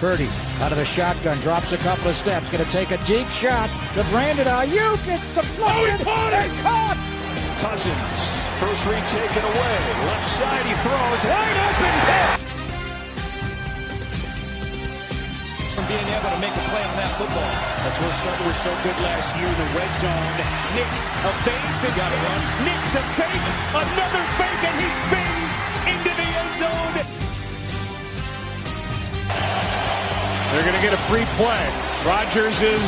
Purdy out of the shotgun, drops a couple of steps, going to take a deep shot to Brandon Ayuk. It's deflected and caught. Cousins, first read taken away. Left side, he throws. Wide open pass. From being able to make a play on that football. That's where Sutton was so good last year in the red zone. Nix evades the run. Nix the fake. Another fake, and he spins into the end zone. They're going to get a free play. Rodgers is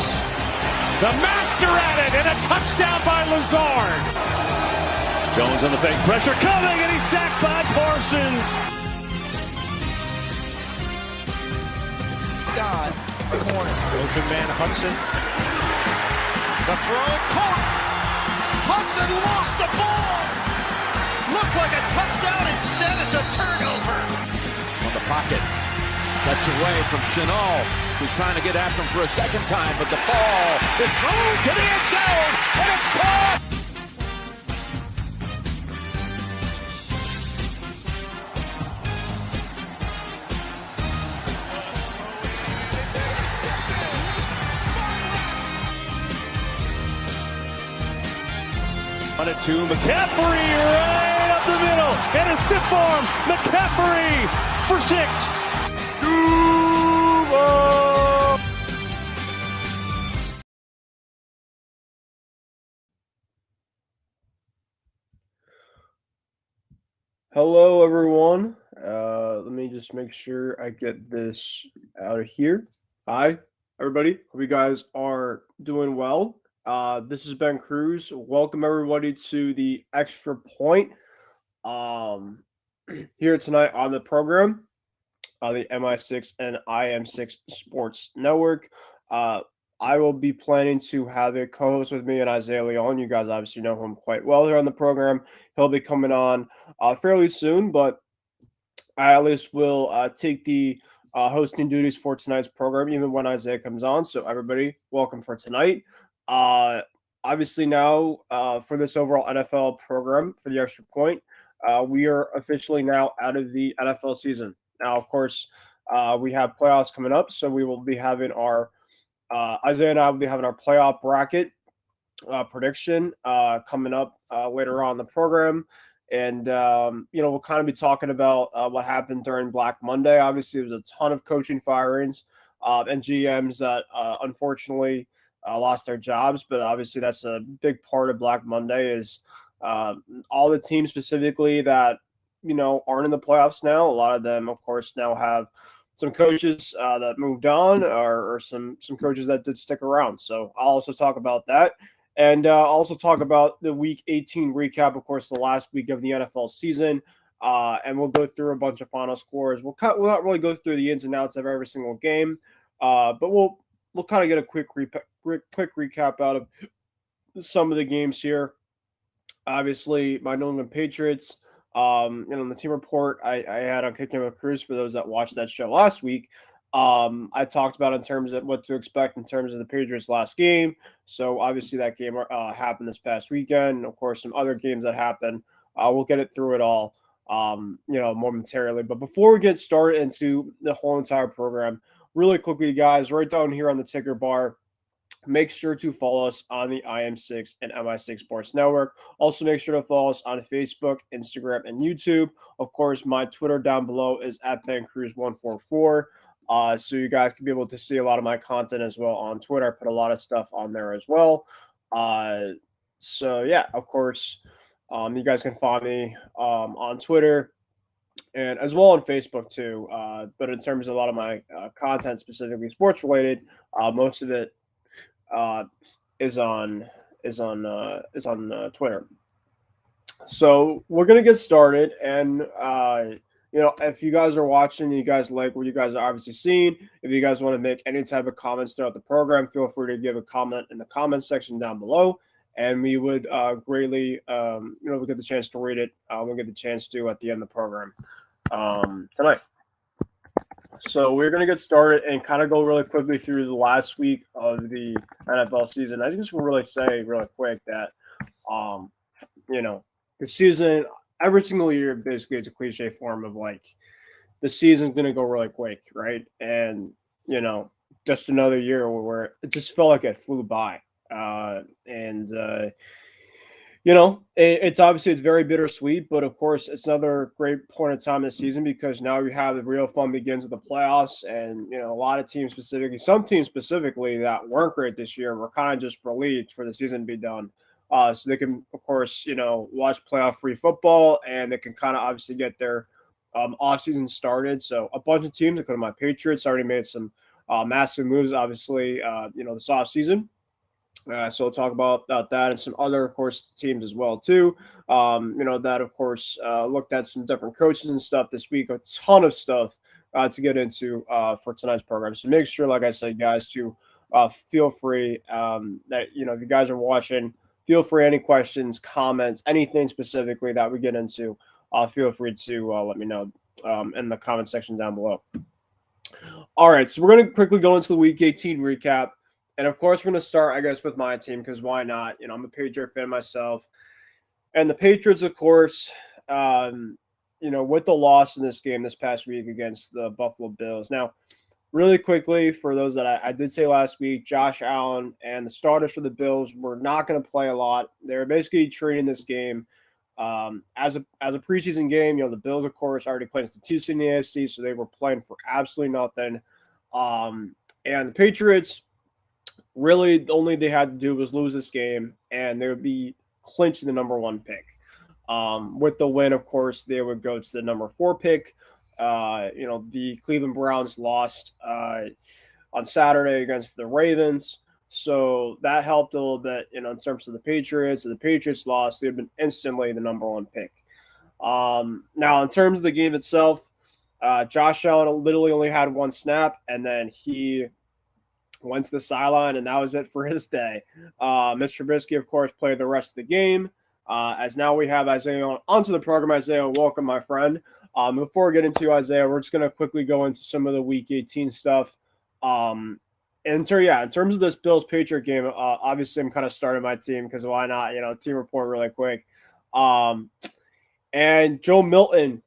the master at it, and a touchdown by Lazard. Jones on the fake, pressure coming, and he's sacked by Parsons. God, the corner. Motion man Hudson. The throw caught. Hudson lost the ball. Looked like a touchdown. Instead, it's a turnover. On the pocket. Gets away from Chenal, who's trying to get after him for a second time, but the ball is thrown to the end zone, and it's caught! On it to McCaffrey right up the middle, and a stiff arm. McCaffrey for 6. Hello, everyone. Let me just make sure I get this out of here. Hi, everybody. Hope you guys are doing well. This is Ben Cruz. Welcome, everybody, to the Extra Point here tonight on the program. The MI6 and IM6 Sports Network. I will be planning to have a co-host with me and Isaiah Leon. You guys obviously know him quite well here on the program. He'll be coming on fairly soon, but I at least will take the hosting duties for tonight's program, even when Isaiah comes on. So everybody, welcome for tonight. Obviously now for this overall NFL program for the Extra Point, we are officially now out of the NFL season. Now, of course, we have playoffs coming up, so we will be having our Isaiah and I will be having our playoff bracket prediction coming up later on in the program. And, we'll kind of be talking about what happened during Black Monday. Obviously, there was a ton of coaching firings and GMs that unfortunately lost their jobs. But obviously, that's a big part of Black Monday is all the teams specifically that aren't in the playoffs now. A lot of them, of course, now have some coaches that moved on or some coaches that did stick around. So I'll also talk about that. And also talk about the Week 18 recap, of course, the last week of the NFL season. And we'll go through a bunch of final scores. We'll not really go through the ins and outs of every single game. But we'll kind of get a quick recap out of some of the games here. Obviously, my New England Patriots, the team report I had on Kicking with Cruz for those that watched that show last week. I talked about in terms of what to expect in terms of the Patriots' last game. So obviously that game happened this past weekend. Of course, some other games that happened. We'll get it through it all, momentarily. But before we get started into the whole entire program, really quickly, guys, right down here on the ticker bar, make sure to follow us on the IM6 and MI6 Sports Network. Also, make sure to follow us on Facebook, Instagram, and YouTube. Of course, my Twitter down below is at BenCruz144. So you guys can be able to see a lot of my content as well on Twitter. I put a lot of stuff on there as well. So yeah, of course, you guys can find me on Twitter and as well on Facebook too. But in terms of a lot of my content, specifically sports related, most of it is on Twitter. So we're gonna get started, and if you guys are watching, you guys like what you guys are obviously seeing. If you guys want to make any type of comments throughout the program, feel free to give a comment in the comment section down below, and we would greatly, we get the chance to read it. We'll get the chance to at the end of the program tonight. So we're going to get started and kind of go really quickly through the last week of the NFL season. I just want to really say really quick that, the season, every single year, basically it's a cliche form of like the season's going to go really quick, right? And just another year where it just felt like it flew by. It's obviously it's very bittersweet, but of course it's another great point in time this season because now we have the real fun begins with the playoffs, and a lot of teams specifically, some teams specifically that weren't great this year were kind of just relieved for the season to be done, so they can of course watch playoff free football, and they can kind of obviously get their off season started. So a bunch of teams, including my Patriots, already made some massive moves, obviously, this off season. So we'll talk about that and some other, of course, teams as well too. That of course looked at some different coaches and stuff this week. A ton of stuff to get into for tonight's program. So make sure, like I said, guys, to feel free that if you guys are watching, feel free any questions, comments, anything specifically that we get into. Feel free to let me know in the comment section down below. All right, so we're going to quickly go into the Week 18 recap. And of course, we're going to start, I guess, with my team because why not? I'm a Patriot fan myself. And the Patriots, of course, with the loss in this game this past week against the Buffalo Bills. Now, really quickly, for those that I did say last week, Josh Allen and the starters for the Bills were not going to play a lot. They were basically treating this game as a preseason game. The Bills, of course, already played the 2 seed in the AFC, so they were playing for absolutely nothing. And the Patriots, really, the only they had to do was lose this game, and they would be clinching the number 1 pick. With the win, of course, they would go to the number 4 pick. The Cleveland Browns lost on Saturday against the Ravens, so that helped a little bit, in terms of the Patriots. If the Patriots lost, they'd been instantly the number 1 pick. Now, in terms of the game itself, Josh Allen literally only had 1 snap, and then he went to the sideline, and that was it for his day. Mr. Trubisky, of course, played the rest of the game. As now we have Isaiah onto the program. Isaiah, welcome, my friend. Before we get into Isaiah, we're just going to quickly go into some of the Week 18 stuff. In terms of this Bills-Patriot game, obviously I'm kind of starting my team because why not? Team report really quick. And Joe Milton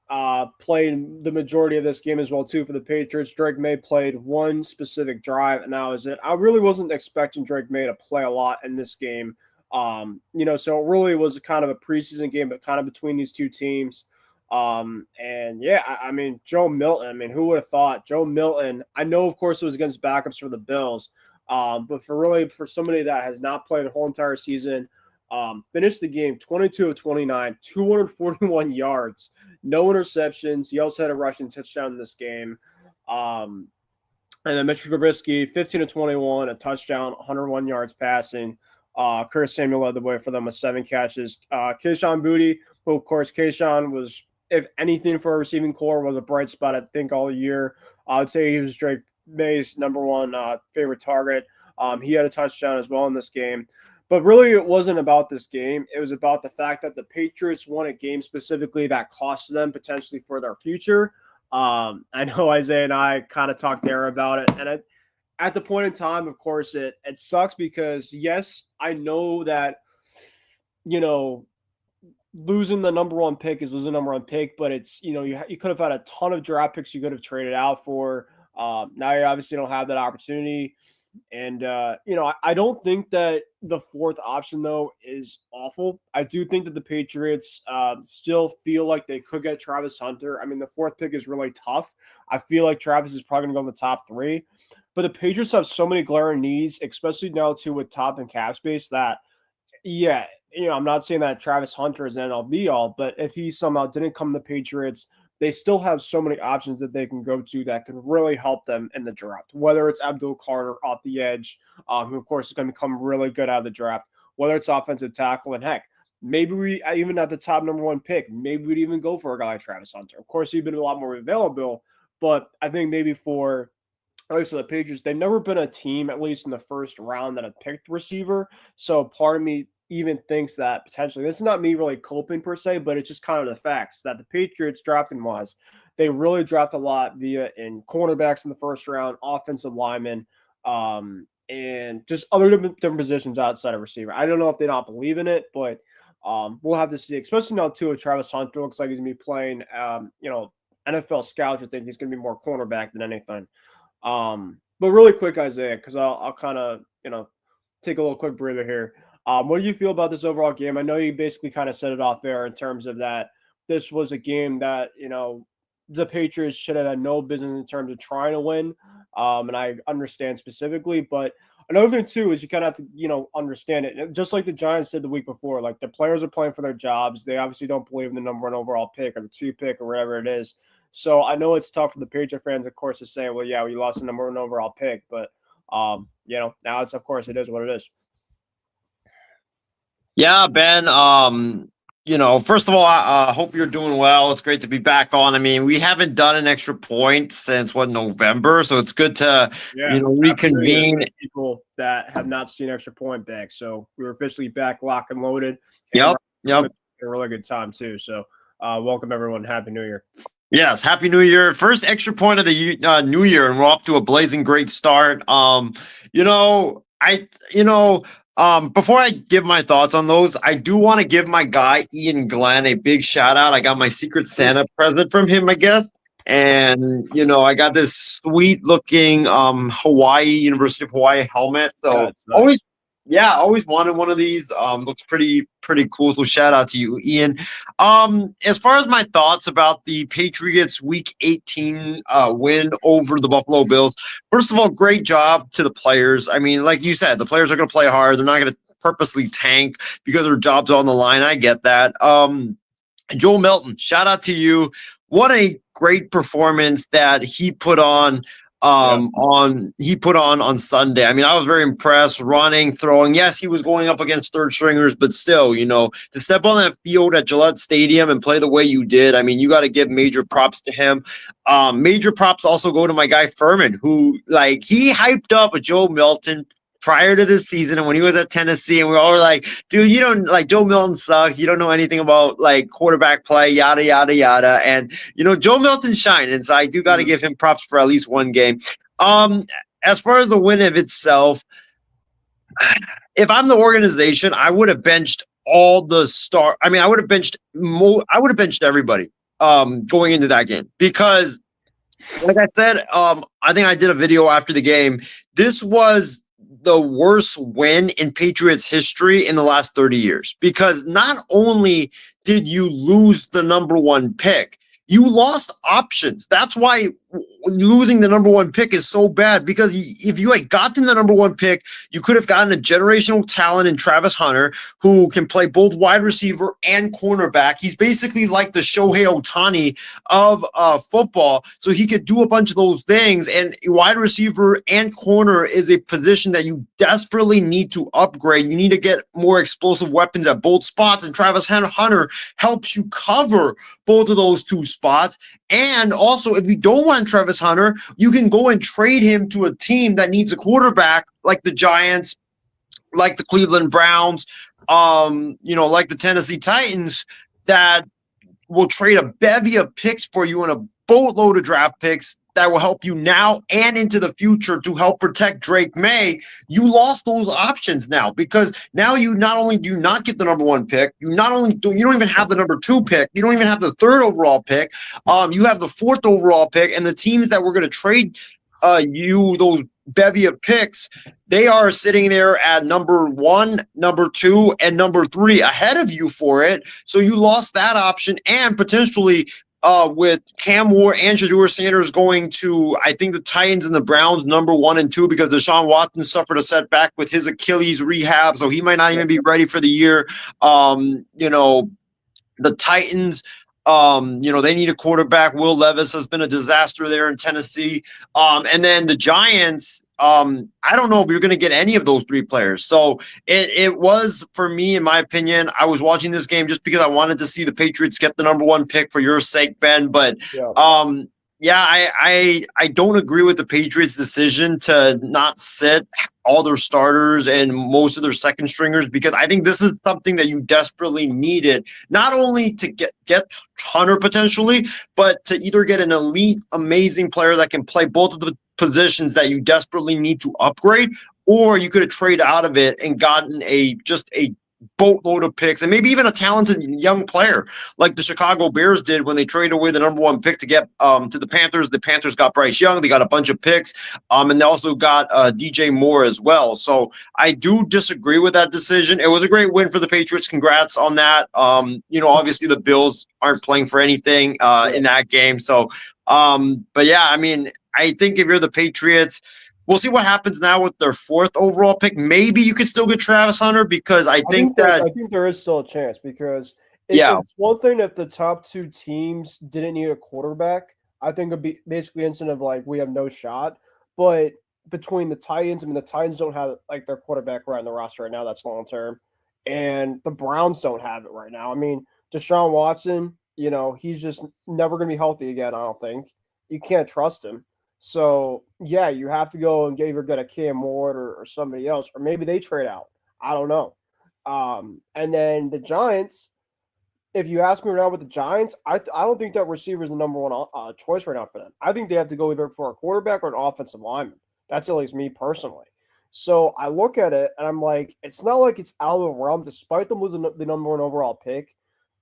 played the majority of this game as well, too, for the Patriots. Drake May played 1 specific drive, and that was it. I really wasn't expecting Drake May to play a lot in this game. So it really was kind of a preseason game, but kind of between these two teams. Joe Milton, who would have thought? Joe Milton, I know, of course, it was against backups for the Bills, but for somebody that has not played the whole entire season, finished the game 22 of 29, 241 yards, no interceptions. He also had a rushing touchdown in this game. And then Mr. Trubisky, 15 of 21, a touchdown, 101 yards passing. Curtis Samuel led the way for them with 7 catches. Kayshon Boutte, who, of course, Kayshon was, if anything, for a receiving core, was a bright spot, I think, all year. I would say he was Drake May's number 1 favorite target. He had a touchdown as well in this game. But really, it wasn't about this game. It was about the fact that the Patriots won a game specifically that cost them potentially for their future. I know Isaiah and I kind of talked there about it. And at the point in time, of course, it sucks because, yes, I know that, losing the number 1 pick is losing the number 1 pick, but it's, you could have had a ton of draft picks you could have traded out for. Now you obviously don't have that opportunity. And, I don't think that the 4th option, though, is awful. I do think that the Patriots still feel like they could get Travis Hunter. The 4th pick is really tough. I feel like Travis is probably going to go in the top 3. But the Patriots have so many glaring needs, especially now, too, with top and cap space that, I'm not saying that Travis Hunter is an all-be-all, but if he somehow didn't come to the Patriots, they still have so many options that they can go to that can really help them in the draft, whether it's Abdul Carter off the edge, who, of course, is going to become really good out of the draft, whether it's offensive tackle, and heck, maybe we, even at the top number 1 pick, maybe we'd even go for a guy like Travis Hunter. Of course, he'd been a lot more available, but I think maybe for, at least for the Patriots, they've never been a team, at least in the first round, that have picked receiver. So part of me even thinks that potentially, this is not me really coping per se, but it's just kind of the facts that the Patriots drafting wise, they really draft a lot in cornerbacks in the first round, offensive linemen, and just other different positions outside of receiver. I don't know if they don't believe in it, but we'll have to see, especially now too, with Travis Hunter looks like he's going to be playing, NFL scouts would think he's going to be more cornerback than anything. But really quick, Isaiah, because I'll kind of take a little quick breather here. What do you feel about this overall game? I know you basically kind of set it off there in terms of that this was a game that the Patriots should have had no business in terms of trying to win, and I understand specifically. But another thing too is you kind of have to understand it, just like the Giants did the week before. Like the players are playing for their jobs. They obviously don't believe in the number one overall pick or the 2 pick or whatever it is. So I know it's tough for the Patriot fans, of course, to say, well, yeah, we lost the number one overall pick, but now it's, of course, it is what it is. Yeah, Ben. First of all, I hope you're doing well. It's great to be back on. I mean, we haven't done an extra point since November, so it's good to reconvene. People that have not seen extra point back, so we were officially back, lock and loaded. Yep. A really good time too. So, welcome everyone. Happy New Year. Yes, Happy New Year. First extra point of the new year, and we're off to a blazing great start. Before I give my thoughts on those, I do want to give my guy, Ian Glenn, a big shout out. I got my Secret Santa present from him, I guess. And, I got this sweet looking University of Hawaii helmet. So always wanted one of these. Looks pretty cool. So shout out to you, Ian. As far as my thoughts about the Patriots Week 18 win over the Buffalo Bills, first of all, great job to the players. I mean, like you said, the players are going to play hard. They're not going to purposely tank because their job's on the line. I get that. Joe Milton, shout out to you. What a great performance that he put on. On Sunday. I mean, I was very impressed, running, throwing. Yes, he was going up against third stringers, but still, to step on that field at Gillette Stadium and play the way you did, I mean, you got to give major props to him. Major props also go to my guy Furman, who he hyped up a Joe Milton prior to this season, and when he was at Tennessee, and we all were like, dude, you don't Joe Milton sucks. You don't know anything about quarterback play, yada, yada, yada. And, Joe Milton's shining. And so I do got to give him props for at least one game. As far as the win of itself, if I'm the organization, I would have benched all the star. I mean, I would have benched everybody going into that game because, like I said, I think I did a video after the game. This was the worst win in Patriots history in the last 30 years, because not only did you lose the number one pick, you lost options. That's why losing the number one pick is so bad, because if you had gotten the number one pick, you could have gotten a generational talent in Travis Hunter, who can play both wide receiver and cornerback. He's basically like the Shohei Ohtani of football, so he could do a bunch of those things. And wide receiver and corner is a position that you desperately need to upgrade. You need to get more explosive weapons at both spots, and Travis Hunter helps you cover both of those two spots. And also, if you don't want Travis Hunter, you can go and trade him to a team that needs a quarterback, like the Giants, like the Cleveland Browns, like the Tennessee Titans, that will trade a bevy of picks for you and a boatload of draft picks that will help you now and into the future to help protect Drake May. You lost those options now, because now you not only do not get the number one pick, you don't even have the number 2 pick, you don't even have the 3rd overall pick, you have the 4th overall pick, and the teams that were going to trade you those bevy of picks, they are sitting there at number 1, number 2, and number 3 ahead of you for it. So you lost that option, and potentially with Cam Ward and Shedeur Sanders going to, I think, the Titans and the Browns, number 1 and 2, because Deshaun Watson suffered a setback with his Achilles rehab, so he might not even be ready for the year. The Titans, they need a quarterback. Will Levis has been a disaster there in Tennessee. And then the Giants, I don't know if you're going to get any of those 3 players. So it was, for me, in my opinion, I was watching this game just because I wanted to see the Patriots get the number 1 pick for your sake, Ben. But I don't agree with the Patriots' decision to not sit all their starters and most of their second stringers, because I think this is something that you desperately needed, not only to get Hunter potentially, but to either get an elite, amazing player that can play both of the positions that you desperately need to upgrade, or you could have traded out of it and gotten a boatload of picks and maybe even a talented young player like the Chicago Bears did when they traded away the number 1 pick to get to the Panthers. The Panthers got Bryce Young. They got a bunch of picks, and they also got DJ Moore as well. So I do disagree with that decision. It was a great win for the Patriots. Congrats on that. Obviously the Bills aren't playing for anything in that game. So, but yeah, I mean, I think if you're the Patriots, we'll see what happens now with their 4th overall pick. Maybe you could still get Travis Hunter because I think there is still a chance because it's one thing if the top 2 teams didn't need a quarterback. I think it'd be basically instant of like we have no shot. But between the Titans, I mean the Titans don't have like their quarterback right on the roster right now. That's long term, and the Browns don't have it right now. I mean Deshaun Watson, he's just never going to be healthy again. I don't think you can't trust him. So, yeah, you have to go and either get a Cam Ward or somebody else, or maybe they trade out. I don't know. And then the Giants, if you ask me right now with the Giants, I don't think that receiver is the number 1 choice right now for them. I think they have to go either for a quarterback or an offensive lineman. That's at least me personally. So I look at it and I'm like, it's not like it's out of the realm, despite them losing the number 1 overall pick.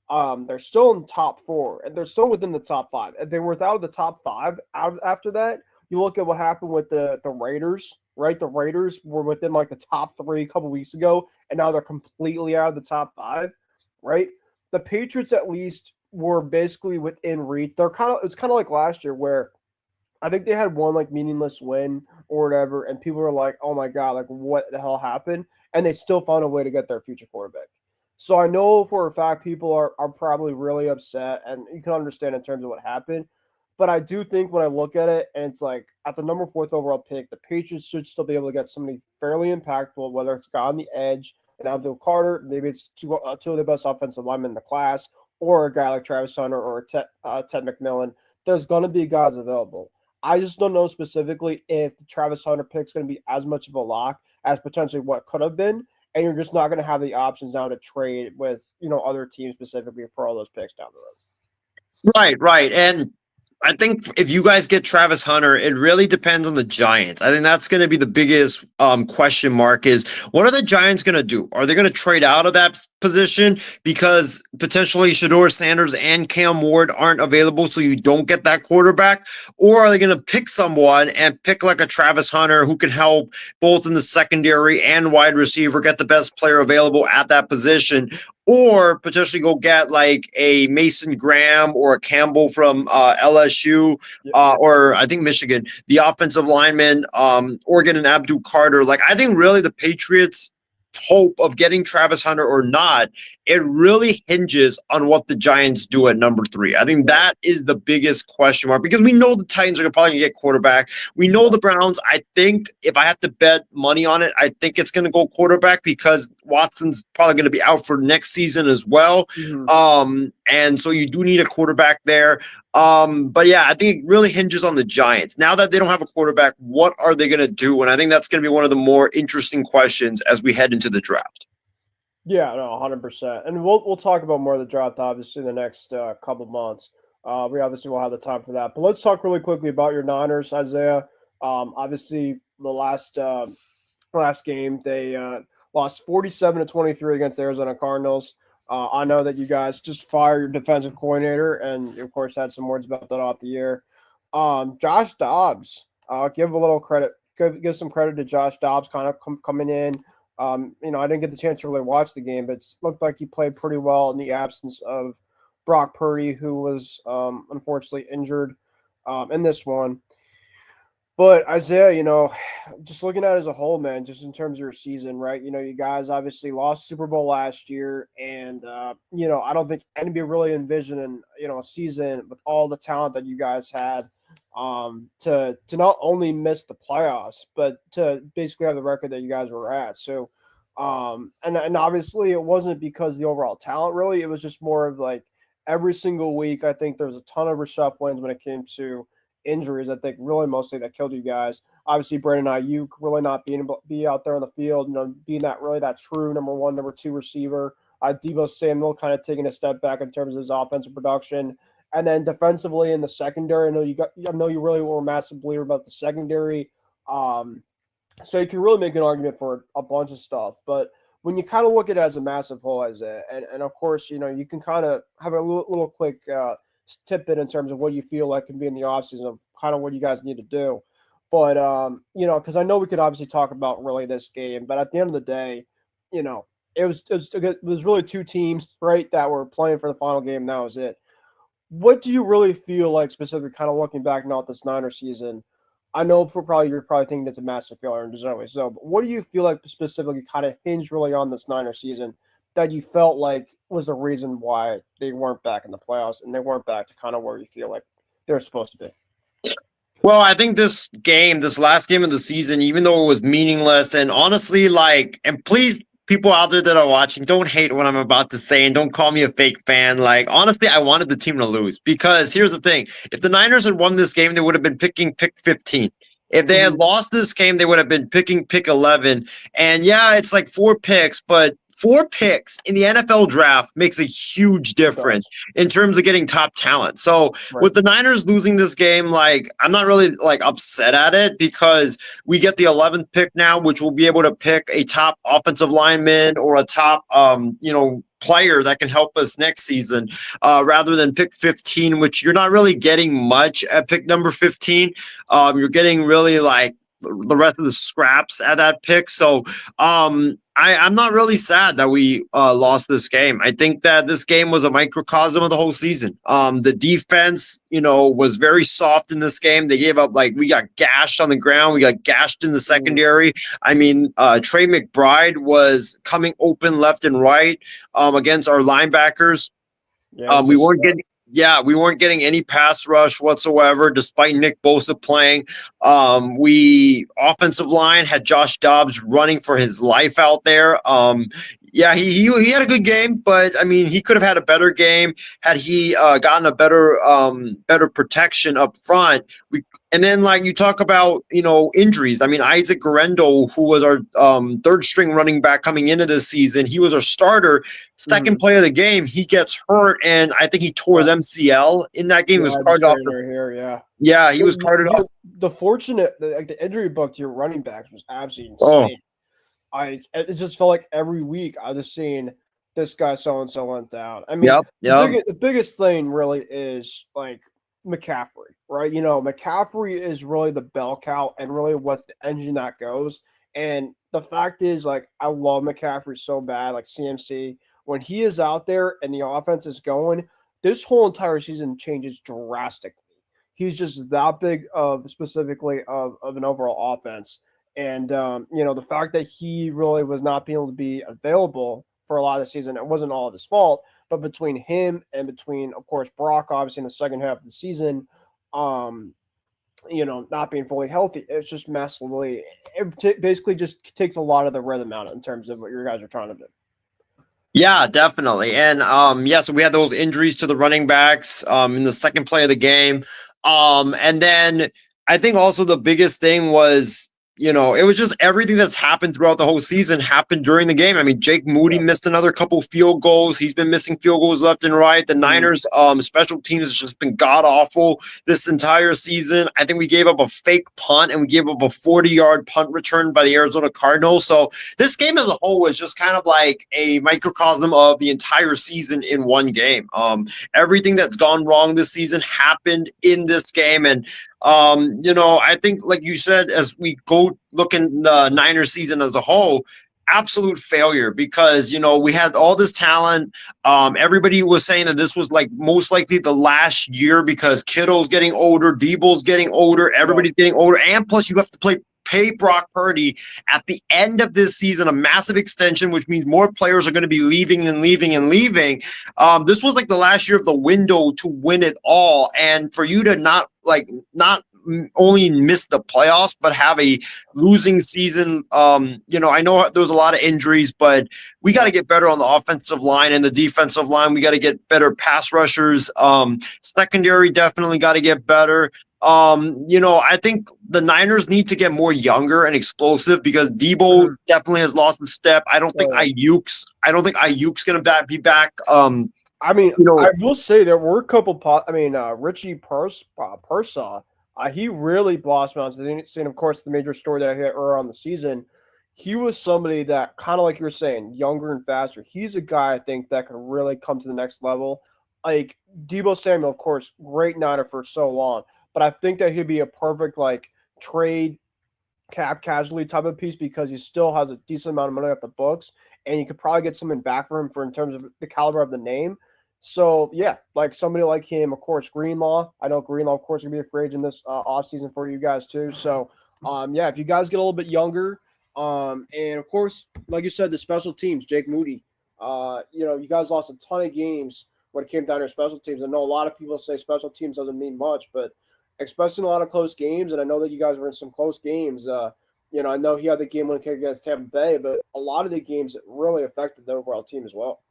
They're still in top 4, and they're still within the top 5. If they were without the top 5 after that, you look at what happened with the Raiders, right? The Raiders were within like the top 3 a couple weeks ago, and now they're completely out of the top 5, right? The Patriots at least were basically within reach. It's kind of like last year where I think they had one like meaningless win or whatever, and people were like, "Oh my god, like what the hell happened?" And they still found a way to get their future quarterback. So I know for a fact people are probably really upset, and you can understand in terms of what happened. But I do think when I look at it, and it's like at the number 4th overall pick, the Patriots should still be able to get somebody fairly impactful, whether it's got on the edge, and Abdul Carter, maybe it's two of the best offensive linemen in the class, or a guy like Travis Hunter or Ted McMillan. There's going to be guys available. I just don't know specifically if the Travis Hunter pick is going to be as much of a lock as potentially what could have been, and you're just not going to have the options now to trade with other teams specifically for all those picks down the road. Right. And I think if you guys get Travis Hunter, it really depends on the Giants. I think that's going to be the biggest question mark is what are the Giants going to do? Are they going to trade out of that position because potentially Shedeur Sanders and Cam Ward aren't available so you don't get that quarterback? Or are they going to pick someone and pick like a Travis Hunter who can help both in the secondary and wide receiver, get the best player available at that position? Or potentially go get like a Mason Graham or a Campbell from LSU or I think Michigan, the offensive lineman, Oregon and Abdul Carter. Like I think really the Patriots' hope of getting Travis Hunter or not, it really hinges on what the Giants do at number 3. I think that is the biggest question mark because we know the Titans are probably going to get quarterback. We know the Browns. I think if I have to bet money on it, I think it's going to go quarterback because Watson's probably going to be out for next season as well. Mm-hmm. And so you do need a quarterback there. But yeah, I think it really hinges on the Giants. Now that they don't have a quarterback, what are they going to do? And I think that's going to be one of the more interesting questions as we head into the draft. Yeah, no, 100%. And we'll talk about more of the draft, obviously, in the next couple months. We obviously will have the time for that. But let's talk really quickly about your Niners, Isaiah. Obviously, the last game, they lost 47-23 against the Arizona Cardinals. I know that you guys just fired your defensive coordinator and, of course, had some words about that off the air. Josh Dobbs, give a little credit. Give some credit to Josh Dobbs kind of coming in. I didn't get the chance to really watch the game, but it looked like he played pretty well in the absence of Brock Purdy, who was unfortunately injured in this one. But Isaiah, just looking at it as a whole, man, just in terms of your season, right? You guys obviously lost Super Bowl last year, and I don't think anybody really envisioned, a season with all the talent that you guys had, to not only miss the playoffs, but to basically have the record that you guys were at. So, and obviously it wasn't because of the overall talent, really. It was just more of like every single week. I think there was a ton of reshufflings when it came to injuries. I think really mostly that killed you guys. Obviously, Brandon Ayuk really not being able to be out there on the field, being that true number 1, number 2 receiver. Deebo Samuel kind of taking a step back in terms of his offensive production. And then defensively in the secondary, I know you really were a massive believer about the secondary. So you can really make an argument for a bunch of stuff. But when you kind of look at it as a massive whole, and of course, you can kind of have a little quick tidbit in terms of what you feel like can be in the offseason of kind of what you guys need to do. But, because I know we could obviously talk about really this game, but at the end of the day, it was really two teams, right, that were playing for the final game. And that was it. What do you really feel like specifically kind of looking back now at this Niner season? I know you're probably thinking it's a massive failure and deservedly so, but what do you feel like specifically kind of hinged really on this Niner season that you felt like was the reason why they weren't back in the playoffs and they weren't back to kind of where you feel like they're supposed to be? Well, I think this last game of the season, even though it was meaningless and honestly, and please, people out there that are watching, don't hate what I'm about to say and don't call me a fake fan. Like, honestly, I wanted the team to lose because here's the thing. If the Niners had won this game, they would have been picking pick 15. If they had lost this game, they would have been picking pick 11. And yeah, it's like 4 picks, but 4 picks in the NFL draft makes a huge difference in terms of getting top talent. So with the Niners losing this game, I'm not really upset at it because we get the 11th pick now, which will be able to pick a top offensive lineman or a top, player that can help us next season, rather than pick 15, which you're not really getting much at pick number 15. You're getting really the rest of the scraps at that pick. So I'm not really sad that we lost this game. I think that this game was a microcosm of the whole season. The defense, was very soft in this game. They gave up, we got gashed on the ground. We got gashed in the secondary. I mean, Trey McBride was coming open left and right against our linebackers. We weren't getting any pass rush whatsoever, despite Nick Bosa playing. We offensive line had Josh Dobbs running for his life out there. He had a good game, but I mean, he could have had a better game had he gotten a better protection up front. And then, you talk about, injuries. I mean, Isaac Guerendo, who was our third string running back coming into this season, he was our starter. Second play of the game, he gets hurt, and I think he tore his MCL in that game. He was carted off. Yeah, he was carted off. The injury book to your running backs was absolutely insane. It just felt like every week I was seeing this guy so and so went down. I mean, the biggest thing really is McCaffrey, right? McCaffrey is really the bell cow and really what's the engine that goes. And the fact is, I love McCaffrey so bad, CMC. When he is out there and the offense is going, this whole entire season changes drastically. He's just that big specifically of an overall offense. And, the fact that he really was not being able to be available for a lot of the season, it wasn't all of his fault. But between him and between, of course, Brock, obviously in the second half of the season, not being fully healthy, it's just massively. It basically just takes a lot of the rhythm out in terms of what your guys are trying to do. Yeah, definitely. And so we had those injuries to the running backs in the second play of the game. And then I think also the biggest thing was, it was just everything that's happened throughout the whole season happened during the game. I mean, Jake Moody missed another couple field goals. He's been missing field goals left and right. The Niners special teams has just been god-awful this entire season. I think we gave up a fake punt and we gave up a 40-yard punt return by the Arizona Cardinals. So this game as a whole was just kind of like a microcosm of the entire season in one game. Everything that's gone wrong this season happened in this game. And I think, like you said, as we go look in the Niners season as a whole, absolute failure because, we had all this talent. Everybody was saying that this was most likely the last year because Kittle's getting older, Debo's getting older, everybody's getting older. And plus you have to pay Brock Purdy at the end of this season, a massive extension, which means more players are going to be leaving and leaving and leaving. This was the last year of the window to win it all. And for you to not only miss the playoffs, but have a losing season. I know there was a lot of injuries, but we got to get better on the offensive line and the defensive line. We got to get better pass rushers. Secondary definitely got to get better. I think the Niners need to get more younger and explosive because Debo definitely has lost a step. I don't think Ayuk's going to be back. I will say there were a couple. Richie Persa, he really blossomed. And of course, the major story that I hit earlier on the season, he was somebody that kind of like you were saying, younger and faster. He's a guy I think that could really come to the next level. Like Debo Samuel, of course, great Niner for so long, but I think that he'd be a perfect like trade cap casualty type of piece because he still has a decent amount of money off the books, and you could probably get something back for him for in terms of the caliber of the name. So yeah, like somebody like him, of course, Greenlaw. I know Greenlaw, of course, gonna be a free agent this offseason for you guys too. So yeah, if you guys get a little bit younger, and of course, like you said, the special teams, Jake Moody. You guys lost a ton of games when it came down to special teams. I know a lot of people say special teams doesn't mean much, but especially in a lot of close games, and I know that you guys were in some close games. I know he had the game winning kick against Tampa Bay, but a lot of the games really affected the overall team as well.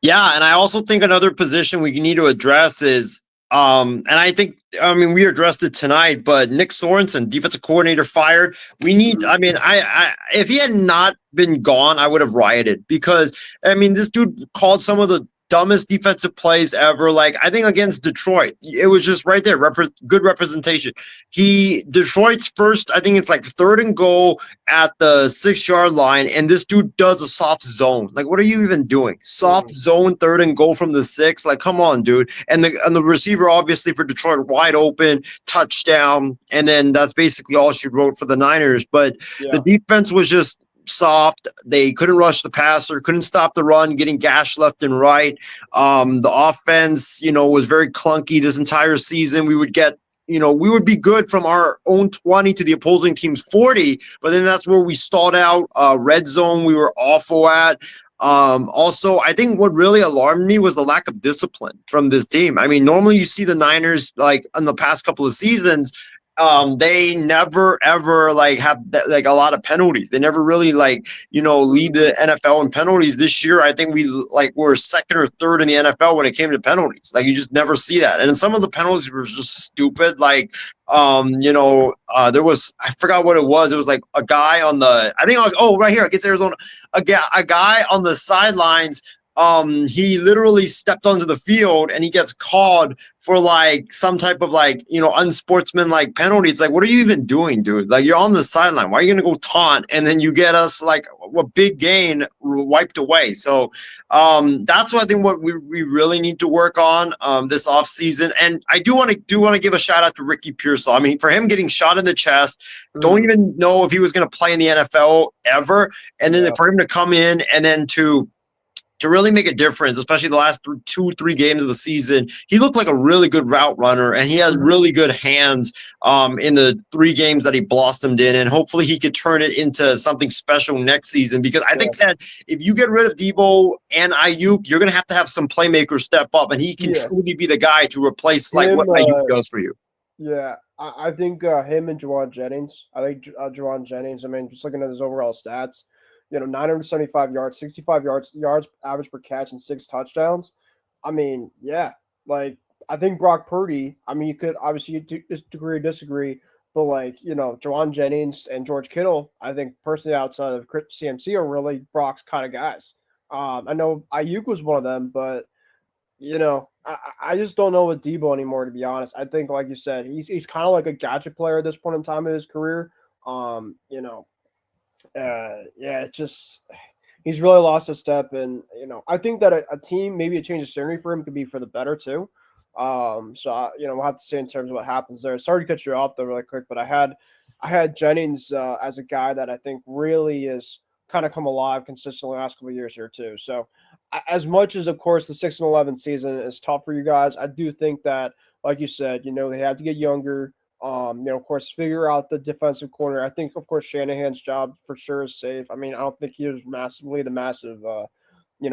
Yeah, and I also think another position we need to address is and we addressed it tonight, but Nick Sorensen, defensive coordinator, fired. We need. I mean, I if he had not been gone, I would have rioted because this dude called some of the dumbest defensive plays ever. Like I think against Detroit, it was just right there, good representation. Detroit's first, I think it's like 3rd and goal at the 6-yard line, and this dude does a soft zone. Like, what are you even doing? Soft zone, 3rd and goal from the 6. Like, come on, dude. And the receiver, obviously for Detroit, wide open, touchdown, and then that's basically all she wrote for the Niners. But the defense was just soft. They couldn't rush the passer, couldn't stop the run, getting gashed left and right. The offense, was very clunky this entire season. We would be good from our own 20 to the opposing team's 40, but then that's where we stalled out. Red zone, we were awful at. Also, I think what really alarmed me was the lack of discipline from this team. I mean, normally you see the Niners, like in the past couple of seasons, they never ever have a lot of penalties. They never really lead the NFL in penalties. This year, I think we're 2nd or 3rd in the NFL when it came to penalties. Like you just never see that. And some of the penalties were just stupid. There was, I forgot what it was. It was like a guy on the, I think right here against Arizona, a guy on the sidelines. He literally stepped onto the field and he gets called for some type of unsportsmanlike penalty. It's like, what are you even doing, dude? Like you're on the sideline. Why are you gonna go taunt and then you get us a big gain wiped away? So that's what I think what we really need to work on this offseason. And I do want to give a shout out to Ricky Pearsall. I mean, for him getting shot in the chest, don't even know if he was gonna play in the NFL ever, and then for him to come in and then to really make a difference, especially the last 2-3 games of the season. He looked like a really good route runner, and he has really good hands in the 3 games that he blossomed in, and hopefully he could turn it into something special next season, because I think that if you get rid of Debo and Ayuk, you're going to have some playmakers step up, and he can truly be the guy to replace what Ayuk does for you. Yeah, I think him and Juwan Jennings. I think Juwan Jennings, just looking at his overall stats, 975 yards, 65 yards average per catch, and 6 touchdowns. I think Brock Purdy, you could obviously agree or disagree, but Juwan Jennings and George Kittle, I think personally outside of CMC are really Brock's kind of guys. I know Ayuk was one of them, but I just don't know with Debo anymore, to be honest. I think, like you said, he's kind of like a gadget player at this point in time in his career. It's just he's really lost a step, and I think that a team, maybe a change of scenery for him could be for the better too. We'll have to see in terms of what happens there. Sorry to cut you off though, really quick, but I had Jennings as a guy that I think really is kind of come alive consistently the last couple of years here too. So, as much as of course the 6-11 season is tough for you guys, I do think that, like you said, they have to get younger. Of course, figure out the defensive corner. I think, of course, Shanahan's job for sure is safe. I don't think he was massively the massive,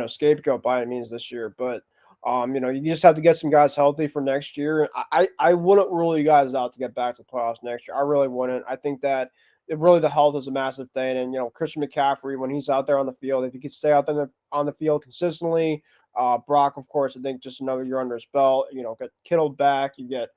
scapegoat by any means this year. But, you just have to get some guys healthy for next year. I wouldn't rule you guys out to get back to playoffs next year. I really wouldn't. I think that the health is a massive thing. And, Christian McCaffrey, when he's out there on the field, if he could stay out there on the field consistently, Brock, of course, I think just another year under his belt, get Kittle back, you get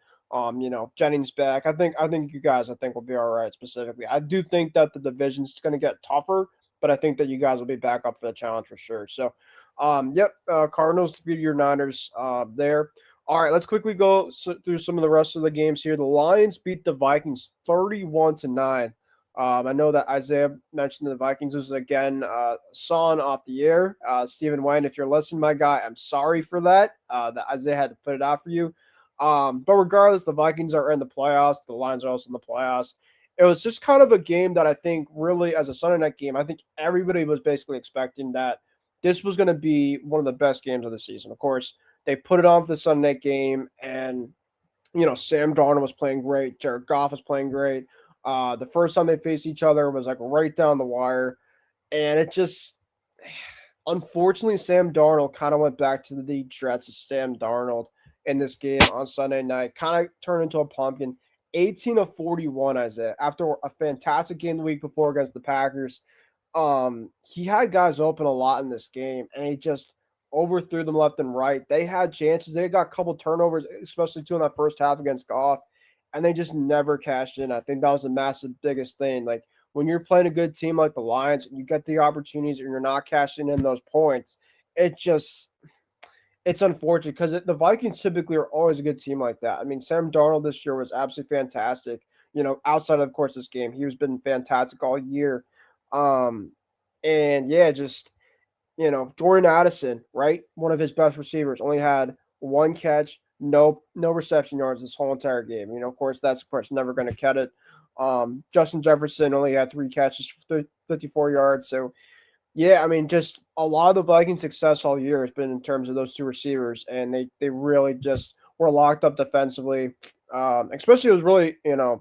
Jennings back. I think you guys, will be all right. Specifically, I do think that the division's going to get tougher, but I think that you guys will be back up for the challenge for sure. So, Cardinals defeated your Niners there. All right, let's quickly go through some of the rest of the games here. The Lions beat the Vikings 31-9. I know that Isaiah mentioned the Vikings was again sawn off the air. Stephen Wayne, if you're listening, my guy, I'm sorry for that. That Isaiah had to put it out for you. But regardless, the Vikings are in the playoffs. The Lions are also in the playoffs. It was just kind of a game that I think really, as a Sunday night game, I think everybody was basically expecting that this was going to be one of the best games of the season. Of course, they put it on for the Sunday night game, and Sam Darnold was playing great. Jared Goff was playing great. The first time they faced each other was like right down the wire. And it just, unfortunately, Sam Darnold kind of went back to the dreads of Sam Darnold in this game on Sunday night. Kind of turned into a pumpkin. 18 of 41, Isaiah, after a fantastic game the week before against the Packers. He had guys open a lot in this game, and he just overthrew them left and right. They had chances. They got a couple turnovers, especially two in that first half against Goff, and they just never cashed in. I think that was the massive biggest thing. Like when you're playing a good team like the Lions and you get the opportunities and you're not cashing in those points, it's unfortunate because the Vikings typically are always a good team like that. I mean, Sam Darnold this year was absolutely fantastic. Outside of course this game, he was been fantastic all year. And yeah, just Jordan Addison, right? One of his best receivers, only had one catch, no reception yards this whole entire game. Of course, that's never going to cut it. Justin Jefferson only had 3 catches for 54 yards. So yeah, I mean, just a lot of the Vikings' success all year has been in terms of those two receivers, and they really just were locked up defensively. Especially, it was really, the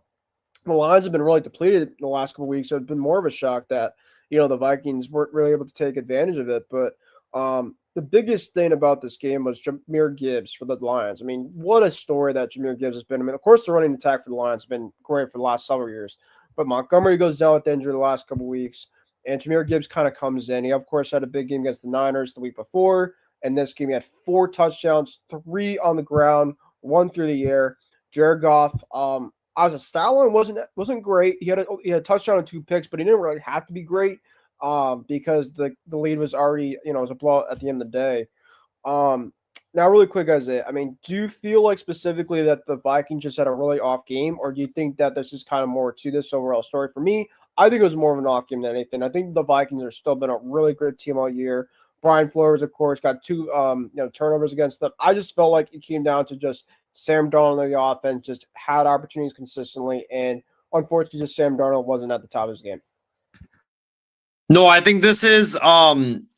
Lions have been really depleted in the last couple of weeks, so it's been more of a shock that the Vikings weren't really able to take advantage of it. But the biggest thing about this game was Jahmyr Gibbs for the Lions. I mean, what a story that Jahmyr Gibbs has been. I mean, of course, the running attack for the Lions has been great for the last several years, but Montgomery goes down with injury the last couple of weeks. And Jahmyr Gibbs kind of comes in. He, of course, had a big game against the Niners the week before. And this game, he had 4 touchdowns, 3 on the ground, 1 through the air. Jared Goff, as a stat line, wasn't great. He had a touchdown and 2 picks, but he didn't really have to be great because the lead was already, it was a blowout at the end of the day. Now, really quick, Isaiah, I mean, do you feel like specifically that the Vikings just had a really off game, or do you think that there's just kind of more to this overall story? For me, I think it was more of an off game than anything. I think the Vikings are still been a really good team all year. Brian Flores, of course, got 2 turnovers against them. I just felt like it came down to just Sam Darnold in the offense just had opportunities consistently, and unfortunately, just Sam Darnold wasn't at the top of his game. No, I think this is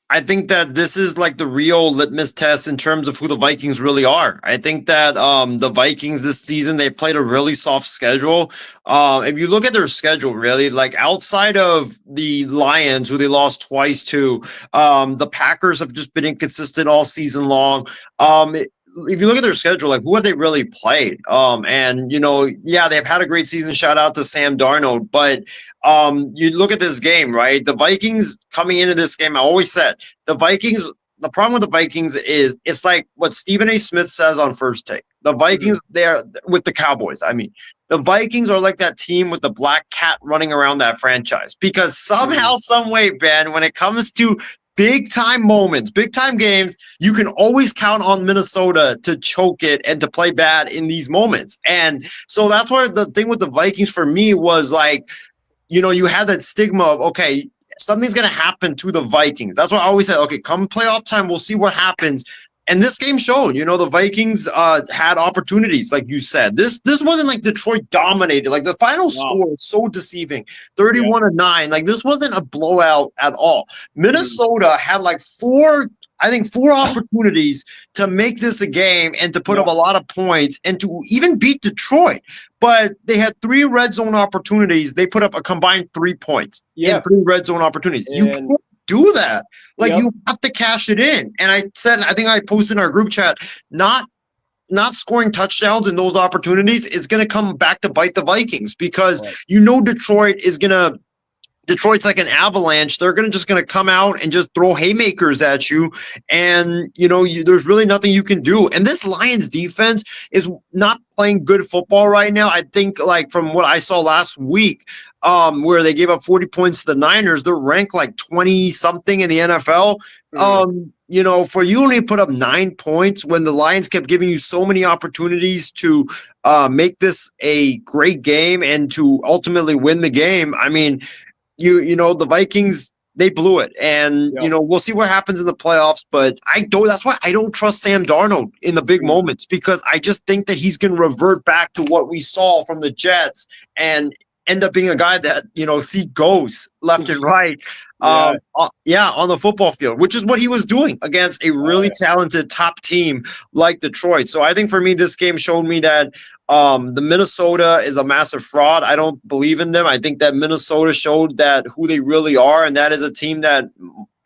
that this is like the real litmus test in terms of who the Vikings really are. I think that the Vikings this season, they played a really soft schedule. If you look at their schedule, really, like outside of the Lions, who they lost twice to, the Packers have just been inconsistent all season long. If you look at their schedule, like who have they really played? And they've had a great season. Shout out to Sam Darnold. But you look at this game, right? The Vikings coming into this game, I always said the problem with the Vikings is it's like what Stephen A. Smith says on First Take. The Vikings, they're with the Cowboys. I mean, the Vikings are like that team with the black cat running around that franchise because somehow, some way, Ben, when it comes to big time moments, big time games, you can always count on Minnesota to choke it and to play bad in these moments. And so that's why the thing with the Vikings for me was like, you had that stigma of, okay, something's going to happen to the Vikings. That's why I always said, okay, come playoff time, we'll see what happens. And this game showed, the Vikings had opportunities, like you said. This wasn't like Detroit dominated. Like the final score is so deceiving, 31-9. Like this wasn't a blowout at all. Minnesota had like 4 opportunities to make this a game and to put up a lot of points and to even beat Detroit. But they had 3 red zone opportunities. They put up a combined 3 points in 3 red zone opportunities. You can't do that. Like you have to cash it in. And I think I posted in our group chat, not scoring touchdowns in those opportunities is going to come back to bite the Vikings because Detroit is going to Detroit's like an avalanche. They're just going to come out and just throw haymakers at you. And, there's really nothing you can do. And this Lions defense is not playing good football right now. I think, like, from what I saw last week, where they gave up 40 points to the Niners, they're ranked like 20 something in the NFL. For you only put up 9 points when the Lions kept giving you so many opportunities to make this a great game and to ultimately win the game. I mean, the Vikings, they blew it. And, we'll see what happens in the playoffs. But that's why I don't trust Sam Darnold in the big moments, because I just think that he's going to revert back to what we saw from the Jets and end up being a guy that, see ghosts left and right. On the football field, which is what he was doing against a really talented top team like Detroit. So I think for me, this game showed me that the Minnesota is a massive fraud. I don't believe in them. I think that Minnesota showed that who they really are, and that is a team that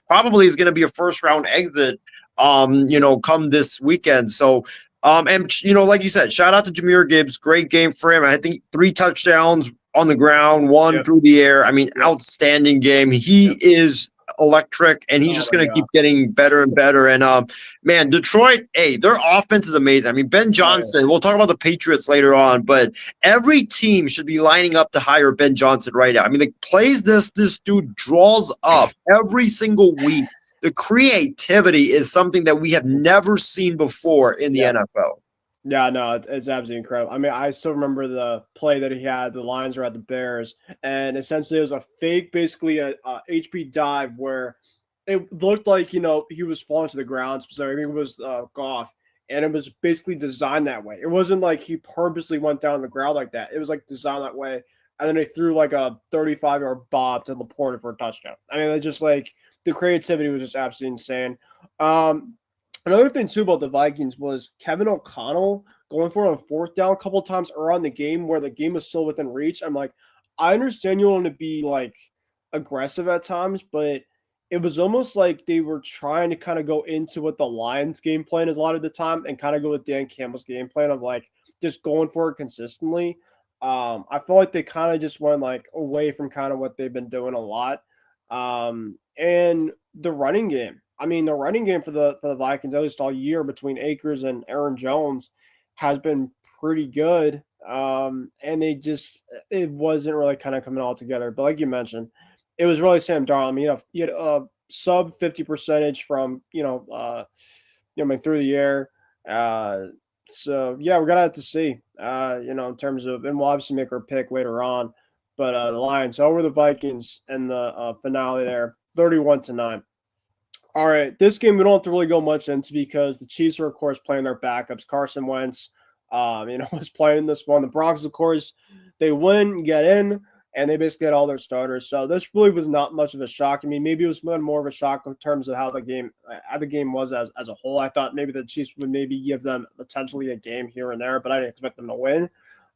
probably is going to be a first round exit, come this weekend. So, like you said, shout out to Jahmyr Gibbs. Great game for him. I think 3 touchdowns on the ground, 1 through the air. I mean, outstanding game. He is electric, and he's just going to keep getting better and better. And man, Detroit, their offense is amazing. I mean, Ben Johnson, we'll talk about the Patriots later on, but every team should be lining up to hire Ben Johnson right now. I mean, the plays this dude draws up every single week. The creativity is something that we have never seen before in the NFL. Yeah, no, it's absolutely incredible. I mean, I still remember the play that he had. The Lions were at the Bears, and essentially it was a fake, basically a HP dive where it looked like, he was falling to the ground. So I think it was Goff, and it was basically designed that way. It wasn't like he purposely went down the ground like that. It was like designed that way, and then they threw like a 35-yard bob to Laporta for a touchdown. I mean, it just like the creativity was just absolutely insane. Another thing, too, about the Vikings was Kevin O'Connell going for it on 4th down a couple of times around the game where the game was still within reach. I'm like, I understand you want to be, like, aggressive at times, but it was almost like they were trying to kind of go into what the Lions game plan is a lot of the time and kind of go with Dan Campbell's game plan of, like, just going for it consistently. I feel like they kind of just went, like, away from kind of what they've been doing a lot. And the running game. I mean, the running game for the Vikings, at least all year, between Akers and Aaron Jones, has been pretty good. And it wasn't really kind of coming all together. But like you mentioned, it was really Sam Darnold. I mean, you had a sub 50% from through the air. So yeah, we're gonna have to see. In terms of, and we'll obviously make our pick later on. But the Lions over the Vikings in the finale there, 31-9. All right, this game we don't have to really go much into because the Chiefs are, of course, playing their backups. Carson Wentz, was playing this one. The Broncos, of course, they win, get in, and they basically had all their starters. So this really was not much of a shock. I mean, maybe it was more of a shock in terms of how the game was as a whole. I thought maybe the Chiefs would maybe give them potentially a game here and there, but I didn't expect them to win.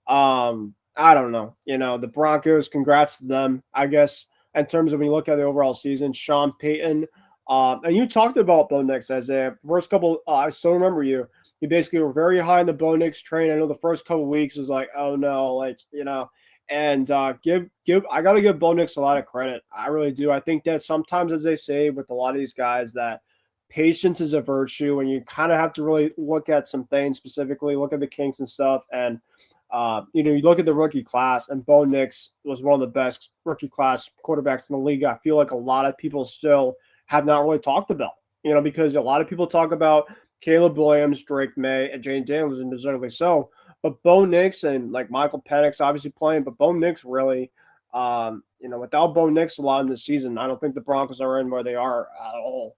I don't know. The Broncos, congrats to them, I guess, in terms of when you look at the overall season. Sean Payton. And you talked about Bo Nix, Isaiah. First couple, I still remember you. You basically were very high in the Bo Nix train. I know the first couple weeks was like, oh no, and I got to give Bo Nix a lot of credit. I really do. I think that sometimes, as they say with a lot of these guys, that patience is a virtue, and you kind of have to really look at some things specifically, look at the kinks and stuff, and you look at the rookie class, and Bo Nix was one of the best rookie class quarterbacks in the league. I feel like a lot of people still have not really talked about, because a lot of people talk about Caleb Williams, Drake May, and Jane Daniels, and deservedly so. But Bo Nix and like Michael Penix obviously playing, but Bo Nix really, without Bo Nix a lot in this season, I don't think the Broncos are in where they are at all.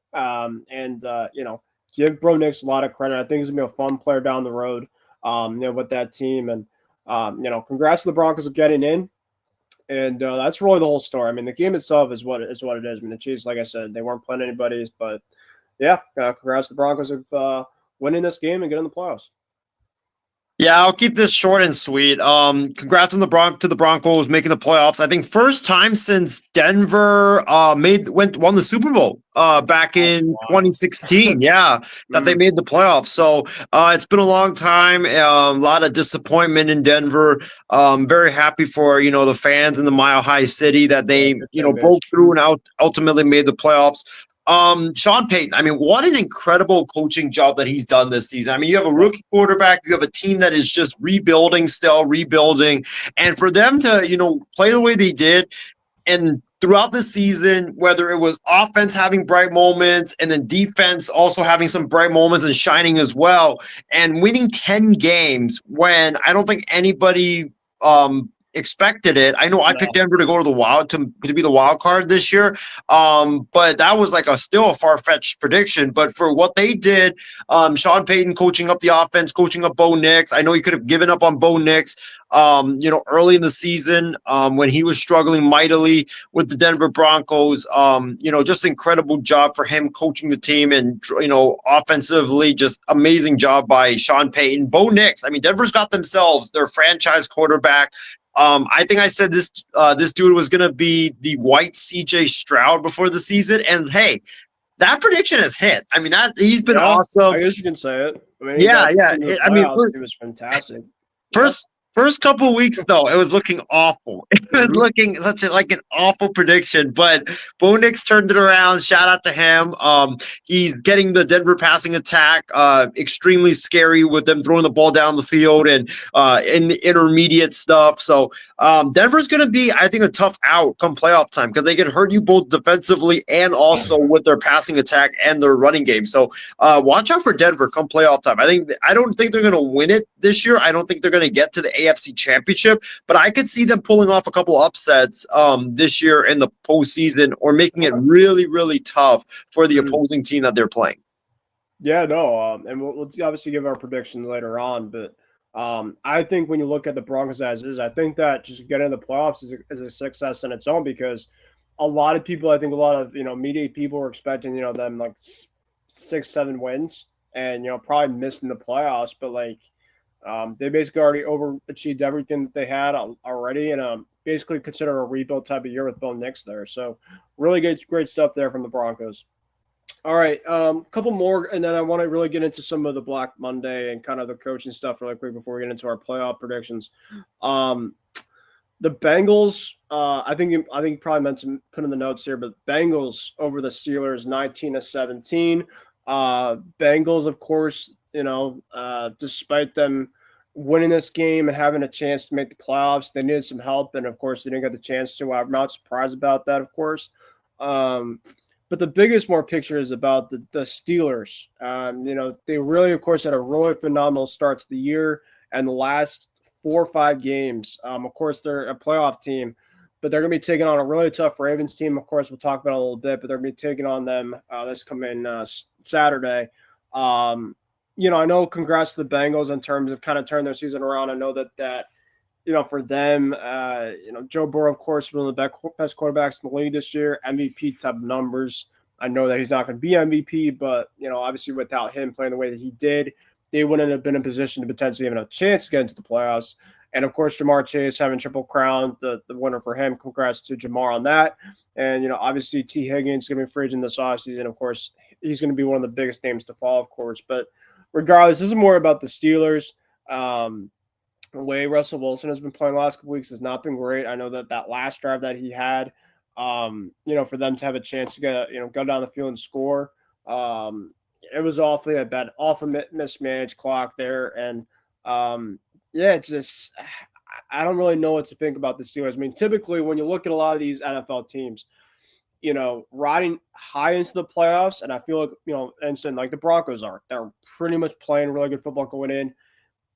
Give Bo Nix a lot of credit. I think he's gonna be a fun player down the road, with that team. And congrats to the Broncos of getting in. And that's really the whole story. I mean, the game itself is what it is. I mean, the Chiefs, like I said, they weren't playing anybody's, but yeah, congrats to the Broncos of winning this game and getting the playoffs. Yeah, I'll keep this short and sweet. Congrats on the Broncos making the playoffs. I think first time since Denver won the Super Bowl back in Wow. 2016. Yeah, that they made the playoffs. So it's been a long time. A lot of disappointment in Denver. Very happy for the fans in the Mile High City that Yeah, they good fan base. broke through and ultimately made the playoffs. Sean Payton, I mean, what an incredible coaching job that he's done this season. I mean, you have a rookie quarterback, you have a team that is just rebuilding, and for them to, play the way they did, and throughout the season, whether it was offense having bright moments and then defense also having some bright moments and shining as well, and winning 10 games when I don't think anybody expected it. I know I picked No. Denver to go to be the wild card this year. But that was like still a far-fetched prediction. But for what they did, Sean Payton coaching up the offense, coaching up Bo Nix. I know he could have given up on Bo Nix early in the season when he was struggling mightily with the Denver Broncos. Just incredible job for him coaching the team, and offensively, just amazing job by Sean Payton. Bo Nix, I mean, Denver's got themselves their franchise quarterback. I think I said this dude was gonna be the white CJ Stroud before the season, and hey, that prediction has hit. I mean, that he's been Yeah, awesome. I guess you can say it. I mean, he Yeah, got yeah. into the I mean, playoffs. He was fantastic. Yeah. first couple of weeks though, it was looking awful. It was Mhm. looking like an awful prediction, but Bo Nix turned it around. Shout out to him. He's getting the Denver passing attack extremely scary with them throwing the ball down the field and in the intermediate stuff. So Denver's going to be, I think, a tough out come playoff time because they can hurt you both defensively and also with their passing attack and their running game. So watch out for Denver come playoff time. I don't think they're going to win it this year. I don't think they're going to get to the AFC Championship, but I could see them pulling off a couple upsets this year in the postseason, or making it really, really tough for the Mhm. opposing team that they're playing. Yeah, no, and we'll obviously give our predictions later on, but I think when you look at the Broncos as is, I think that just getting the playoffs is a success in its own because a lot of people, I think a lot of media people were expecting them like 6, 7 wins and probably missing the playoffs, but like they basically already overachieved everything that they had already, and basically consider a rebuild type of year with Bo Nix there. So really great stuff there from the Broncos. All right, couple more, and then I want to really get into some of the Black Monday and kind of the coaching stuff really quick before we get into our playoff predictions. Um, the Bengals, I think you probably meant to put in the notes here, but Bengals over the Steelers, 19-17. Bengals, of course, despite them winning this game and having a chance to make the playoffs, they needed some help, and of course, they didn't get the chance to. I'm not surprised about that, of course. Um, but the biggest more picture is about the Steelers. They really, of course, had a really phenomenal start to the year, and the last 4 or 5 games. Of course, they're a playoff team, but they're going to be taking on a really tough Ravens team. Of course, we'll talk about it a little bit, but they're going to be taking on them this coming Saturday. I know congrats to the Bengals in terms of kind of turning their season around. I know that for them, Joe Burrow, of course, one of the best quarterbacks in the league this year, MVP type numbers. I know that he's not going to be MVP, but, obviously without him playing the way that he did, they wouldn't have been in a position to potentially even have a chance to get into the playoffs. And, of course, Jamar Chase having Triple Crown, the winner for him. Congrats to Jamar on that. And, obviously T. Higgins going to be free agent this offseason. Of course, he's going to be one of the biggest names to fall, of course. But regardless, this is more about the Steelers. The way Russell Wilson has been playing the last couple weeks has not been great. I know that last drive that he had, for them to have a chance to go down the field and score, it was awful mismanaged clock there. And it's just, I don't really know what to think about the Steelers. I mean, typically when you look at a lot of these NFL teams, riding high into the playoffs, and I feel like, and like the Broncos they're pretty much playing really good football going in.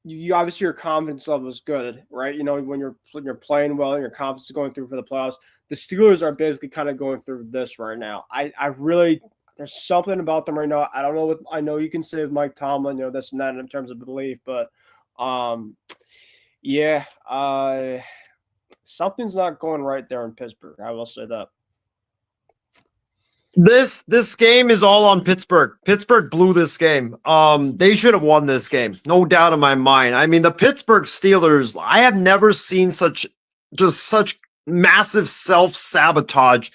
You obviously your confidence level is good, right? When you're playing well and your confidence is going through for the playoffs. The Steelers are basically kind of going through this right now. I really there's something about them right now. I don't know what I know you can say with Mike Tomlin, this and that in terms of belief, but yeah, something's not going right there in Pittsburgh. I will say that. This game is all on Pittsburgh. Pittsburgh blew this game. They should have won this game, no doubt in my mind. I mean, the Pittsburgh Steelers, I have never seen such massive self-sabotage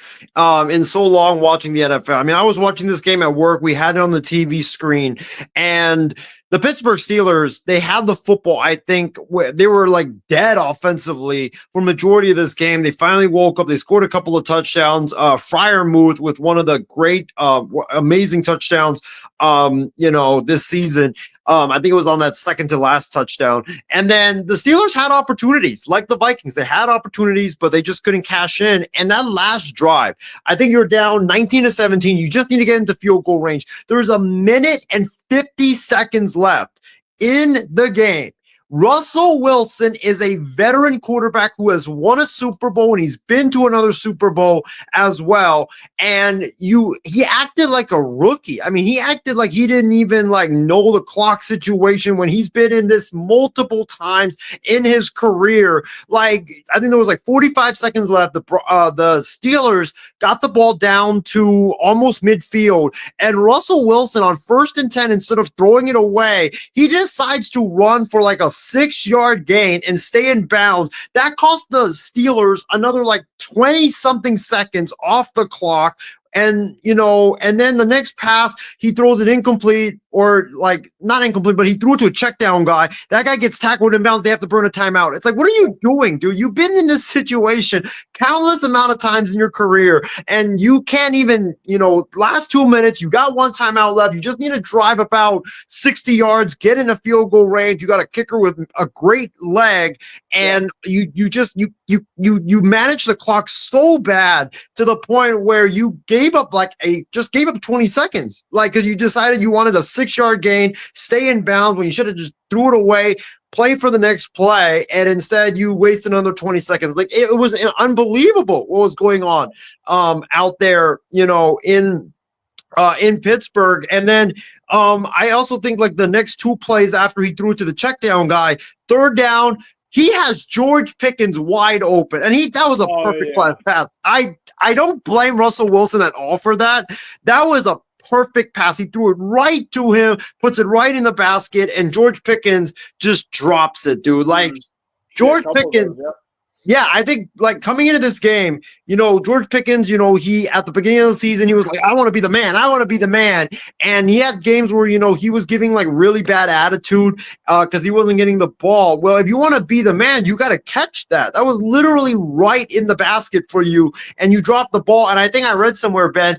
in so long watching the NFL. I mean, I was watching this game at work. We had it on the TV screen, and the Pittsburgh Steelers, they had the football. I think they were like dead offensively for majority of this game. They finally woke up. They scored a couple of touchdowns. Freiermuth with one of the great, amazing touchdowns, this season. I think it was on that second to last touchdown. And then the Steelers had opportunities, like the Vikings. They had opportunities, but they just couldn't cash in. And that last drive, I think you're down 19-17. You just need to get into field goal range. There's a minute and 50 seconds left in the game. Russell Wilson is a veteran quarterback who has won a Super Bowl, and he's been to another Super Bowl as well. And he acted like a rookie. I mean, he acted like he didn't even know the clock situation when he's been in this multiple times in his career. I think there was 45 seconds left. The Steelers got the ball down to almost midfield, and Russell Wilson on 1st and 10, instead of throwing it away, he decides to run for a 6-yard gain and stay in bounds. That cost the Steelers another 20 something seconds off the clock. And, and then the next pass, he throws it incomplete, or not incomplete, but he threw it to a check down guy. That guy gets tackled in bounds. They have to burn a timeout. It's what are you doing, dude? You've been in this situation countless amount of times in your career, and you can't even, last 2 minutes, you got one timeout left. You just need to drive about 60 yards, get in a field goal range. You got a kicker with a great leg, and you manage the clock so bad to the point where you gave up 20 seconds, because you decided you wanted a 6-yard gain, stay in bounds when you should have just threw it away, play for the next play, and instead you wasted another 20 seconds. It was unbelievable what was going on out there, in Pittsburgh. And then I also think the next two plays after he threw it to the check down guy, 3rd down, he has George Pickens wide open, and that was a perfect pass. I don't blame Russell Wilson at all for that. That was a perfect pass. He threw it right to him, puts it right in the basket, and George Pickens just drops it, dude. George Pickens. Yeah, I think coming into this game, George Pickens, he at the beginning of the season, he was I want to be the man. I want to be the man. And he had games where, he was giving really bad attitude because he wasn't getting the ball. Well, if you want to be the man, you got to catch that. That was literally right in the basket for you, and you dropped the ball. And I think I read somewhere, Ben,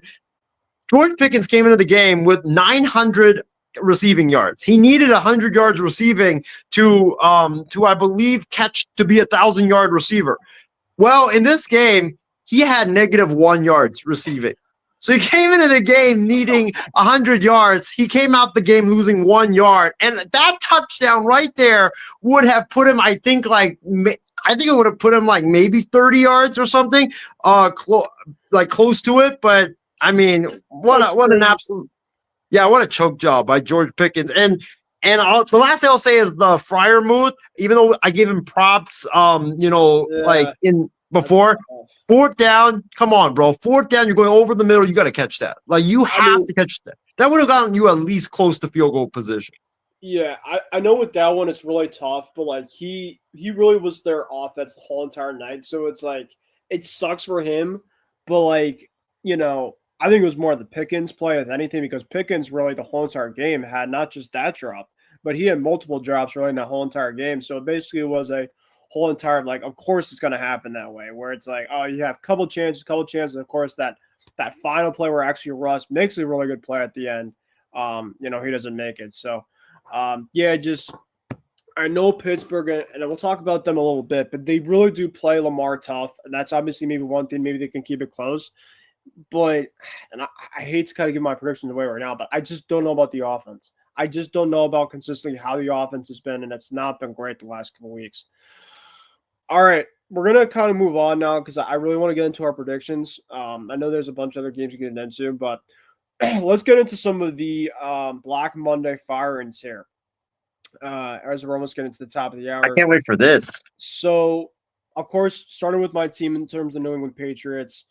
George Pickens came into the game with 900 receiving yards. He needed 100 yards receiving to I believe to be 1,000-yard receiver. Well, in this game, he had -1 yards receiving. So he came into the game needing 100 yards. He came out the game losing 1 yard, and that touchdown right there would have put him, I think it would have put him maybe 30 yards or something, close to it. But I mean, what an absolute. Yeah, what a choke job by George Pickens. And the last thing I'll say is the Freiermuth, even though I gave him props, in before, 4th down, come on, bro. 4th down, you're going over the middle, you got to catch that. You have to catch that. That would have gotten you at least close to field goal position. Yeah, I know with that one, it's really tough, but he really was their offense the whole entire night. So it's it sucks for him, but I think it was more the Pickens play than anything, because Pickens really the whole entire game had not just that drop, but he had multiple drops really in the whole entire game. So it basically was a whole entire of course it's going to happen that way, where it's you have a couple chances. Of course, that final play where actually Russ makes a really good play at the end, he doesn't make it. So I know Pittsburgh, and we'll talk about them a little bit, but they really do play Lamar tough, and that's obviously maybe one thing. Maybe they can keep it close. But, and I hate to kind of give my predictions away right now, but I just don't know about the offense. I just don't know about consistently how the offense has been, and it's not been great the last couple of weeks. All right, we're going to kind of move on now because I really want to get into our predictions. I know there's a bunch of other games to get into, but let's get into some of the Black Monday fire-ins here as we're almost getting to the top of the hour. I can't wait for this. So, of course, starting with my team in terms of New England Patriots,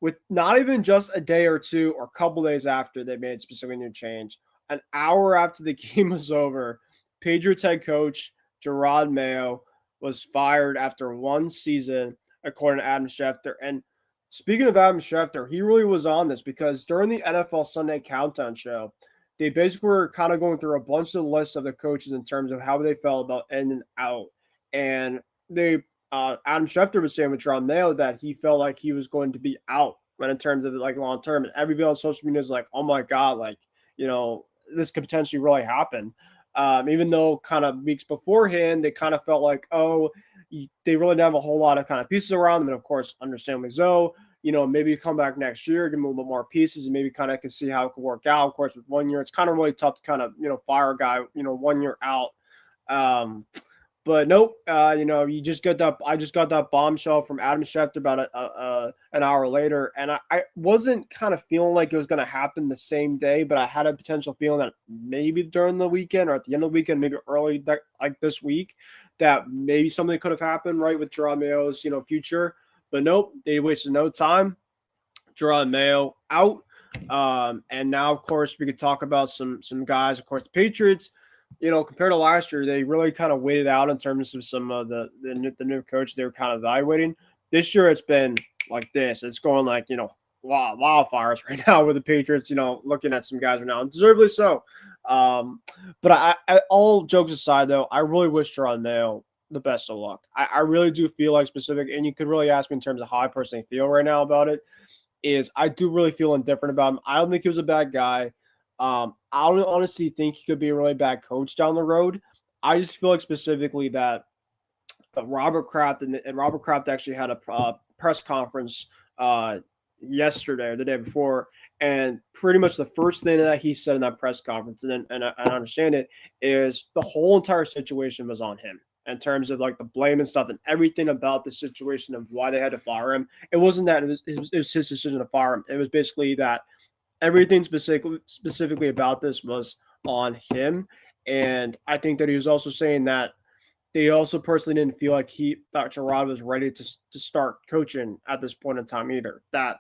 with not even just a day or two or a couple days after they made specific new change, an hour after the game was over, Patriots head coach Gerard Mayo was fired after one season, according to Adam Schefter. And speaking of Adam Schefter, he really was on this because during the NFL Sunday Countdown show, they basically were kind of going through a bunch of lists of the coaches in terms of how they felt about in and out. And Adam Schefter was saying with John Mayo that he felt like he was going to be out, but in terms of like long term. And everybody on social media is like, oh my God, like, this could potentially really happen. Even though kind of weeks beforehand, they kind of felt like, they really didn't have a whole lot of kind of pieces around them. And of course, understandably so, maybe come back next year, give them a little bit more pieces, and maybe kind of can see how it could work out. Of course, with 1 year, it's kind of really tough to kind of, fire a guy, 1 year out. But nope, you just got that. I just got that bombshell from Adam Schefter about an hour later, and I wasn't kind of feeling like it was going to happen the same day, but I had a potential feeling that maybe during the weekend or at the end of the weekend, maybe early like this week, that maybe something could have happened right with Gerard Mayo's future. But nope, they wasted no time. Gerard Mayo out, and now of course we could talk about some guys. Of course, the Patriots. Compared to last year, they really kind of waited out in terms of some of the new coach they were kind of evaluating. This year, it's been like this. It's going like, wildfires right now with the Patriots, looking at some guys right now, and deservedly so. But I all jokes aside, though, I really wish Gerard Mayo the best of luck. I really do feel like specific, and you could really ask me in terms of how I personally feel right now about it, is I do really feel indifferent about him. I don't think he was a bad guy. I don't honestly think he could be a really bad coach down the road. I just feel like specifically that Robert Kraft and Robert Kraft actually had a press conference yesterday or the day before, and pretty much the first thing that he said in that press conference, and I understand it, is the whole entire situation was on him in terms of like the blame and stuff and everything about the situation of why they had to fire him. It wasn't that it was his decision to fire him. It was basically that everything specifically about this was on him. And I think that he was also saying that they also personally didn't feel like that Gerard was ready to start coaching at this point in time either. That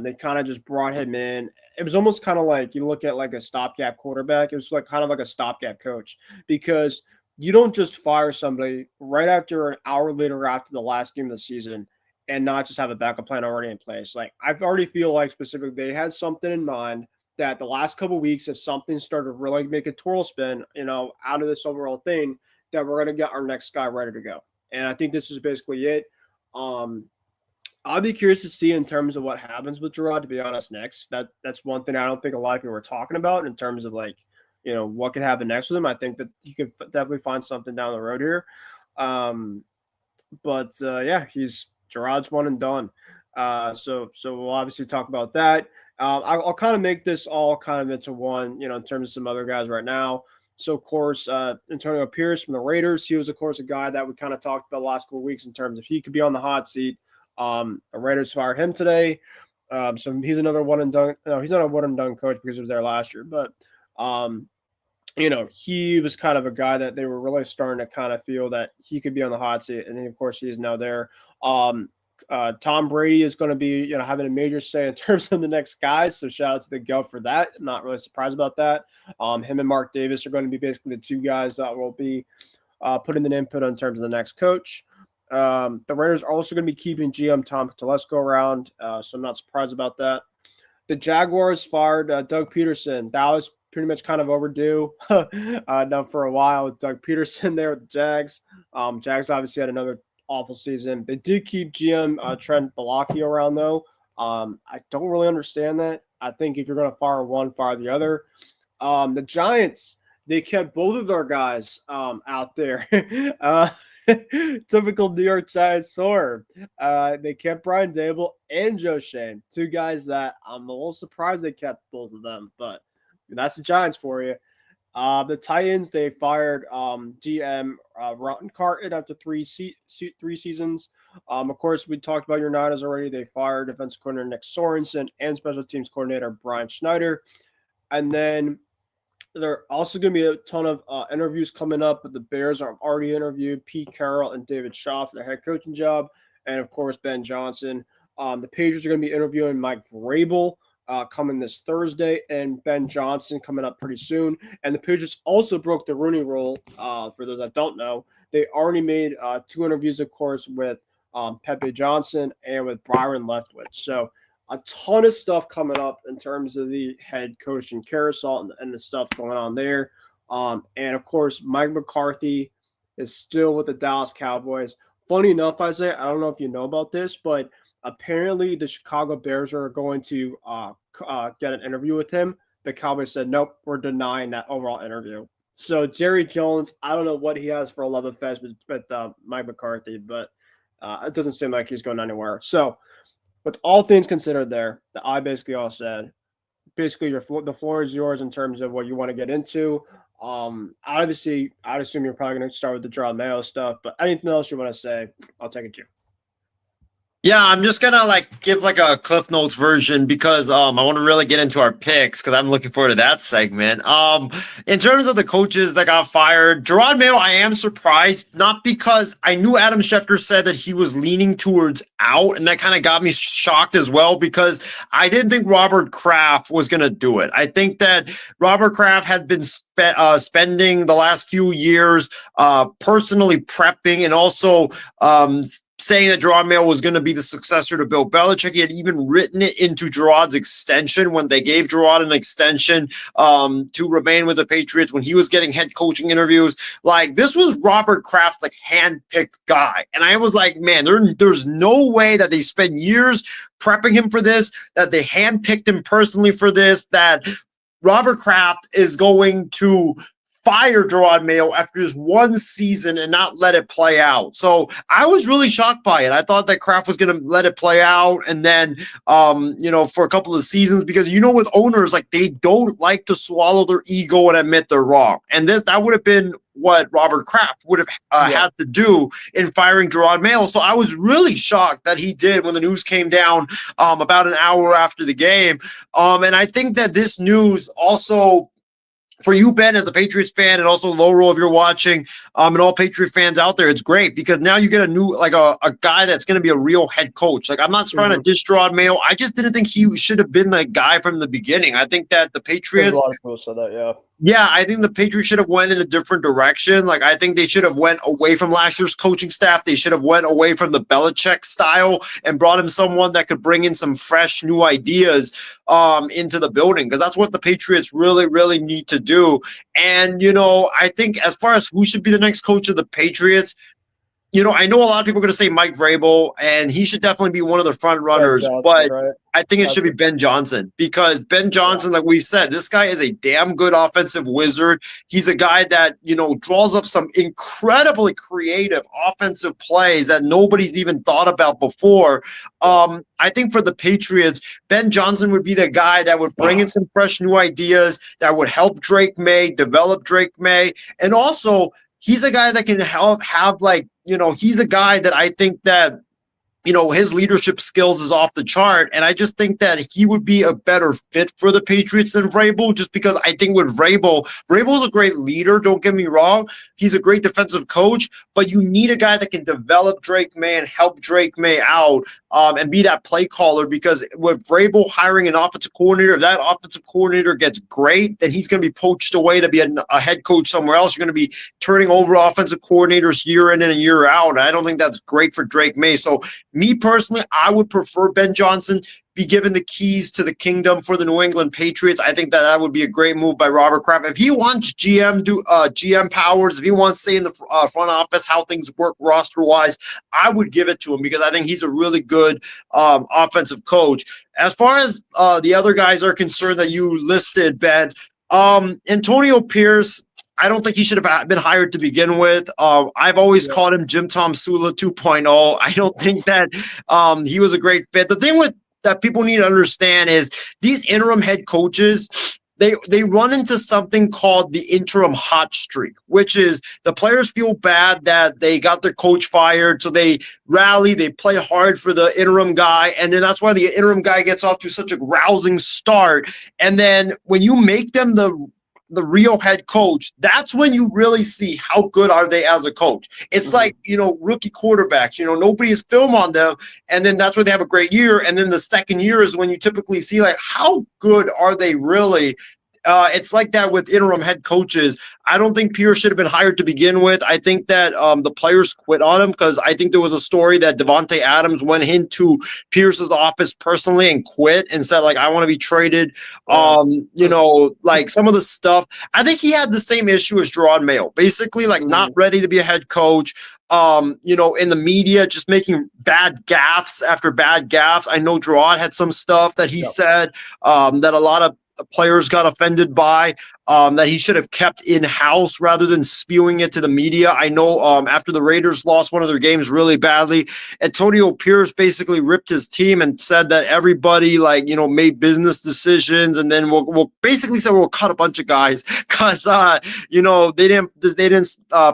they kind of just brought him in. It was almost kind of like you look at like a stopgap quarterback. It was like kind of like a stopgap coach, because you don't just fire somebody right after an hour later after the last game of the season and not just have a backup plan already in place. Like, I've already feel like specifically they had something in mind that the last couple of weeks, if something started to really make a twirl spin, out of this overall thing, that we're going to get our next guy ready to go. And I think this is basically it. I'll be curious to see in terms of what happens with Gerard, to be honest, next. That's one thing I don't think a lot of people are talking about in terms of like, what could happen next with him. I think that he could definitely find something down the road here. But Gerard's one and done. So we'll obviously talk about that. I'll kind of make this all kind of into one, in terms of some other guys right now. So, of course, Antonio Pierce from the Raiders, he was, of course, a guy that we kind of talked about the last couple of weeks in terms of he could be on the hot seat. The Raiders fired him today. So he's another one and done. No, he's not a one and done coach because he was there last year. But, he was kind of a guy that they were really starting to kind of feel that he could be on the hot seat. And then, of course, he is now there. Tom Brady is going to be, having a major say in terms of the next guys. So shout out to the Gov for that. I'm not really surprised about that. Him and Mark Davis are going to be basically the two guys that will be putting an input in terms of the next coach. The Raiders are also going to be keeping GM Tom Telesco around. So I'm not surprised about that. The Jaguars fired Doug Peterson. That was pretty much kind of overdue now for a while with Doug Peterson there with the Jags. Jags obviously had another awful season. They did keep GM Trent Baalke around, though. I don't really understand that. I think if you're going to fire one, fire the other. The Giants, they kept both of their guys out there. Typical New York Giants swerve. They kept Brian Dable and Joe Shane, two guys that I'm a little surprised they kept both of them, but that's the Giants for you. The Titans, they fired GM Ron Carton after three seasons. Of course, we talked about your Niners already. They fired defensive coordinator Nick Sorensen and special teams coordinator Brian Schneider. And then there are also going to be a ton of interviews coming up. But the Bears are already interviewed Pete Carroll and David Shaw for the head coaching job. And, of course, Ben Johnson. The Patriots are going to be interviewing Mike Vrabel coming this Thursday, and Ben Johnson coming up pretty soon. And the Patriots also broke the Rooney Rule. For those that don't know, they already made 2 interviews, of course, with Pepe Johnson and with Byron Leftwich. So a ton of stuff coming up in terms of the head coaching carousel and the stuff going on there. And of course, Mike McCarthy is still with the Dallas Cowboys. Funny enough, Isaiah, I don't know if you know about this, but apparently the Chicago Bears are going to get an interview with him. The Cowboys said, nope, we're denying that overall interview. So Jerry Jones, I don't know what he has for a love affairs with Mike McCarthy, but it doesn't seem like he's going anywhere. So with all things considered there, that I basically all said, basically the floor is yours in terms of what you want to get into. Obviously, I'd assume you're probably going to start with the Gerard Mayo stuff, but anything else you want to say, I'll take it to you. Yeah, I'm just gonna give a Cliff Notes version because I want to really get into our picks because I'm looking forward to that segment. In terms of the coaches that got fired, Gerard Mayo, I am surprised, not because I knew Adam Schefter said that he was leaning towards out, and that kind of got me shocked as well because I didn't think Robert Kraft was gonna do it. I think that Robert Kraft had been spending the last few years personally prepping and also saying that Gerard Mayo was going to be the successor to Bill Belichick. He had even written it into Gerard's extension when they gave Gerard an extension to remain with the Patriots when he was getting head coaching interviews. Like, this was Robert Kraft's hand-picked guy. And I was like, man, there's no way that they spent years prepping him for this, that they hand-picked him personally for this, that Robert Kraft is going to fire Gerard Mayo after just one season and not let it play out. So I was really shocked by it. I thought that Kraft was going to let it play out and then, for a couple of seasons, because, with owners, they don't like to swallow their ego and admit they're wrong. And that would have been what Robert Kraft would have had to do in firing Gerard Mayo. So I was really shocked that he did when the news came down about an hour after the game. And I think that this news also, for you, Ben, as a Patriots fan, and also Loro, if you're watching, and all Patriot fans out there, it's great because now you get a new, a guy that's going to be a real head coach. I'm not trying to diss Gerard Mayo. I just didn't think he should have been the guy from the beginning. I think that the Patriots. A lot of people said that, yeah. Yeah, I think the Patriots should have went in a different direction. I think they should have went away from last year's coaching staff. They should have went away from the Belichick style and brought in someone that could bring in some fresh new ideas into the building, because that's what the Patriots really, really need to do. And, I think as far as who should be the next coach of the Patriots, I know a lot of people are going to say Mike Vrabel, and he should definitely be one of the front runners, but right? I think it should be Ben Johnson, because Ben Johnson, like we said, this guy is a damn good offensive wizard. He's a guy that, draws up some incredibly creative offensive plays that nobody's even thought about before. I think for the Patriots, Ben Johnson would be the guy that would bring in some fresh new ideas, that would help Drake May, develop Drake May, and also he's a guy that can have he's a guy that I think that, his leadership skills is off the chart. And I just think that he would be a better fit for the Patriots than Vrabel, just because I think with Vrabel's a great leader. Don't get me wrong. He's a great defensive coach, but you need a guy that can develop Drake May and help Drake May out and be that play caller, because with Vrabel hiring an offensive coordinator, if that offensive coordinator gets great, then he's going to be poached away to be a head coach somewhere else. You're going to be turning over offensive coordinators year in and year out. And I don't think that's great for Drake May. So me personally, I would prefer Ben Johnson be given the keys to the kingdom for the New England Patriots. I think that would be a great move by Robert Kraft. If he wants GM powers, if he wants to say in the front office how things work roster-wise, I would give it to him, because I think he's a really good offensive coach. As far as the other guys are concerned that you listed, Ben, Antonio Pierce, I don't think he should have been hired to begin with. I've always called him Jim Tom Sula 2.0. I don't think that he was a great fit. The thing that people need to understand is these interim head coaches, they run into something called the interim hot streak, which is the players feel bad that they got their coach fired, so they rally, they play hard for the interim guy, and then that's why the interim guy gets off to such a rousing start. And then when you make them the the real head coach, that's when you really see how good are they as a coach. It's like, rookie quarterbacks, nobody has film on them. And then that's where they have a great year. And then the second year is when you typically see like, how good are they really? It's like that with interim head coaches. I don't think Pierce should have been hired to begin with. I think that the players quit on him because I think there was a story that Devontae Adams went into Pierce's office personally and quit and said, like, I want to be traded. Like some of the stuff. I think he had the same issue as Gerard Mayo, basically, like not ready to be a head coach. In the media, just making bad gaffes after bad gaffes. I know Gerard had some stuff that he said that a lot of players got offended by, that he should have kept in-house rather than spewing it to the media. I know after the Raiders lost one of their games really badly, Antonio Pierce basically ripped his team and said that everybody made business decisions, and then we'll basically say we'll cut a bunch of guys because they didn't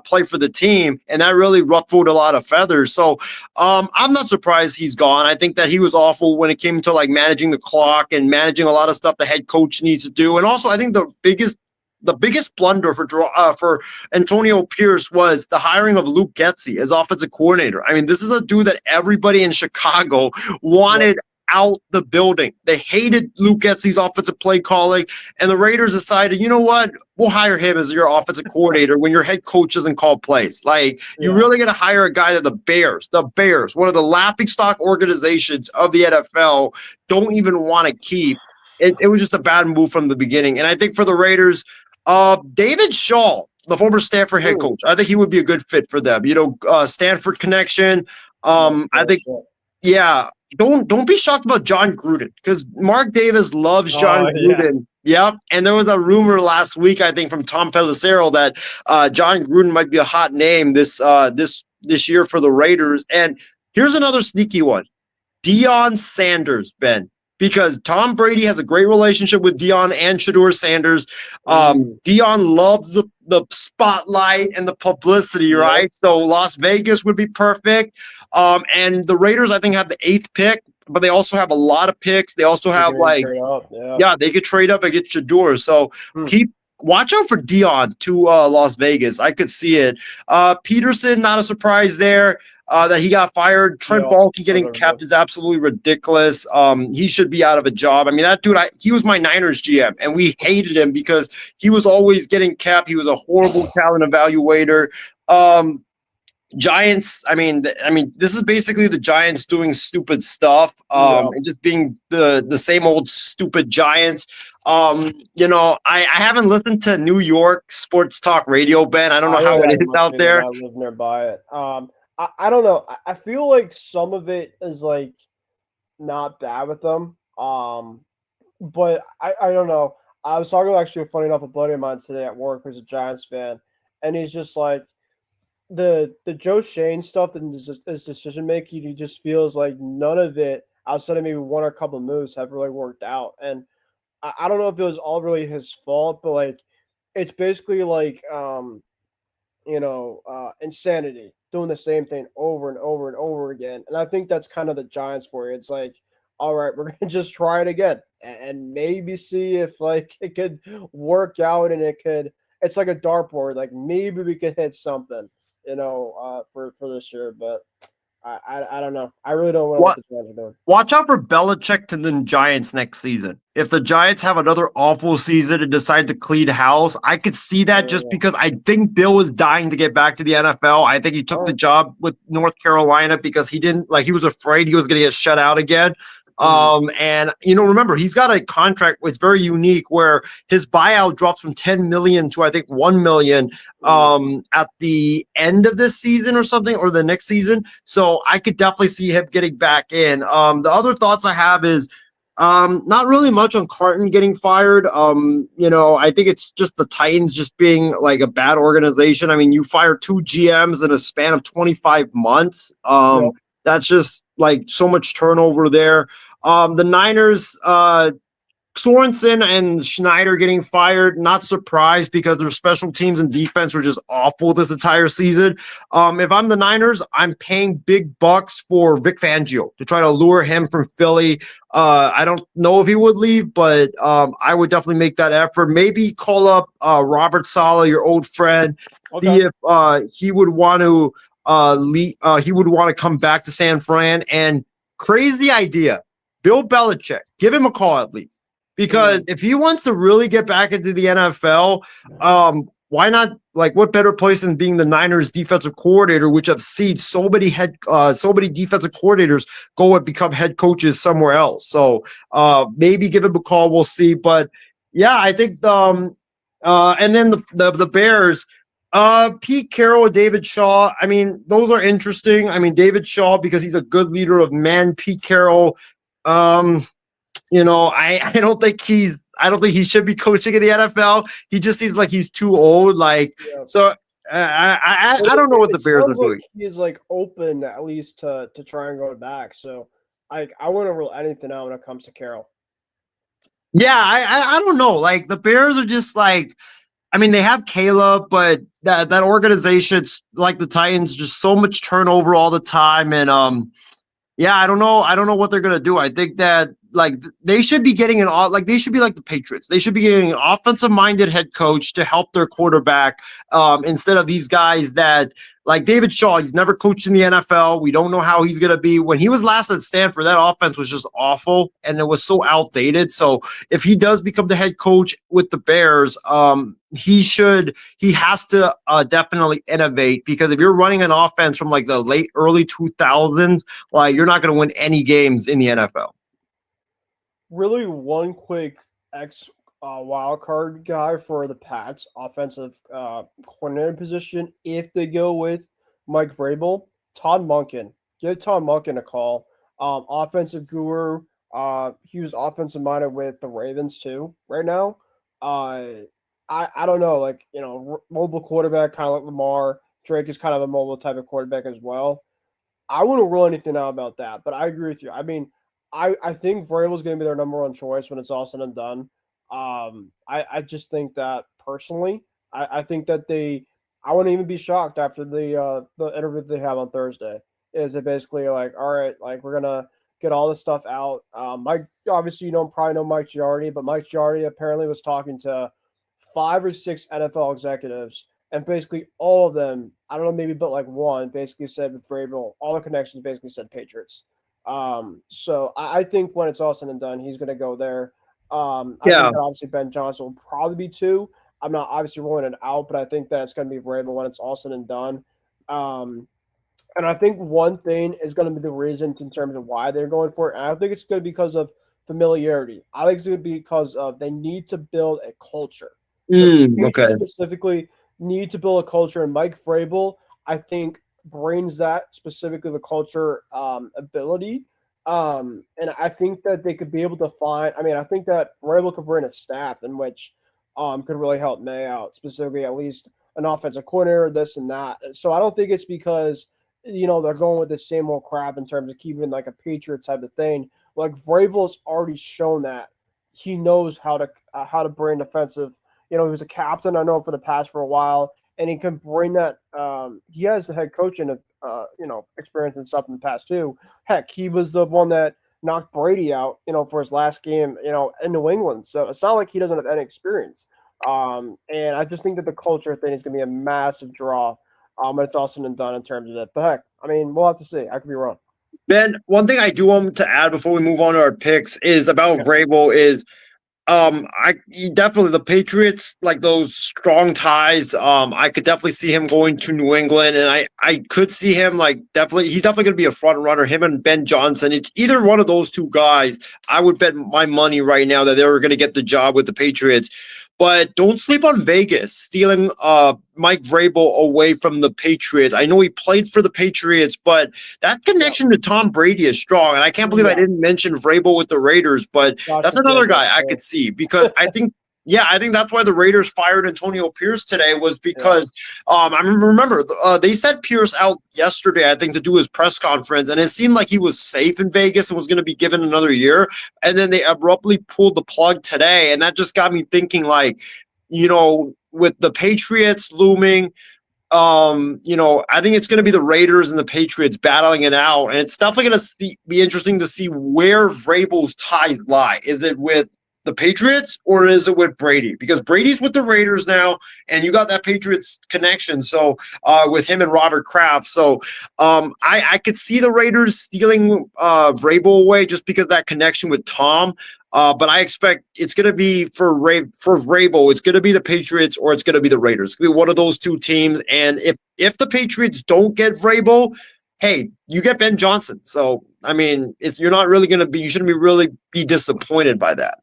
play for the team, and that really ruffled a lot of feathers. So I'm not surprised he's gone. I think that he was awful when it came to like managing the clock and managing a lot of stuff the head coach needs to do. And also I think the biggest blunder for Antonio Pierce was the hiring of Luke Getsy as offensive coordinator. I mean, this is a dude that everybody in Chicago wanted out the building. They hated Luke Getsy's offensive play calling, and the Raiders decided, you know what, we'll hire him as your offensive coordinator when your head coach doesn't call plays. Like, you really got to hire a guy that the Bears, one of the laughingstock organizations of the NFL, don't even want to keep. It was just a bad move from the beginning. And I think for the Raiders, David Shaw, the former Stanford head coach, I think he would be a good fit for them. Stanford connection. I think, don't be shocked about John Gruden because Mark Davis loves John Gruden. Yep. And there was a rumor last week, I think, from Tom Pelissero that John Gruden might be a hot name this year for the Raiders. And here's another sneaky one. Deion Sanders, Ben. Because Tom Brady has a great relationship with Deion and Shedeur Sanders. Deion loves the spotlight and the publicity, right? So Las Vegas would be perfect. And the Raiders, I think, have the 8th pick, but they also have a lot of picks. They also have they could trade up and get Shedeur. So watch out for Deion to Las Vegas. I could see it. Peterson, not a surprise there. That he got fired. Trent Baalke getting kept is absolutely ridiculous. He should be out of a job. I mean, that dude, he was my Niners GM, and we hated him because he was always getting kept. He was a horrible talent evaluator. Giants, I mean, this is basically the Giants doing stupid stuff and just being the same old stupid Giants. I haven't listened to New York sports talk radio, Ben. I don't know how it is out there. I live nearby it. I don't know. I feel like some of it is like not bad with them. But I don't know. I was talking to actually, funny enough, a buddy of mine today at work who's a Giants fan, and he's just like the Joe Shane stuff and his decision making. He just feels like none of it, outside of maybe one or a couple of moves, have really worked out. And I don't know if it was all really his fault, but like it's basically like insanity, doing the same thing over and over and over again. And I think that's kind of the Giants for you. It's like, all right, we're going to just try it again and maybe see if like it could work out, and it's like a dartboard. Like maybe we could hit something, for this year, but I don't know. I really don't know what the Giants are doing. Watch out for Belichick to the Giants next season. If the Giants have another awful season and decide to clean house, I could see that because I think Bill is dying to get back to the NFL. I think he took the job with North Carolina because he was afraid he was going to get shut out again. And remember, he's got a contract it's very unique where his buyout drops from 10 million to I think 1 million at the end of this season or something, or the next season. So I could definitely see him getting back in. The other thoughts I have is not really much on Carton getting fired. I think it's just the Titans just being like a bad organization. I mean, you fire 2 GMs in a span of 25 months. That's just like so much turnover there. The Niners Sorensen and Schneider getting fired, not surprised because their special teams and defense were just awful this entire season. If I'm the Niners, I'm paying big bucks for Vic Fangio to try to lure him from Philly. I don't know if he would leave, but I would definitely make that effort. Maybe call up Robert Saleh, your old friend, see if he would want to he would want to come back to San Fran. And crazy idea, Bill Belichick, give him a call at least. Because if he wants to really get back into the NFL, why not? Like, what better place than being the Niners defensive coordinator, which have seen so many defensive coordinators go and become head coaches somewhere else. So maybe give him a call. We'll see. But yeah, I think and then the Bears. Pete Carroll, David Shaw. I mean, those are interesting. I mean, David Shaw because he's a good leader of men. Pete Carroll. I don't think he should be coaching in the NFL. He just seems like he's too old. So I don't know what the Bears are doing. He's like open at least to try and go back. So I wouldn't rule anything out when it comes to Carroll. Yeah, I don't know. Like the Bears are just like, I mean, they have Caleb, but that organization's like the Titans, just so much turnover all the time, and yeah, I don't know what they're gonna do. I think that they should be getting they should be like the Patriots. They should be getting an offensive-minded head coach to help their quarterback instead of these guys that like David Shaw. He's never coached in the NFL. We don't know how he's gonna be. When he was last at Stanford, that offense was just awful and it was so outdated. So if he does become the head coach with the Bears, he has to definitely innovate because if you're running an offense from like the early 2000s, like you're not going to win any games in the NFL. Really, one quick wild card guy for the Pats offensive coordinator position. If they go with Mike Vrabel, Todd Monken, give Todd Monken a call. Offensive guru. He was offensive minded with the Ravens too. Right now, I don't know, mobile quarterback, kind of like Lamar. Drake is kind of a mobile type of quarterback as well. I wouldn't rule anything out about that, but I agree with you. I mean, I think Vrabel's going to be their number one choice when it's all said and done. I just think that personally, I think that I wouldn't even be shocked after the interview that they have on Thursday. Is it basically like, all right, like we're gonna get all this stuff out. Mike, obviously probably know Mike Giardi, but Mike Giardi apparently was talking to 5 or 6 NFL executives, and basically all of them, I don't know, maybe but like one, basically said with Vrabel, all the connections basically said Patriots. So I think when it's all said and done, he's going to go there. I think that obviously Ben Johnson will probably be 2. I'm not obviously rolling it out, but I think that it's going to be Vrabel when it's all said and done. And I think one thing is going to be the reason in terms of why they're going for it. And I think it's going to be because of familiarity. I think it's going to be because of they need to build a culture. Okay. Specifically need to build a culture, and Mike Vrabel, I think, brings that, specifically the culture ability. And I think that they could be able to find. I mean, I think that Vrabel could bring a staff in which could really help May out, specifically at least an offensive coordinator, this and that. So I don't think it's because they're going with the same old crap in terms of keeping like a Patriot type of thing. Like Vrabel's already shown that he knows how to bring offensive. He was a captain, I know, for the past for a while, and he can bring that. He has the head coaching, experience and stuff in the past too. Heck, he was the one that knocked Brady out, for his last game, in New England. So it's not like he doesn't have any experience. And I just think that the culture thing is going to be a massive draw. But it's all said and done in terms of it. But heck, I mean, we'll have to see. I could be wrong. Ben, one thing I do want to add before we move on to our picks is about Vrabel is. Definitely the Patriots, like those strong ties. I could definitely see him going to New England, and I could see him he's definitely going to be a front runner. Him and Ben Johnson, it's either one of those two guys. I would bet my money right now that they were going to get the job with the Patriots. But don't sleep on Vegas stealing Mike Vrabel away from the Patriots. I know he played for the Patriots, but that connection to Tom Brady is strong. And I can't believe I didn't mention Vrabel with the Raiders, but that's another guy I could see because I think Yeah, I think that's why the Raiders fired Antonio Pierce today was because I remember they sent Pierce out yesterday, I think, to do his press conference, and it seemed like he was safe in Vegas and was going to be given another year. And then they abruptly pulled the plug today, and that just got me thinking, like, with the Patriots looming, I think it's going to be the Raiders and the Patriots battling it out, and it's definitely going to be interesting to see where Vrabel's ties lie. Is it with the Patriots or is it with Brady? Because Brady's with the Raiders now, and you got that Patriots connection. So with him and Robert Kraft, so I could see the Raiders stealing Vrabel away just because of that connection with Tom. But I expect it's going to be for Vrabel, it's going to be the Patriots or it's going to be the Raiders. It's going to be one of those two teams. And if the Patriots don't get Vrabel, hey, you get Ben Johnson. So I mean, you're not really going to be. You shouldn't really be disappointed by that.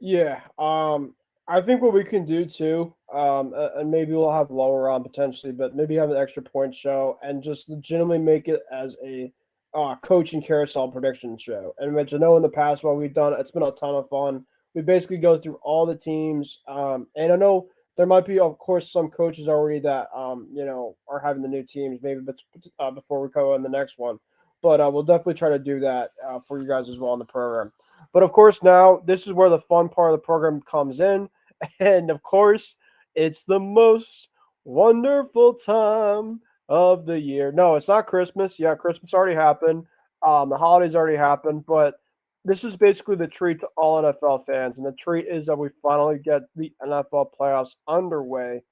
Yeah. I think what we can do too, and maybe we'll have lower round potentially, but maybe have an extra point show and just legitimately make it as a coaching carousel prediction show. And which I know in the past what we've done, it's been a ton of fun. We basically go through all the teams, and I know there might be, of course, some coaches already that are having the new teams maybe before we go on the next one. But we'll definitely try to do that for you guys as well in the program. But of course, now this is where the fun part of the program comes in, and of course, it's the most wonderful time of the year. No, it's not Christmas. Yeah, Christmas already happened. The holidays already happened, but this is basically the treat to all NFL fans, and the treat is that we finally get the NFL playoffs underway.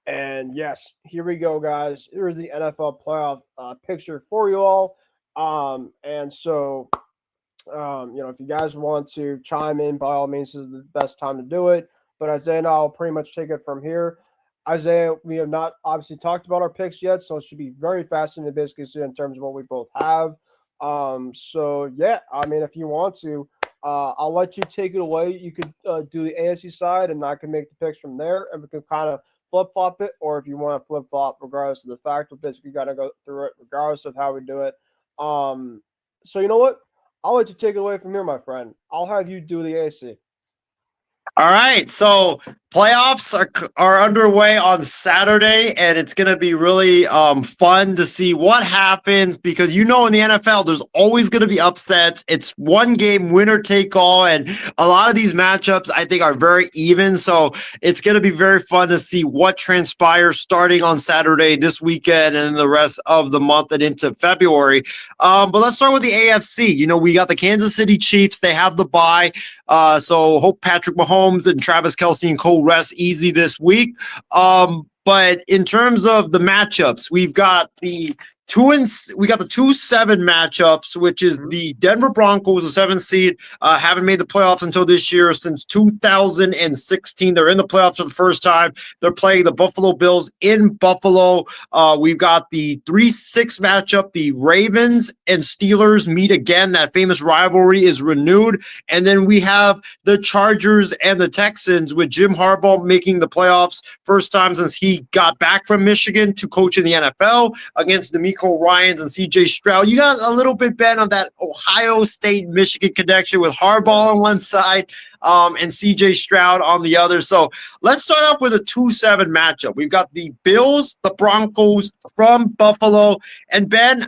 And yes, here we go, guys. Here's the NFL playoff picture for you all. And so, if you guys want to chime in, by all means, this is the best time to do it. But Isaiah and I will pretty much take it from here. Isaiah, we have not obviously talked about our picks yet, so it should be very fascinating to basically see in terms of what we both have. So yeah, I mean, if you want to, I'll let you take it away. You could do the AFC side, and I can make the picks from there, and we can kind of flip flop it. Or if you want to flip flop, regardless of the fact, we're basically got to go through it, regardless of how we do it. So you know what? I'll let you take it away from here, my friend. I'll have you do the AFC. All right, so playoffs are underway on Saturday, and it's going to be really fun to see what happens because in the NFL, there's always going to be upsets. It's one game, winner take all, and a lot of these matchups I think are very even. So it's going to be very fun to see what transpires starting on Saturday this weekend and the rest of the month and into February. But let's start with the AFC. We got the Kansas City Chiefs. They have the bye, so hope Patrick Mahomes and Travis Kelce and Cole rest easy this week. But in terms of the matchups, we've got the 2-7 matchups, which is the Denver Broncos, the 7th seed, haven't made the playoffs until this year since 2016. They're in the playoffs for the first time. They're playing the Buffalo Bills in Buffalo. We've got the 3-6 matchup. The Ravens and Steelers meet again. That famous rivalry is renewed. And then we have the Chargers and the Texans with Jim Harbaugh making the playoffs first time since he got back from Michigan to coach in the NFL against DeMeco Ryans and CJ Stroud. You got a little bit, Ben, of that Ohio State-Michigan connection with Harbaugh on one side and CJ Stroud on the other. So let's start off with a 2-7 matchup. We've got the Bills, the Broncos from Buffalo. And Ben,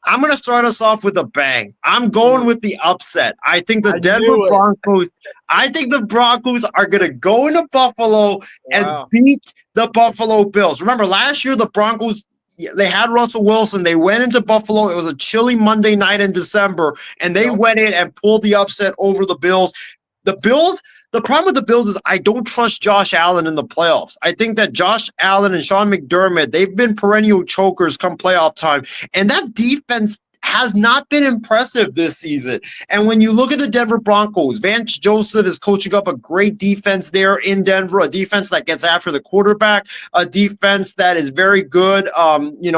I'm going to start us off with a bang. I'm going with the upset. I think the Broncos are going to go into Buffalo and beat the Buffalo Bills. Remember, last year the Broncos, they had Russell Wilson. They went into Buffalo. It was a chilly Monday night in December, and they went in and pulled the upset over the Bills. The problem with the Bills is I don't trust Josh Allen in the playoffs. I think that Josh Allen and Sean McDermott, they've been perennial chokers come playoff time. And that defense has not been impressive this season. And when you look at the Denver Broncos, Vance Joseph is coaching up a great defense there in Denver, a defense that gets after the quarterback, a defense that is very good,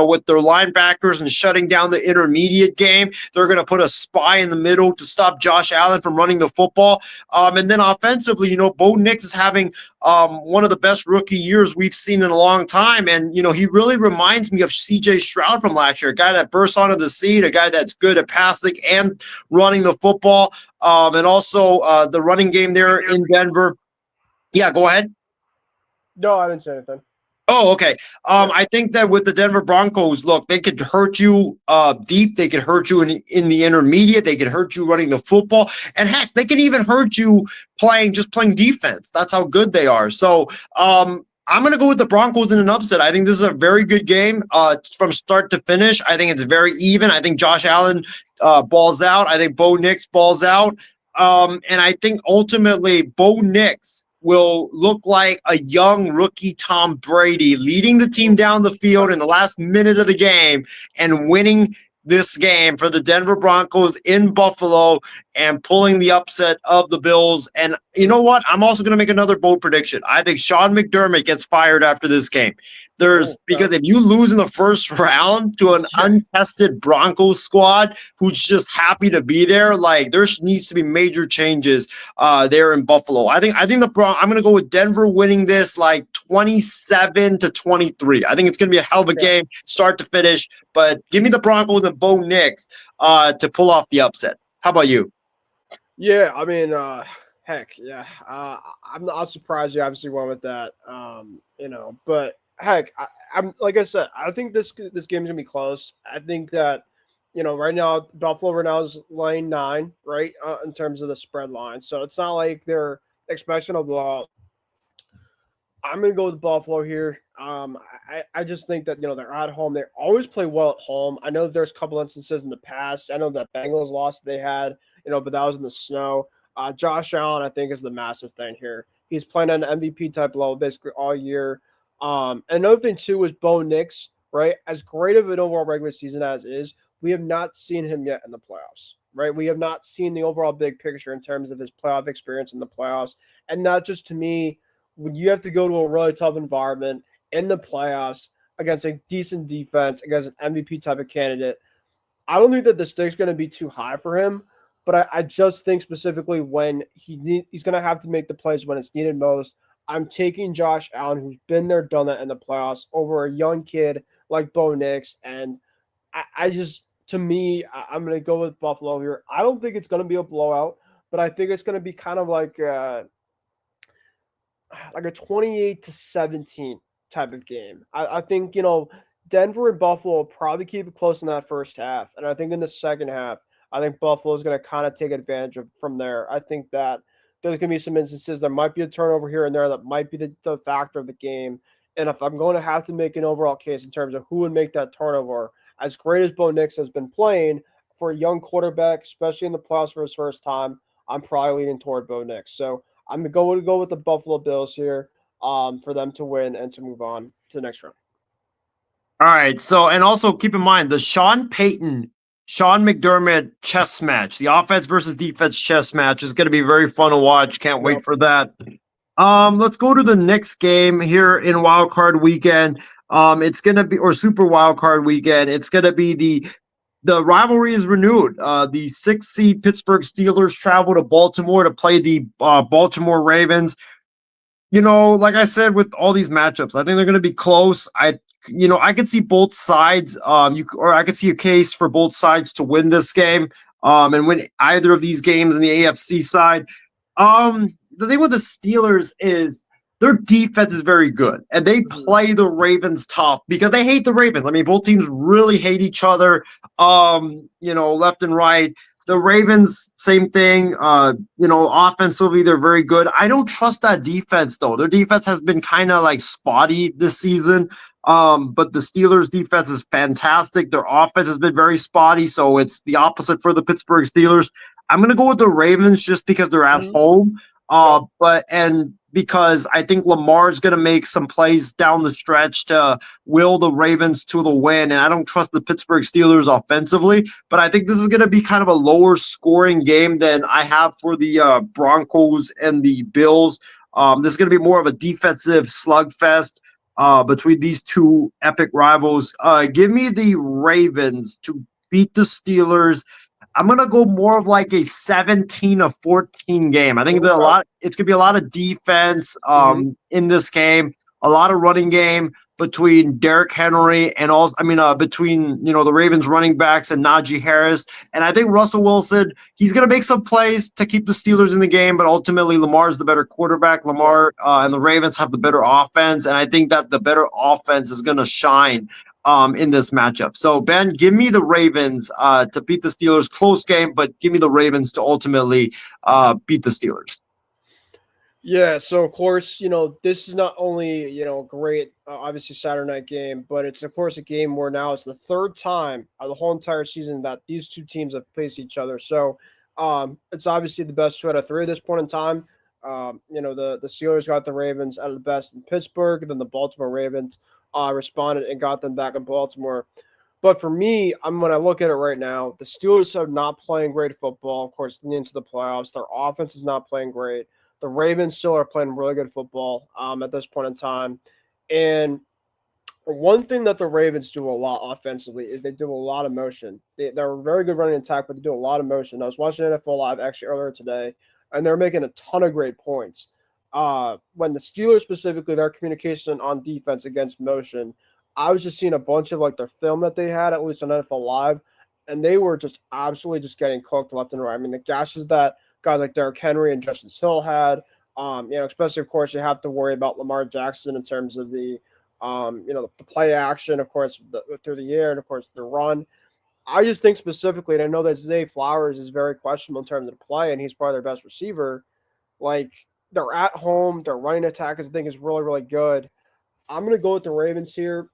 with their linebackers and shutting down the intermediate game. They're going to put a spy in the middle to stop Josh Allen from running the football. And then offensively, Bo Nix is having one of the best rookie years we've seen in a long time. And, he really reminds me of CJ Stroud from last year, a guy that bursts onto the scene, a guy that's good at passing and running the football. And also the running game there in Denver. Yeah, go ahead. No, I didn't say anything. Oh, okay. I think that with the Denver Broncos, look, they could hurt you deep. They could hurt you in the intermediate. They could hurt you running the football, and heck, they can even hurt you playing defense. That's how good they are. So, I'm going to go with the Broncos in an upset. I think this is a very good game from start to finish. I think it's very even. I think Josh Allen balls out. I think Bo Nix balls out. And I think ultimately Bo Nix will look like a young rookie Tom Brady leading the team down the field in the last minute of the game and winning this game for the Denver Broncos in Buffalo and pulling the upset of the Bills. And you know what? I'm also going to make another bold prediction. I think Sean McDermott gets fired after this game. Because if you lose in the first round to an untested Broncos squad who's just happy to be there, like there needs to be major changes there in Buffalo. I think I'm going to go with Denver winning this like 27-23. I think it's going to be a hell of a game, start to finish. But give me the Broncos and Bo Nix to pull off the upset. How about you? Yeah, I mean, heck, yeah. I'm not surprised you obviously went with that. But heck, I'm like I said, I think this game's gonna be close. I think that right now Buffalo right now is laying 9, right, in terms of the spread line. So it's not like they're expecting a blowout. I'm gonna go with Buffalo here. I just think that they're at home. They always play well at home. I know there's a couple instances in the past. I know that Bengals loss they had, but that was in the snow. Josh Allen, I think, is the massive thing here. He's playing at an MVP type level basically all year. Another thing too is Bo Nix, right? As great of an overall regular season as is, we have not seen him yet in the playoffs, right? We have not seen the overall big picture in terms of his playoff experience in the playoffs, and not just to me. When you have to go to a really tough environment in the playoffs against a decent defense, against an MVP type of candidate, I don't think that the stakes going to be too high for him. But I just think specifically when he's going to have to make the plays when it's needed most. I'm taking Josh Allen, who's been there, done that in the playoffs, over a young kid like Bo Nix. And I'm going to go with Buffalo here. I don't think it's going to be a blowout, but I think it's going to be kind of like a 28-17 type of game. I think, Denver and Buffalo will probably keep it close in that first half. And I think in the second half, I think Buffalo is going to kind of take advantage of from there. I think that there's going to be some instances. There might be a turnover here and there that might be the factor of the game. And if I'm going to have to make an overall case in terms of who would make that turnover, as great as Bo Nix has been playing for a young quarterback, especially in the playoffs for his first time, I'm probably leaning toward Bo Nix. So I'm going to go with the Buffalo Bills here for them to win and to move on to the next round. All right. So, and also keep in mind the Sean McDermott chess match, the offense versus defense chess match is going to be very fun to watch. Can't wait for that. Let's go to the next game here in Wild Card Weekend. It's going to be, or Super Wild Card Weekend. It's going to be the rivalry is renewed. The 6th seed Pittsburgh Steelers travel to Baltimore to play the Baltimore Ravens. Like I said, with all these matchups, I think they're going to be close. I could see both sides. I could see a case for both sides to win this game. And win either of these games in the AFC side. The thing with the Steelers is their defense is very good, and they play the Ravens tough because they hate the Ravens. I mean, both teams really hate each other. Left and right. The Ravens, same thing. Offensively, they're very good. I don't trust that defense, though. Their defense has been kind of like spotty this season. But the Steelers' defense is fantastic. Their offense has been very spotty, so it's the opposite for the Pittsburgh Steelers. I'm going to go with the Ravens just because they're at home. And because I think Lamar's going to make some plays down the stretch to will the Ravens to the win. And I don't trust the Pittsburgh Steelers offensively, but I think this is going to be kind of a lower scoring game than I have for the Broncos and the Bills. This is going to be more of a defensive slugfest between these two epic rivals. Give me the Ravens to beat the Steelers. I'm going to go more of like a 17-14 game. I think it's going to be a lot of defense in this game. a lot of running game between Derrick Henry and also, between, the Ravens running backs and Najee Harris. And I think Russell Wilson, he's going to make some plays to keep the Steelers in the game, but ultimately Lamar's the better quarterback. Lamar and the Ravens have the better offense. And I think that the better offense is going to shine in this matchup. So, Ben, give me the Ravens to beat the Steelers. Close game, but give me the Ravens to ultimately beat the Steelers. Yeah, so of course, this is not only, great, obviously Saturday night game, but it's of course a game where now it's the third time of the whole entire season that these two teams have faced each other. So it's obviously the best 2 out of 3 at this point in time. The Steelers got the Ravens out of the best in Pittsburgh, and then the Baltimore Ravens responded and got them back in Baltimore. But for me, when I look at it right now, the Steelers are not playing great football. Of course, into the playoffs, their offense is not playing great. The Ravens still are playing really good football at this point in time. And one thing that the Ravens do a lot offensively is they do a lot of motion. They're a very good running attack, but they do a lot of motion. I was watching NFL Live actually earlier today, and they're making a ton of great points. When the Steelers specifically, their communication on defense against motion, I was just seeing a bunch of their film that they had, at least on NFL Live, and they were just absolutely just getting cooked left and right. I mean, the gashes that guys like Derrick Henry and Justice Hill had, especially, of course, you have to worry about Lamar Jackson in terms of the play action, of course, through the air, and of course, the run. I just think specifically, and I know that Zay Flowers is very questionable in terms of the play, and he's probably their best receiver. They're at home, their running attack, I think, is really, really good. I'm going to go with the Ravens here.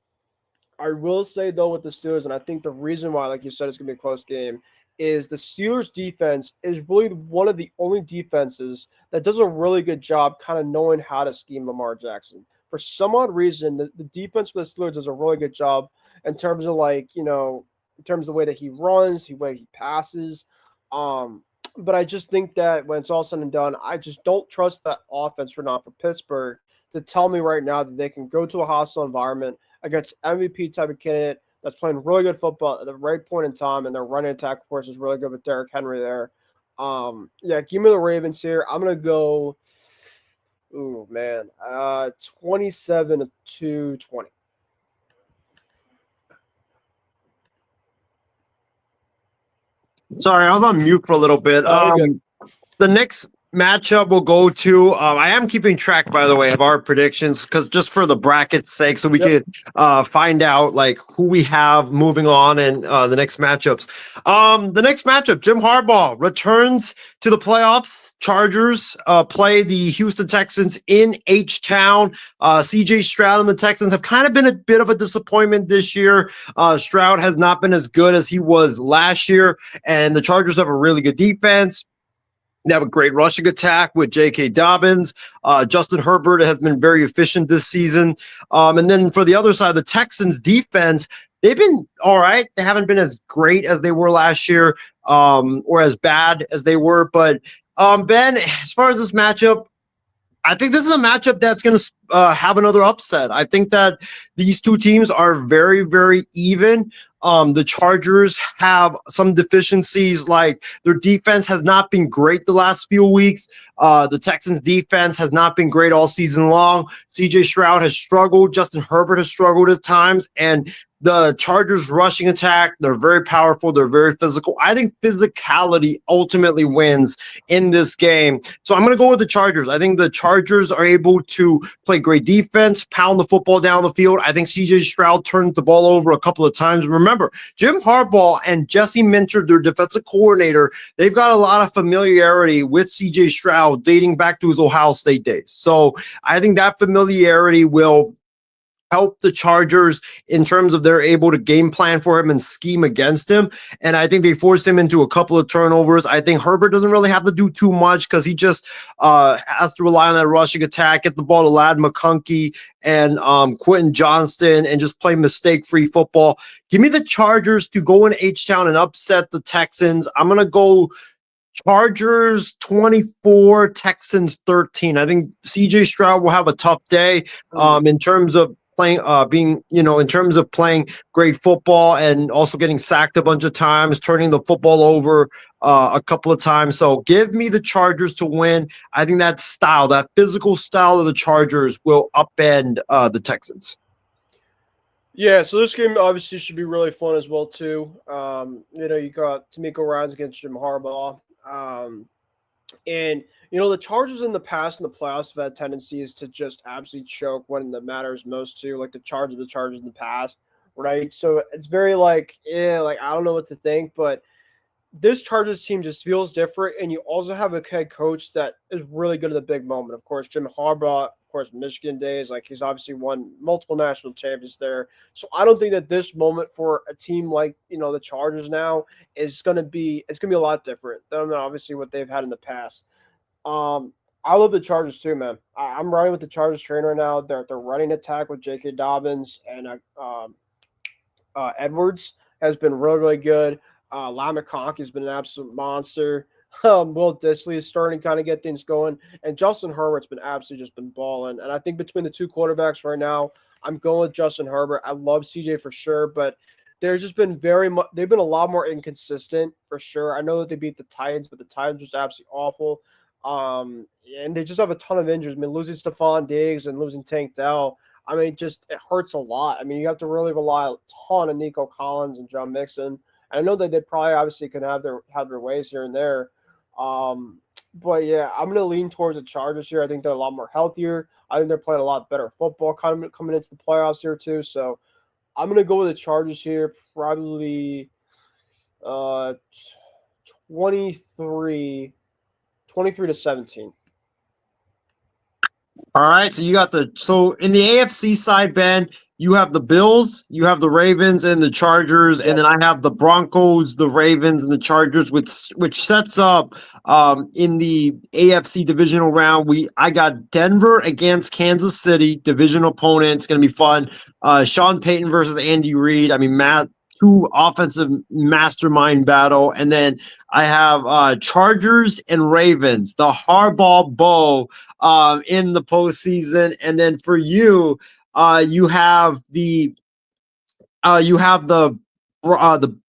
I will say, though, with the Steelers, and I think the reason why, like you said, it's going to be a close game, is the Steelers' defense is really one of the only defenses that does a really good job kind of knowing how to scheme Lamar Jackson. For some odd reason, the defense for the Steelers does a really good job in terms of in terms of the way that he runs, the way he passes. But I just think that when it's all said and done, I just don't trust that offense for Pittsburgh to tell me right now that they can go to a hostile environment against MVP type of candidate that's playing really good football at the right point in time, and their running attack, of course, is really good with Derrick Henry there. Give me the Ravens here. I'm going to go, 27-20. Sorry, I was on mute for a little bit. The next matchup we'll go to, I am keeping track, by the way, of our predictions, because just for the bracket's sake, so we could find out who we have moving on and the next matchups. The next matchup, Jim Harbaugh returns to the playoffs. Chargers play the Houston Texans in H-Town. CJ Stroud and the Texans have kind of been a bit of a disappointment this year. Stroud has not been as good as he was last year, and the Chargers have a really good defense. They have a great rushing attack with J.K. Dobbins. Justin Herbert has been very efficient this season. And then for the other side, the Texans defense, they've been all right. They haven't been as great as they were last year or as bad as they were. But, Ben, as far as this matchup, I think this is a matchup that's going to have another upset. I think that these two teams are very, very even. The Chargers have some deficiencies, like their defense has not been great the last few weeks. The Texans defense has not been great all season long. CJ Stroud has struggled. Justin Herbert has struggled at times. And the Chargers rushing attack, they're very powerful. They're very physical. I think physicality ultimately wins in this game. So I'm going to go with the Chargers. I think the Chargers are able to play great defense, pound the football down the field. I think CJ Stroud turned the ball over a couple of times. Remember, Jim Harbaugh and Jesse Minter, their defensive coordinator, they've got a lot of familiarity with CJ Stroud dating back to his Ohio State days. So I think that familiarity will help the Chargers in terms of they're able to game plan for him and scheme against him. And I think they force him into a couple of turnovers. I think Herbert doesn't really have to do too much because he just has to rely on that rushing attack, get the ball to Ladd McConkey and Quentin Johnston and just play mistake-free football. Give me the Chargers to go in H-Town and upset the Texans. I'm going to go Chargers 24, Texans 13. I think CJ Stroud will have a tough day in terms of playing, being, in terms of playing great football and also getting sacked a bunch of times, turning the football over a couple of times. So give me the Chargers to win. I think that style, that physical style of the Chargers will upend the Texans. Yeah, so this game obviously should be really fun as well too. You got D'Amico Ryans against Jim Harbaugh. And the Chargers in the past in the playoffs have had tendencies to just absolutely choke when it matters most to, like the Chargers in the past, right? So it's very like, like I don't know what to think, but this Chargers team just feels different, and you also have a head coach that is really good at the big moment. Of course, Jim Harbaugh, of course, Michigan days, like he's obviously won multiple national champions there. So I don't think that this moment for a team like the Chargers now is gonna be a lot different than obviously what they've had in the past. I love the Chargers too, man. I'm riding with the Chargers train right now. They're running attack with J.K. Dobbins and Edwards has been really, really good. Lyle McConkey has been an absolute monster. Will Disley is starting to kind of get things going, and Justin Herbert's been absolutely just been balling. And I think between the two quarterbacks right now, I'm going with Justin Herbert. I love CJ for sure, but there's just been very much. They've been a lot more inconsistent for sure. I know that they beat the Titans, but the Titans just absolutely awful. And they just have a ton of injuries. I mean, losing Stephon Diggs and losing Tank Dell. I mean, it hurts a lot. I mean, you have to really rely a ton on Nico Collins and John Mixon. And I know that they probably obviously can have their ways here and there. But yeah, I'm gonna lean towards the Chargers here. I think they're a lot more healthier. I think they're playing a lot better football coming into the playoffs here too. So I'm gonna go with the Chargers here, probably uh 23, 23 to 17. All right, so in the AFC side, Ben, you have the Bills, you have the Ravens, and the Chargers, and then I have the Broncos, the Ravens, and the Chargers, which sets up in the AFC divisional round. I got Denver against Kansas City, division opponent. It's gonna be fun. Sean Payton versus Andy Reid. I mean, two offensive mastermind battle, and then I have Chargers and Ravens, the Harbaugh Bowl in the postseason. And then for you, you have the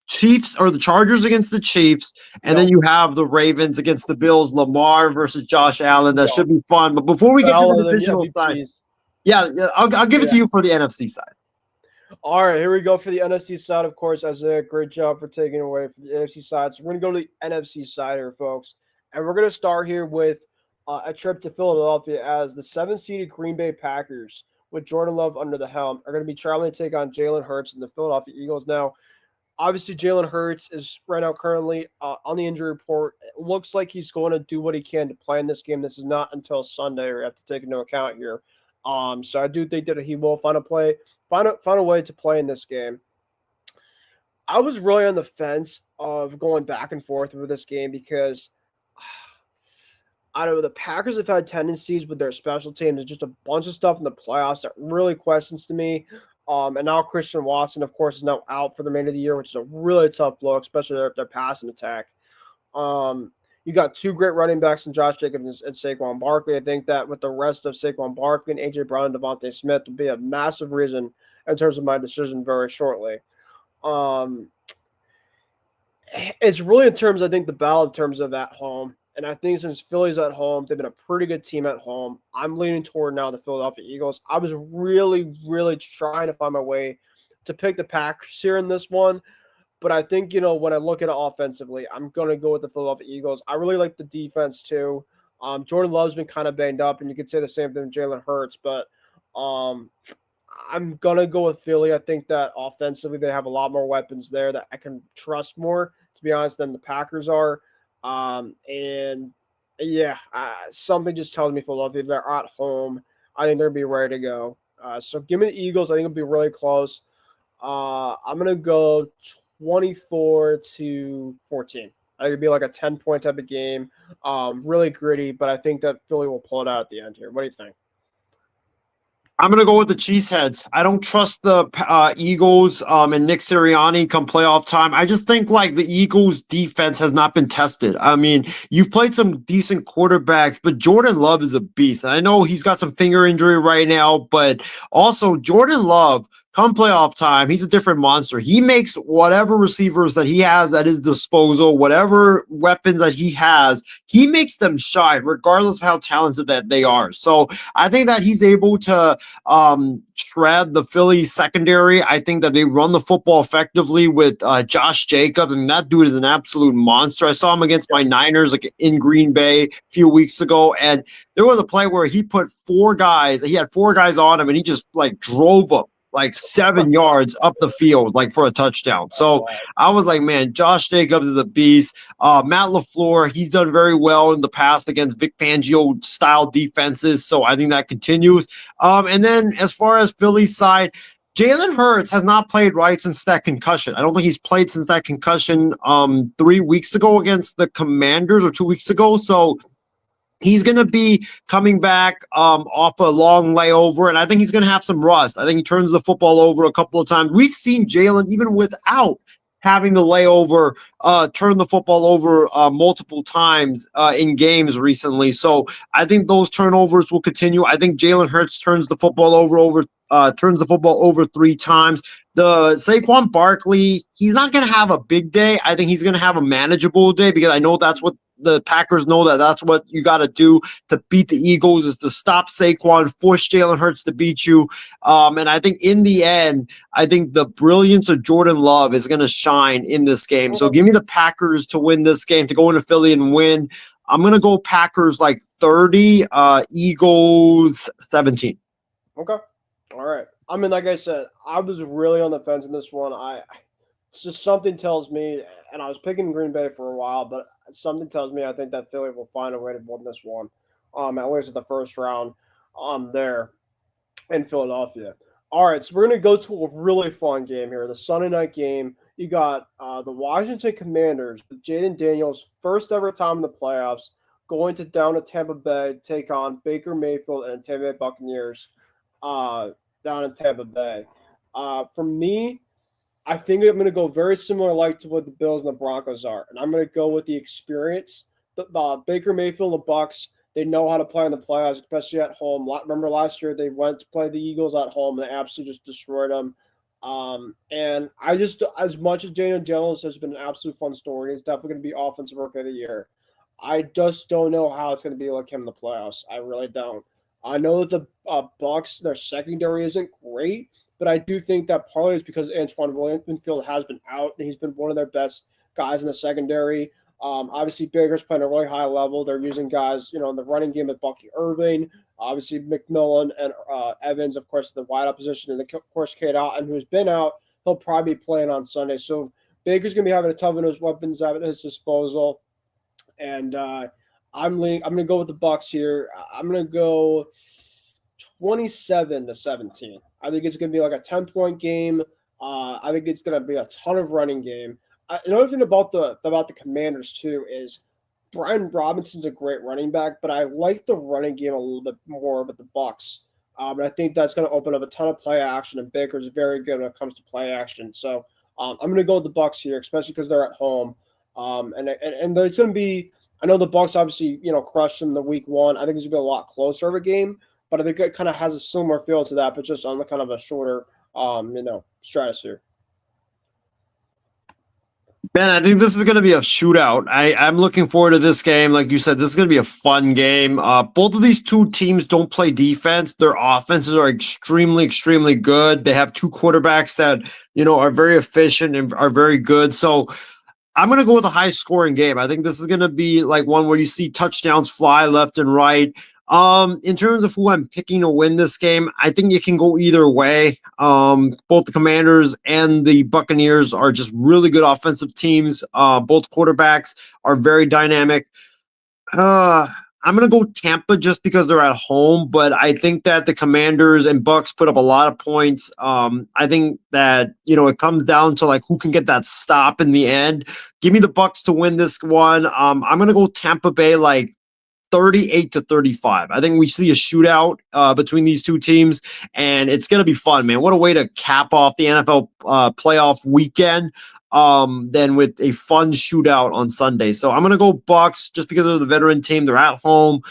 Chiefs or the Chargers against the Chiefs, and then you have the Ravens against the Bills. Lamar versus Josh Allen. That should be fun. But before we get to the divisional side, I'll give it to you for the NFC side. All right, here we go for the NFC side. Of course, Isaiah, great job for taking away from the NFC side. So we're going to go to the NFC side here, folks. And we're going to start here with a trip to Philadelphia as the 7-seeded Green Bay Packers with Jordan Love under the helm are going to be traveling to take on Jalen Hurts and the Philadelphia Eagles. Now, obviously, Jalen Hurts is right now currently on the injury report. It looks like he's going to do what he can to play in this game. This is not until Sunday, or you have to take into account here. So I do think that he will find a way to play in this game. I was really on the fence of going back and forth with this game because I don't know, the Packers have had tendencies with their special teams and just a bunch of stuff in the playoffs that really questions to me. And now Christian Watson, of course, is now out for the remainder of the year, which is a really tough blow, especially their passing attack. You got two great running backs in Josh Jacobs and Saquon Barkley. I think that with the rest of Saquon Barkley and A.J. Brown and Devontae Smith will be a massive reason in terms of my decision very shortly. It's really in terms, I think, the battle in terms of at home. And I think since Philly's at home, they've been a pretty good team at home. I'm leaning toward now the Philadelphia Eagles. I was really, really trying to find my way to pick the Packers here in this one. But I think, when I look at it offensively, I'm going to go with the Philadelphia Eagles. I really like the defense too. Jordan Love's been kind of banged up, and you could say the same thing with Jalen Hurts. But I'm going to go with Philly. I think that offensively they have a lot more weapons there that I can trust more, to be honest, than the Packers are. Something just tells me Philadelphia, they're at home. I think they're going to be ready to go. So give me the Eagles. I think it'll be really close. I'm going to go 24-14. I think it'd be like a 10-point type of game. Really gritty, but I think that Philly will pull it out at the end here. What do you think? I'm gonna go with the Cheeseheads. I don't trust the Eagles and Nick Sirianni come playoff time. I just think like the Eagles defense has not been tested. I mean, you've played some decent quarterbacks, but Jordan Love is a beast. And I know he's got some finger injury right now, but also Jordan Love. Come playoff time, he's a different monster. He makes whatever receivers that he has at his disposal, whatever weapons that he has, he makes them shine, regardless of how talented that they are. So I think that he's able to shred the Philly secondary. I think that they run the football effectively with Josh Jacobs, and that dude is an absolute monster. I saw him against my Niners like in Green Bay a few weeks ago, and there was a play where he put he had four guys on him, and he just like drove them like 7 yards up the field, like for a touchdown. So I was like, man, Josh Jacobs is a beast. Matt LaFleur, he's done very well in the past against Vic Fangio style defenses. So I think that continues. And then as far as Philly's side, Jalen Hurts has not played right since that concussion. I don't think he's played since that concussion 3 weeks ago against the Commanders or 2 weeks ago. So he's going to be coming back off a long layover, and I think he's going to have some rust. I think he turns the football over a couple of times. We've seen Jalen, even without having the layover, turn the football over multiple times in games recently. So I think those turnovers will continue. I think Jalen Hurts turns the football over 3 times. The Saquon Barkley, he's not going to have a big day. I think he's going to have a manageable day because I know that's what the Packers know, that's what you got to do to beat the Eagles is to stop Saquon, force Jalen Hurts to beat you. And I think in the end, I think the brilliance of Jordan Love is going to shine in this game. So give me the Packers to win this game, to go into Philly and win. I'm going to go Packers like 30, Eagles 17. Okay. All right. I mean, like I said, I was really on the fence in this one. It's just something tells me, and I was picking Green Bay for a while, but something tells me I think that Philly will find a way to win this one, at least at the first round, there in Philadelphia. All right, so we're gonna go to a really fun game here, the Sunday night game. You got the Washington Commanders with Jaden Daniels, first ever time in the playoffs, going to down to Tampa Bay, take on Baker Mayfield and Tampa Bay Buccaneers, down in Tampa Bay. For me, I think I'm going to go very similar like to what the Bills and the Broncos are, and I'm going to go with the experience. The Baker Mayfield and the Bucs, they know how to play in the playoffs, especially at home. Remember last year they went to play the Eagles at home, and they absolutely just destroyed them. And I just, as much as Daniel Jones has been an absolute fun story, he's definitely going to be offensive rookie of the year. I just don't know how it's going to be like him in the playoffs. I really don't. I know that the Bucs, their secondary isn't great, but I do think that partly is because Antoine Winfield has been out, and he's been one of their best guys in the secondary. Obviously, Baker's playing at a really high level. They're using guys, in the running game with Bucky Irving, obviously McMillan and Evans, of course, the wide position, and of course, Cade Otton, who's been out. He'll probably be playing on Sunday. So Baker's going to be having a ton of his weapons at his disposal. And I'm going to go with the Bucs here. I'm going to go 27-17. I think it's going to be like a 10-point game. I think it's going to be a ton of running game. Another thing about the Commanders too is Brian Robinson's a great running back, but I like the running game a little bit more with the Bucs. And I think that's going to open up a ton of play action, and Baker's very good when it comes to play action. So I'm going to go with the Bucs here, especially because they're at home. And there's going to be. I know the Bucs obviously crushed them in the week one. I think it's going to be a lot closer of a game, but I think it kind of has a similar feel to that, but just on the kind of a shorter stratosphere. Ben, I think this is going to be a shootout. I'm looking forward to this game. Like you said, this is going to be a fun game. Both of these two teams don't play defense. Their offenses are extremely, extremely good. They have two quarterbacks that, are very efficient and are very good. So I'm going to go with a high-scoring game. I think this is going to be like one where you see touchdowns fly left and right. In terms of who I'm picking to win this game, I think it can go either way. Both the Commanders and the Buccaneers are just really good offensive teams. Both quarterbacks are very dynamic. I'm going to go Tampa just because they're at home, but I think that the Commanders and Bucs put up a lot of points. I think that, it comes down to like who can get that stop in the end. Give me the Bucs to win this one. I'm going to go Tampa Bay like 38-35. I think we see a shootout between these two teams, and it's going to be fun, man. What a way to cap off the NFL playoff weekend than with a fun shootout on Sunday. So I'm going to go Bucks just because of the veteran team. They're at home.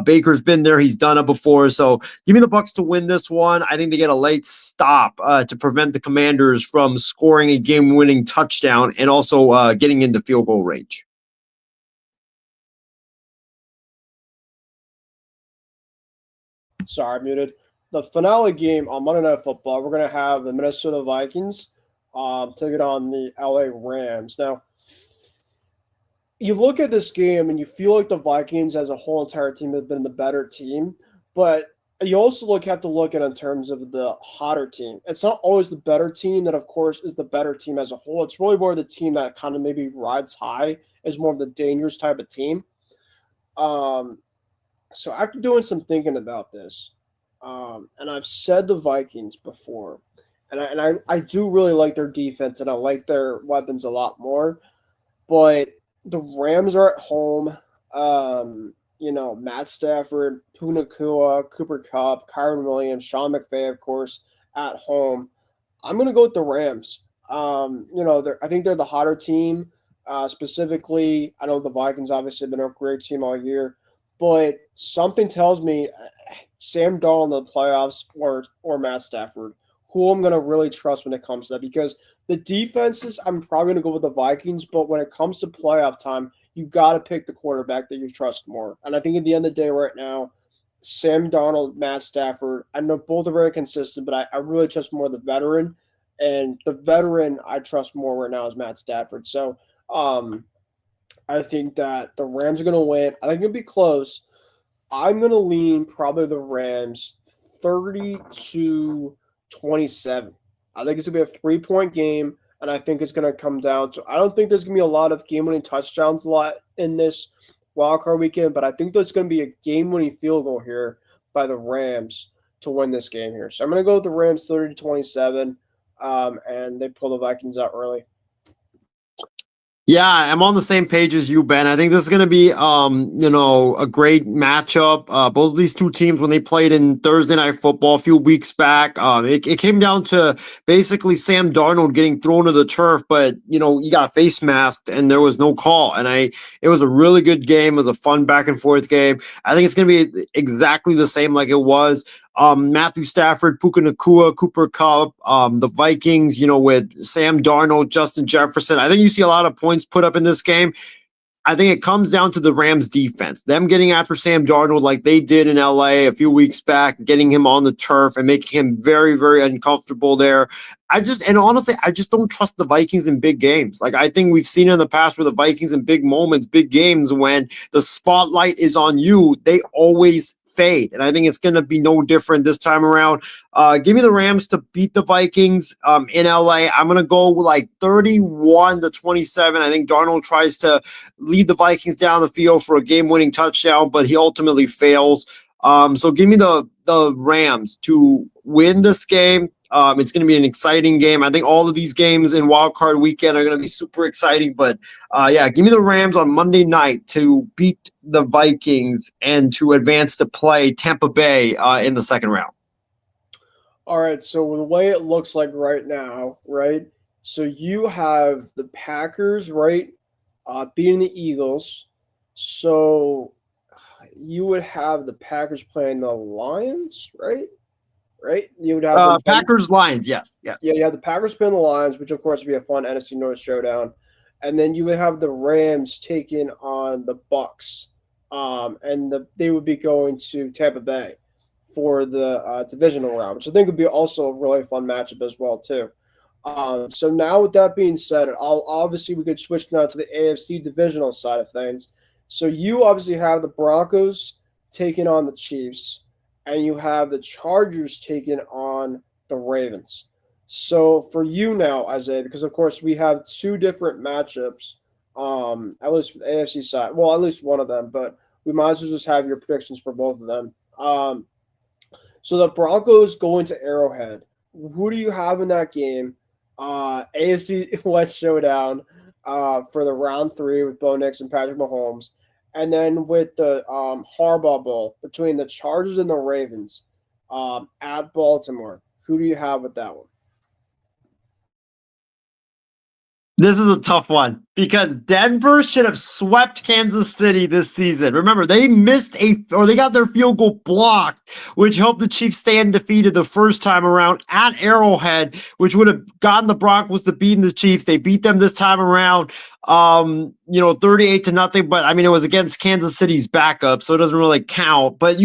Baker's been there. He's done it before. So give me the Bucks to win this one. I think they get a late stop to prevent the Commanders from scoring a game-winning touchdown and also getting into field goal range. Sorry, muted. The finale game on Monday Night Football, we're going to have the Minnesota Vikings taking on the LA Rams. Now, you look at this game and you feel like the Vikings as a whole entire team have been the better team, but you also have to look at it in terms of the hotter team. It's not always the better team that, of course, is the better team as a whole. It's really more the team that kind of maybe rides high, is more of the dangerous type of team. So after doing some thinking about this, and I've said the Vikings before, and I do really like their defense and I like their weapons a lot more, but the Rams are at home. Matt Stafford, Puka Nacua, Cooper Kupp, Kyron Williams, Sean McVay, of course, at home. I'm going to go with the Rams. I think they're the hotter team. Specifically, I know the Vikings obviously have been a great team all year, but something tells me Sam Darnold in the playoffs or Matt Stafford, who I'm going to really trust when it comes to that, because the defenses, I'm probably going to go with the Vikings, but when it comes to playoff time, you got to pick the quarterback that you trust more. And I think at the end of the day right now, Sam Darnold, Matt Stafford, I know both are very consistent, but I really trust more the veteran. And the veteran I trust more right now is Matt Stafford. So I think that the Rams are going to win. I think it'll be close. I'm going to lean probably the Rams 30-27. I think it's going to be a 3-point game, and I think it's going to come down to – I don't think there's going to be a lot of game-winning touchdowns a lot in this wildcard weekend, but I think there's going to be a game-winning field goal here by the Rams to win this game here. So I'm going to go with the Rams 30-27, and they pull the Vikings out early. Yeah, I'm on the same page as you, Ben. I think this is going to be, a great matchup. Both of these two teams, when they played in Thursday Night Football a few weeks back, it came down to basically Sam Darnold getting thrown to the turf, but, he got face masked and there was no call. And it was a really good game. It was a fun back and forth game. I think it's going to be exactly the same like it was. Matthew Stafford, Puka Nacua, Cooper Kupp, the Vikings, with Sam Darnold, Justin Jefferson. I think you see a lot of points put up in this game. I think it comes down to the Rams defense, them getting after Sam Darnold like they did in LA a few weeks back, getting him on the turf and making him very, very uncomfortable there. Honestly, I just don't trust the Vikings in big games. Like, I think we've seen in the past where the Vikings in big moments, big games, when the spotlight is on you, they always fade. And I think it's going to be no different this time around. Give me the Rams to beat the Vikings in LA. I'm going to go with like 31-27. I think Darnold tries to lead the Vikings down the field for a game-winning touchdown, but he ultimately fails. So give me the Rams to win this game. It's going to be an exciting game. I think all of these games in Wildcard Weekend are going to be super exciting. But, give me the Rams on Monday night to beat the Vikings and to advance to play Tampa Bay in the second round. All right, so the way it looks like right now, right? So you have the Packers, right, beating the Eagles. So you would have the Packers playing the Lions, right? Right? You would have Packers Lions, yes. Yeah, you have the Packers playing the Lions, which of course would be a fun NFC North showdown, and then you would have the Rams taking on the Bucks, and they would be going to Tampa Bay for the divisional round, which I think would be also a really fun matchup as well too. So now with that being said, obviously we could switch now to the AFC divisional side of things. So you obviously have the Broncos taking on the Chiefs, and you have the Chargers taking on the Ravens. So for you now, Isaiah, because of course we have two different matchups, at least for the AFC side. Well, at least one of them, but we might as well just have your predictions for both of them. So the Broncos going to Arrowhead. Who do you have in that game? AFC West showdown for the round 3 with Bo Nix and Patrick Mahomes. And then with the Harbaugh Bowl between the Chargers and the Ravens at Baltimore, who do you have with that one? This is a tough one because Denver should have swept Kansas City this season. Remember, they they got their field goal blocked, which helped the Chiefs stay undefeated the first time around at Arrowhead, which would have gotten the Broncos to beating the Chiefs. They beat them this time around, 38-0. But I mean, it was against Kansas City's backup, so it doesn't really count. But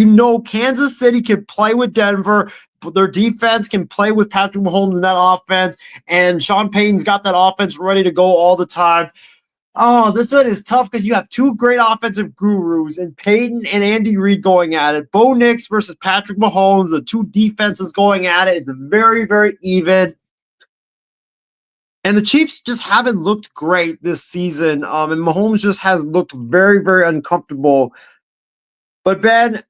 Kansas City can play with Denver. Their defense can play with Patrick Mahomes in that offense, and Sean Payton's got that offense ready to go all the time. Oh, this one is tough because you have two great offensive gurus and Peyton and Andy Reid going at it. Bo Nix versus Patrick Mahomes, the two defenses going at it. It's very, very even. And the Chiefs just haven't looked great this season, and Mahomes just has looked very, very uncomfortable. But, Ben,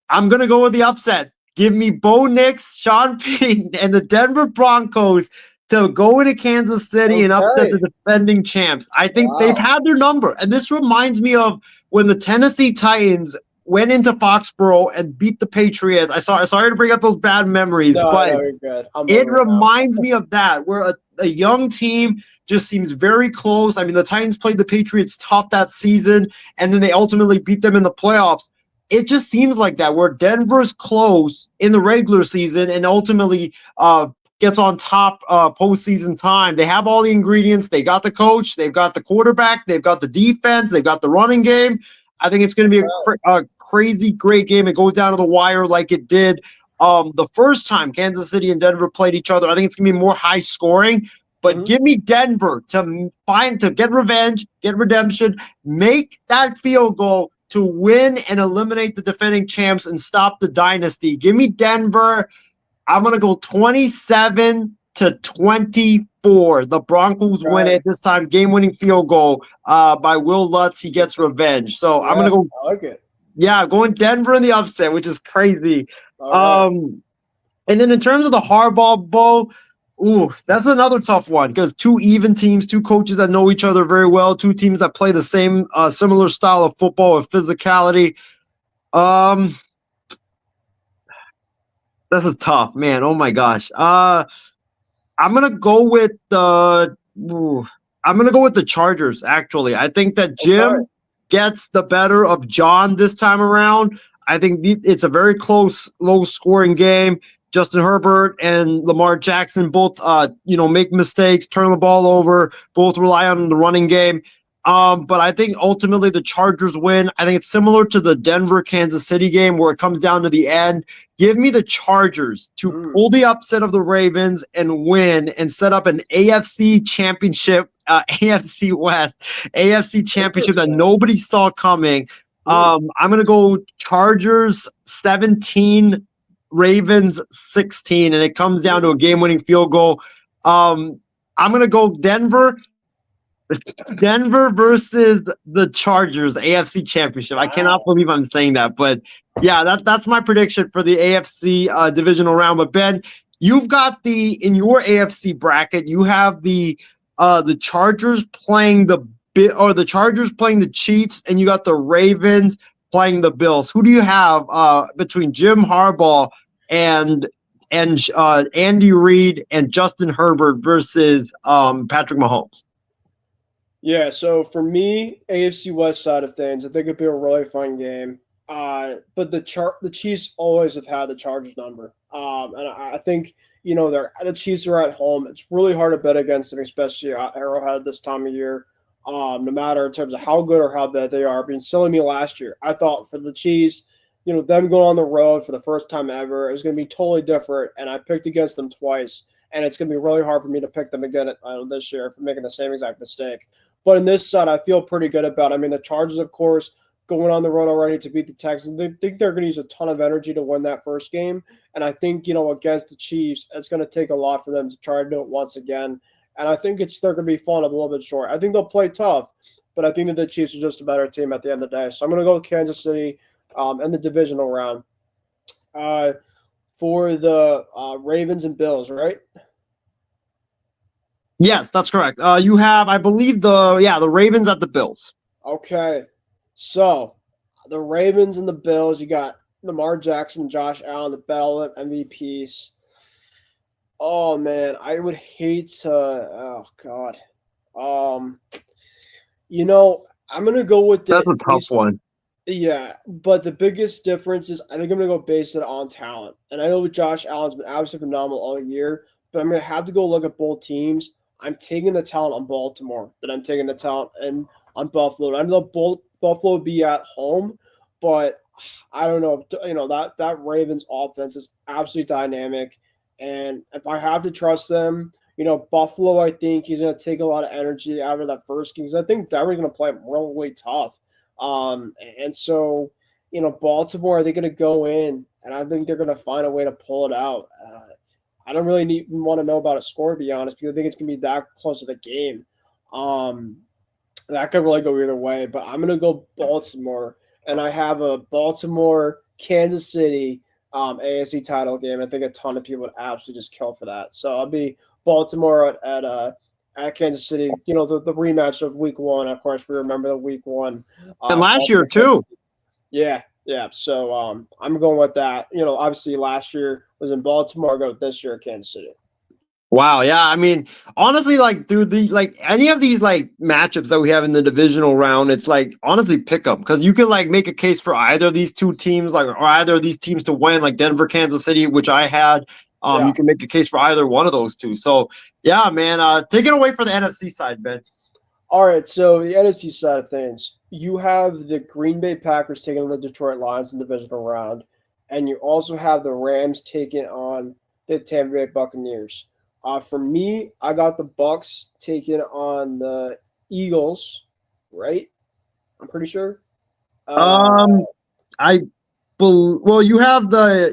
I'm going to go with the upset. Give me Bo Nix, Sean Payton, and the Denver Broncos to go into Kansas City and upset the defending champs. I think they've had their number. And this reminds me of when the Tennessee Titans went into Foxborough and beat the Patriots. Sorry to bring up those bad memories, but you're good. it reminds me of that, where a young team just seems very close. I mean, the Titans played the Patriots tough that season, and then they ultimately beat them in the playoffs. It just seems like that, where Denver's close in the regular season and ultimately gets on top postseason time. They have all the ingredients. They got the coach. They've got the quarterback. They've got the defense. They've got the running game. I think it's going to be a crazy great game. It goes down to the wire like it did the first time Kansas City and Denver played each other. I think it's going to be more high scoring. But give me Denver to get revenge, get redemption, make that field goal to win and eliminate the defending champs and stop the dynasty. Give me Denver. I'm going to go 27-24. The Broncos win it this time. Game-winning field goal by Will Lutz. He gets revenge. So I'm going to go. I like it. Yeah, going Denver in the upset, which is crazy. And then in terms of the Harbaugh Bowl, that's another tough one because two even teams, two coaches that know each other very well, two teams that play the same similar style of football with physicality. That's a tough, man. Oh my gosh. I'm gonna go with the Chargers. Actually, I think that Jim gets the better of John this time around. I think it's a very close, low-scoring game. Justin Herbert and Lamar Jackson both, make mistakes, turn the ball over, both rely on the running game. But I think ultimately the Chargers win. I think it's similar to the Denver-Kansas City game where it comes down to the end. Give me the Chargers to pull the upset of the Ravens and win and set up an AFC championship, AFC West, AFC championship that nobody saw coming. I'm going to go Chargers 17, Ravens 16, and it comes down to a game-winning field goal. I'm going to go Denver versus the Chargers AFC Championship. I cannot believe I'm saying that, but yeah, that's my prediction for the AFC divisional round. But Ben, you've got in your AFC bracket, you have the Chargers playing the Chiefs, and you got the Ravens playing the Bills. Who do you have between Jim Harbaugh and Andy Reid and Justin Herbert versus Patrick Mahomes? Yeah, so for me, AFC West side of things, I think it'd be a really fun game. But the Chiefs always have had the Chargers number. And I think, the Chiefs are at home. It's really hard to bet against them, especially at Arrowhead this time of year. No matter in terms of how good or how bad they are. Being silly me last year, I thought for the Chiefs, them going on the road for the first time ever, it was going to be totally different. And I picked against them twice. And it's going to be really hard for me to pick them again this year for making the same exact mistake. But in this side, I feel pretty good about it. I mean, the Chargers, of course, going on the road already to beat the Texans. They think they're going to use a ton of energy to win that first game. And I think, against the Chiefs, it's going to take a lot for them to try to do it once again. And I think they're going to be falling a little bit short. I think they'll play tough, but I think that the Chiefs are just a better team at the end of the day. So I'm going to go with Kansas City in the divisional round. For the Ravens and Bills, right? Yes, that's correct. You have, I believe, the Ravens at the Bills. Okay. So the Ravens and the Bills, you got Lamar Jackson and Josh Allen, the battle of MVPs. Oh man, I would hate to. Oh god. Um, I'm gonna go with That's it. a tough one. Yeah, but the biggest difference is I think I'm gonna go base it on talent. And I know Josh Allen's been absolutely phenomenal all year, but I'm gonna have to go look at both teams. I'm taking the talent on Baltimore, then I'm taking the talent and on Buffalo. I know Buffalo would be at home, but I don't know. That Ravens offense is absolutely dynamic, and if I have to trust them, Buffalo, I think he's going to take a lot of energy out of that first game because I think Denver's going to play really tough. And so, Baltimore, are they going to go in, and I think they're going to find a way to pull it out. I don't really want to know about a score, to be honest, because I think it's going to be that close of a game. Um, that could really go either way, but I'm going to go Baltimore, and I have a Baltimore Kansas City AFC title game. I think a ton of people would absolutely just kill for that. So I'll be Baltimore at Kansas City. The rematch of Week 1. Of course, we remember the Week 1. And last year too. Yeah. So I'm going with that. Obviously last year was in Baltimore. I'll go with this year at Kansas City. Wow, yeah. I mean, honestly, like through any of these like matchups that we have in the divisional round, it's like honestly pick them because you can like make a case for either of these two teams, like or either of these teams to win, like Denver, Kansas City, which I had. Yeah. You can make a case for either one of those two. So yeah, man. Take it away for the NFC side, Ben. All right, so the NFC side of things, you have the Green Bay Packers taking on the Detroit Lions in the divisional round, and you also have the Rams taking on the Tampa Bay Buccaneers. For me, I got the Bucks taking on the Eagles, right? I'm pretty sure. I well, you have the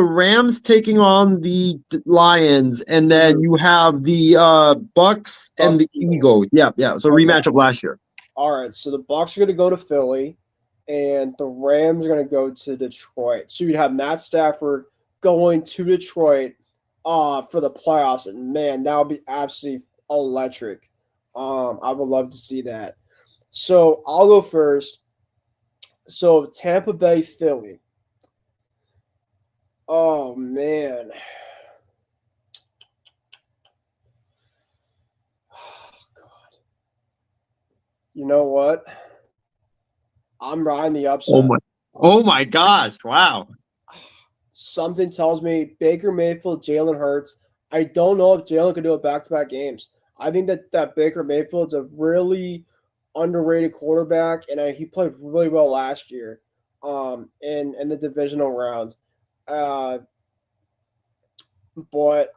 Rams taking on the Lions, and then you have the Bucks and the Eagles. Yeah. So Okay. rematch of last year. All right, so the Bucks are going to go to Philly, and the Rams are going to go to Detroit. So you'd have Matt Stafford going to Detroit for the playoffs, and man, that would be absolutely electric. I would love to see that. So I'll go first. So Tampa Bay, Philly. Oh man. Oh, God. You know what? I'm riding the upset. Oh my gosh! Wow. Something tells me Baker Mayfield, Jalen Hurts. I don't know if Jalen could do it back-to-back games. I think that Baker Mayfield's a really underrated quarterback, and he played really well last year in the divisional round. But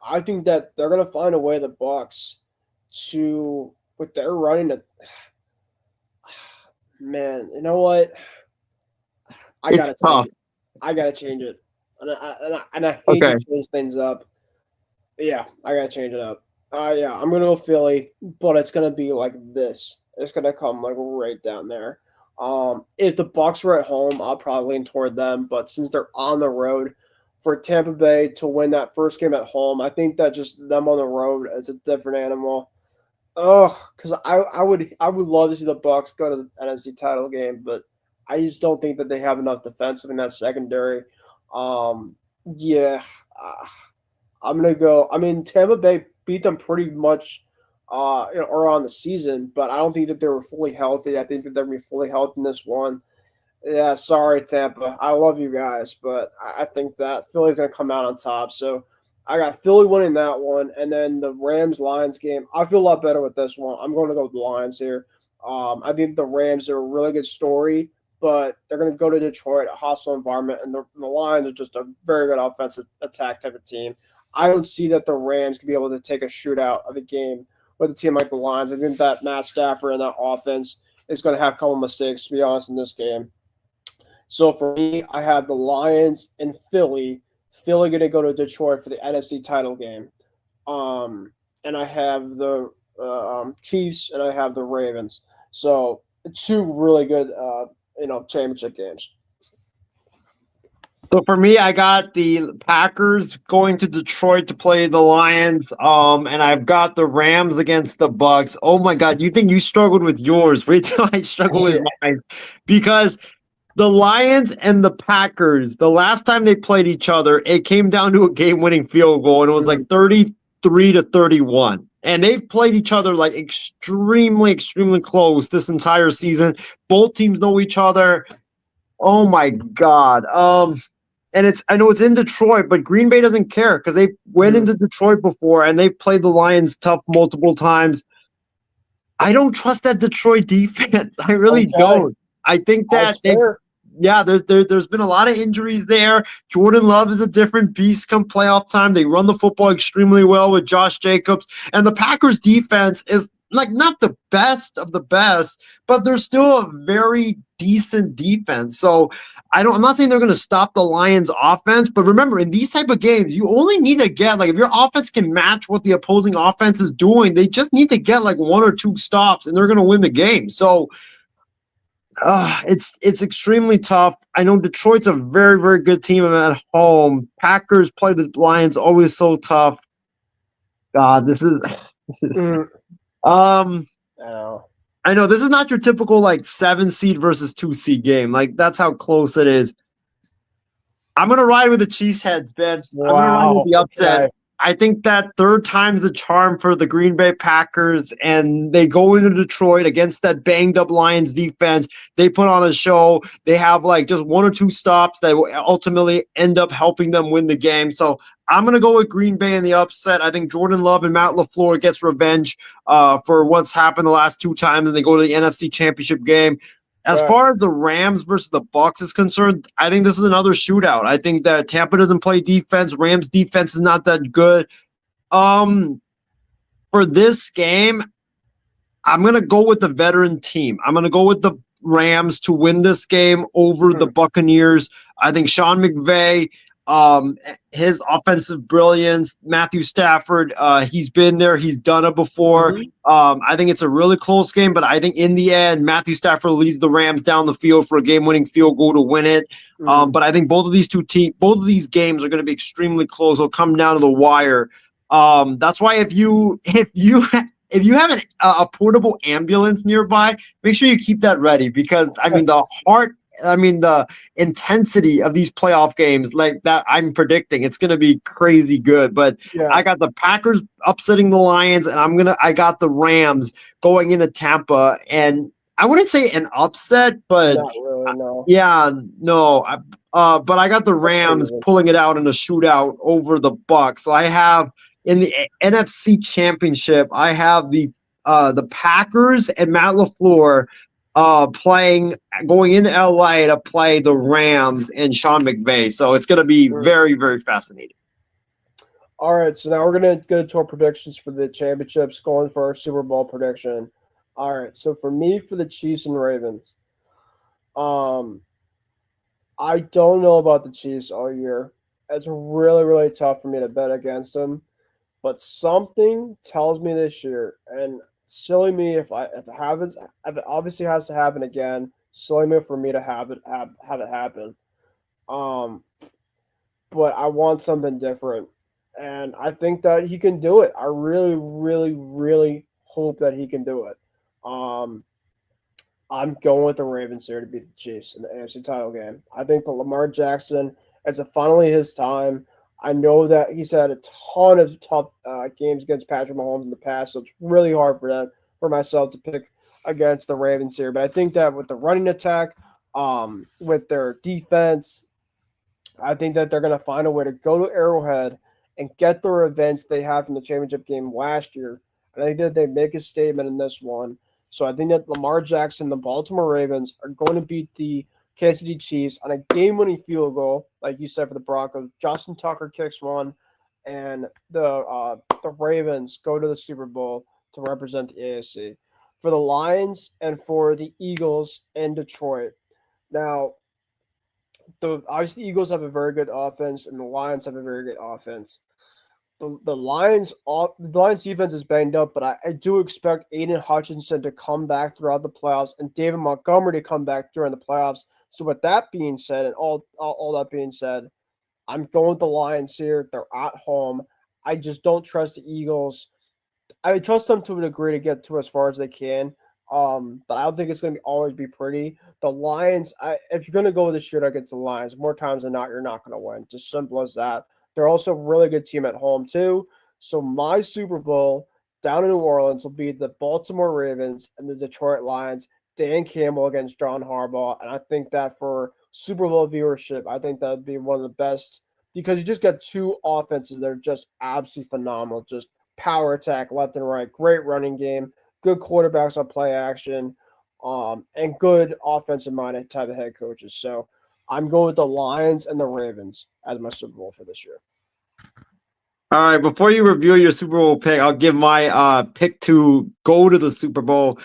I think that they're going to find a way, the Bucks, to with their running. Man, you know what? It's tough. I gotta change it, and I hate to change things up. Yeah, I gotta change it up. Yeah, I'm gonna go Philly, but it's gonna be like this. It's gonna come like right down there. If the Bucks were at home, I'll probably lean toward them. But since they're on the road, for Tampa Bay to win that first game at home, I think that just them on the road is a different animal. Oh, because I would love to see the Bucks go to the NFC title game, but I just don't think that they have enough defensive in that secondary. Yeah, uh, I'm gonna go. I mean, Tampa Bay beat them pretty much, around the season, but I don't think that they were fully healthy. I think that they're gonna be fully healthy in this one. Yeah, sorry, Tampa. I love you guys, but I think that Philly's going to come out on top. So I got Philly winning that one. And then the Rams Lions game, I feel a lot better with this one. I'm going to go with the Lions here. I think the Rams are a really good story, but they're going to go to Detroit, a hostile environment, and the Lions are just a very good offensive attack type of team. I don't see that the Rams can be able to take a shootout of a game with a team like the Lions. I think that Matt Stafford and that offense is going to have a couple mistakes, to be honest, in this game. So for me, I have the Lions and Philly. Philly going to go to Detroit for the NFC title game. And I have the Chiefs and I have the Ravens. So two really good, championship games. So for me, I got the Packers going to Detroit to play the Lions, and I've got the Rams against the Bucks. Oh my God, you think you struggled with yours? Wait till I struggle with mine, because the Lions and the Packers, the last time they played each other, it came down to a game-winning field goal, and it was like 33-31. And they've played each other like extremely, extremely close this entire season. Both teams know each other. Oh my God. And I know it's in Detroit, but Green Bay doesn't care because they went into Detroit before and they've played the Lions tough multiple times. I don't trust that Detroit defense. I really don't. I think that there's been a lot of injuries there. Jordan Love is a different beast come playoff time. They run the football extremely well with Josh Jacobs, and the Packers defense is like not the best of the best, but they're still a very decent defense. So I'm not saying they're going to stop the Lions offense, but remember in these type of games, you only need to get like if your offense can match what the opposing offense is doing, they just need to get like 1 or 2 stops and they're going to win the game. So it's extremely tough. I know Detroit's a very, very good team at home. Packers play the Lions always so tough. God, this is I know this is not your typical like 7 seed versus 2 seed game. Like that's how close it is. I'm gonna ride with the Cheeseheads, Ben. I'm gonna ride with the upset. Okay. I think that third time's a charm for the Green Bay Packers, and they go into Detroit against that banged up Lions defense. They put on a show. They have like just 1 or 2 stops that will ultimately end up helping them win the game. So I'm going to go with Green Bay in the upset. I think Jordan Love and Matt LaFleur gets revenge for what's happened the last 2 times, and they go to the NFC Championship game. As far as the Rams versus the Bucks is concerned, I think this is another shootout. I think that Tampa doesn't play defense. Rams defense is not that good. For this game, I'm going to go with the veteran team. I'm going to go with the Rams to win this game over the Buccaneers. I think Sean McVay, his offensive brilliance, Matthew Stafford, he's been there, he's done it before. I think it's a really close game, but I think in the end, Matthew Stafford leads the Rams down the field for a game-winning field goal to win it. But I think both of these games are going to be extremely close. It'll come down to the wire. That's why if you have a portable ambulance nearby, make sure you keep that ready because the intensity of these playoff games like that I'm predicting it's going to be crazy good. But I got the Packers upsetting the Lions, and I got the Rams going into Tampa, and I wouldn't say an upset, but not really, no. But I got the Rams pulling it out in a shootout over the Bucks. So I have in the NFC Championship, I have the Packers and Matt LaFleur going into LA to play the Rams and Sean McVay. So it's going to be very, very fascinating. All right, so now we're going to go to our predictions for the championships, going for our Super Bowl prediction. All right, so for me, for the Chiefs and Ravens, I don't know about the Chiefs all year. It's really, really tough for me to bet against them. But something tells me this year, and silly me if it obviously has to happen again. Silly me for me to have it happen. But I want something different, and I think that he can do it. I really, really, really hope that he can do it. I'm going with the Ravens here to beat the Chiefs in the AFC title game. I think the Lamar Jackson, it's finally his time. I know that he's had a ton of tough games against Patrick Mahomes in the past, so it's really hard for myself to pick against the Ravens here. But I think that with the running attack, with their defense, I think that they're going to find a way to go to Arrowhead and get the revenge they had from the championship game last year. And I think that they make a statement in this one. So I think that Lamar Jackson, the Baltimore Ravens, are going to beat the Kansas City Chiefs on a game-winning field goal, like you said, for the Broncos. Justin Tucker kicks one, and the Ravens go to the Super Bowl to represent the AFC. For the Lions and for the Eagles in Detroit. Now, obviously the Eagles have a very good offense, and the Lions have a very good offense. The Lions defense is banged up, but I do expect Aiden Hutchinson to come back throughout the playoffs and David Montgomery to come back during the playoffs So with that being said, and all that being said, I'm going with the Lions here. They're at home. I just don't trust the Eagles. I trust them to a degree to get to as far as they can. But I don't think it's going to always be pretty. The Lions, if you're going to go with a shootout against the Lions, more times than not, you're not going to win. Just simple as that. They're also a really good team at home too. So my Super Bowl down in New Orleans will be the Baltimore Ravens and the Detroit Lions. Dan Campbell against John Harbaugh, and I think that for Super Bowl viewership, I think that would be one of the best because you just got two offenses that are just absolutely phenomenal. Just power attack left and right, great running game, good quarterbacks on play action, and good offensive minded type of head coaches. So I'm going with the Lions and the Ravens as my Super Bowl for this year. All right, before you reveal your Super Bowl pick, I'll give my pick to go to the Super Bowl.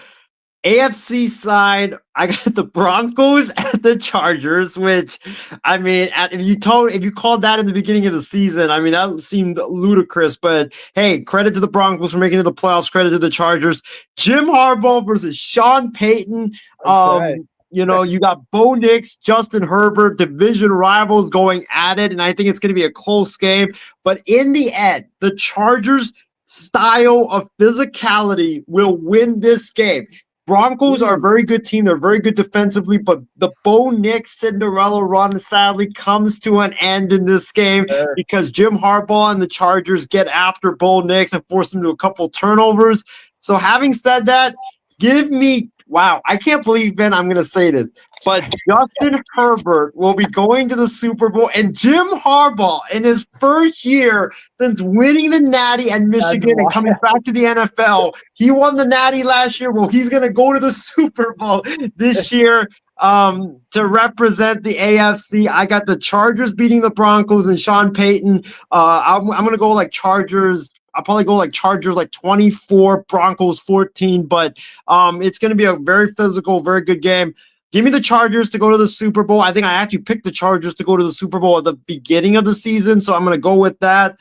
AFC side, I got the Broncos at the Chargers, which I mean, if you called that in the beginning of the season, I mean that seemed ludicrous. But hey, credit to the Broncos for making it to the playoffs. Credit to the Chargers. Jim Harbaugh versus Sean Payton. Okay. You got Bo Nix, Justin Herbert, division rivals going at it, and I think it's going to be a close game. But in the end, the Chargers' style of physicality will win this game. Broncos are a very good team. They're very good defensively, but the Bo Nix Cinderella run sadly comes to an end in this game because Jim Harbaugh and the Chargers get after Bo Nix and force him to a couple turnovers. So having said that, I can't believe, Ben, I'm going to say this, but Justin Herbert will be going to the Super Bowl, and Jim Harbaugh, in his first year since winning the Natty at Michigan and coming back to the NFL, he won the Natty last year. Well, he's going to go to the Super Bowl this year to represent the AFC. I got the Chargers beating the Broncos and Sean Payton. I'm going to go like Chargers. I'll probably go like Chargers like 24, Broncos 14, but it's going to be a very physical, very good game. Give me the Chargers to go to the Super Bowl. I think I actually picked the Chargers to go to the Super Bowl at the beginning of the season, so I'm going to go with that.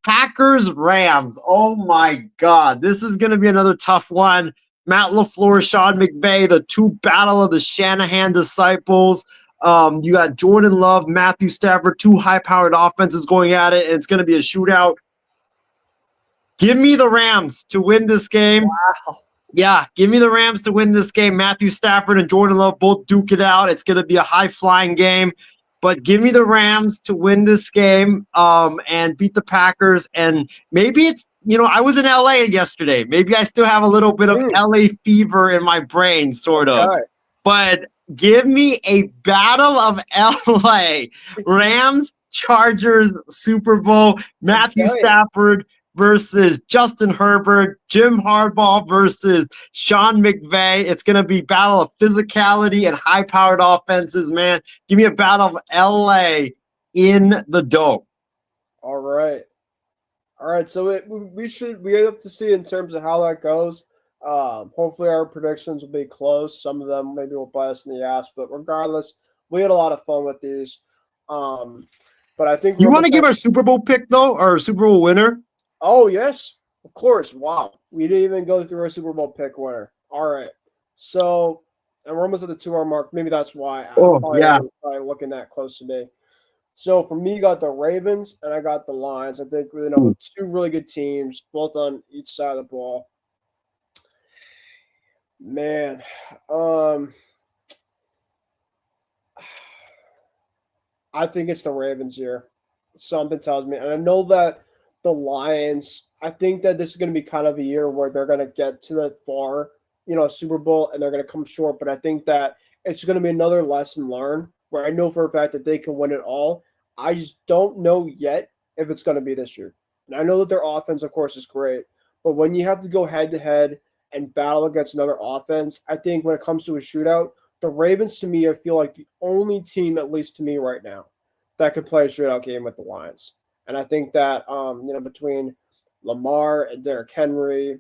Packers, Rams. Oh my God. This is going to be another tough one. Matt LaFleur, Sean McVay, the two battle of the Shanahan disciples. You got Jordan Love, Matthew Stafford, two high-powered offenses going at it, and it's going to be a shootout. Give me the Rams to win this game. Wow. Yeah, give me the Rams to win this game. Matthew Stafford and Jordan Love both duke it out. It's going to be a high-flying game. But give me the Rams to win this game and beat the Packers. And maybe it's, I was in LA yesterday. Maybe I still have a little bit of LA fever in my brain, sort of. Okay. But give me a battle of LA. Rams, Chargers, Super Bowl, Matthew Stafford versus Justin Herbert, Jim Harbaugh versus Sean McVay. It's going to be battle of physicality and high-powered offenses, man. Give me a battle of LA in the Dome. All right. So we have to see in terms of how that goes. Hopefully our predictions will be close. Some of them maybe will bite us in the ass, but regardless, we had a lot of fun with these. But I think you want to give our Super Bowl pick though, or Super Bowl winner? Oh, yes, of course. Wow. We didn't even go through our Super Bowl pick winner. All right. So, and we're almost at the 2-hour mark. Maybe that's why I'm probably looking that close to me. So, for me, got the Ravens and I got the Lions. I think, two really good teams, both on each side of the ball. Man. I think it's the Ravens here. Something tells me. And I know that the Lions, I think that this is going to be kind of a year where they're going to get to the far, Super Bowl, and they're going to come short. But I think that it's going to be another lesson learned where I know for a fact that they can win it all. I just don't know yet if it's going to be this year. And I know that their offense, of course, is great. But when you have to go head-to-head and battle against another offense, I think when it comes to a shootout, the Ravens, to me, I feel like the only team, at least to me right now, that could play a shootout game with the Lions. And I think that, between Lamar and Derrick Henry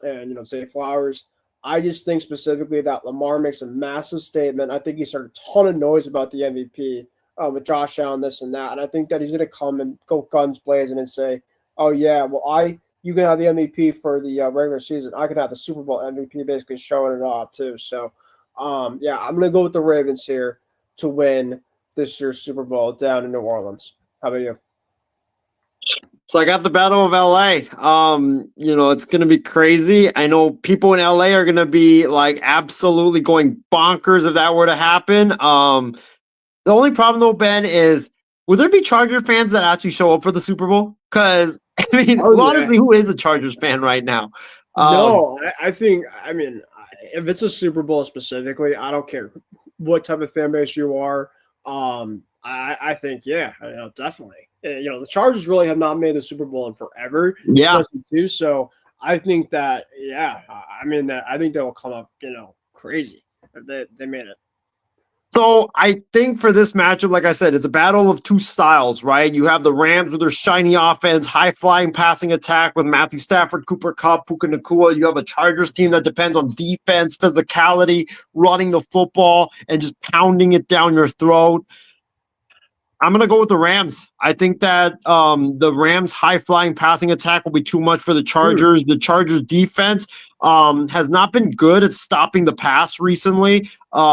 and, Zay Flowers, I just think specifically that Lamar makes a massive statement. I think he started a ton of noise about the MVP with Josh Allen, this and that. And I think that he's going to come and go guns blazing and say, oh, yeah, well, you can have the MVP for the regular season. I could have the Super Bowl MVP basically showing it off too. So, I'm going to go with the Ravens here. to win this year's Super Bowl down in New Orleans. How about you? So I got the Battle of LA. It's gonna be crazy. I know people in LA are gonna be like absolutely going bonkers if that were to happen. The only problem though, Ben, is will there be Charger fans that actually show up for the Super Bowl? Because I mean, Oh yeah. honestly, who is a Chargers fan right now? No, I think, I mean, if it's a Super Bowl specifically, I don't care what type of fan base you are. I think, yeah, definitely. The Chargers really have not made the Super Bowl in forever, Yeah. especially too. So I think that, yeah, I mean, that I think they will come up, crazy if they made it. So I think for this matchup, like I said, it's a battle of two styles, right? You have the Rams with their shiny offense, high flying passing attack with Matthew Stafford, Cooper Kupp, Puka Nacua. You have a Chargers team that depends on defense, physicality, running the football, and just pounding it down your throat. I'm going to go with the Rams. I think that the Rams' high-flying passing attack will be too much for the Chargers. The Chargers' defense has not been good at stopping the pass recently.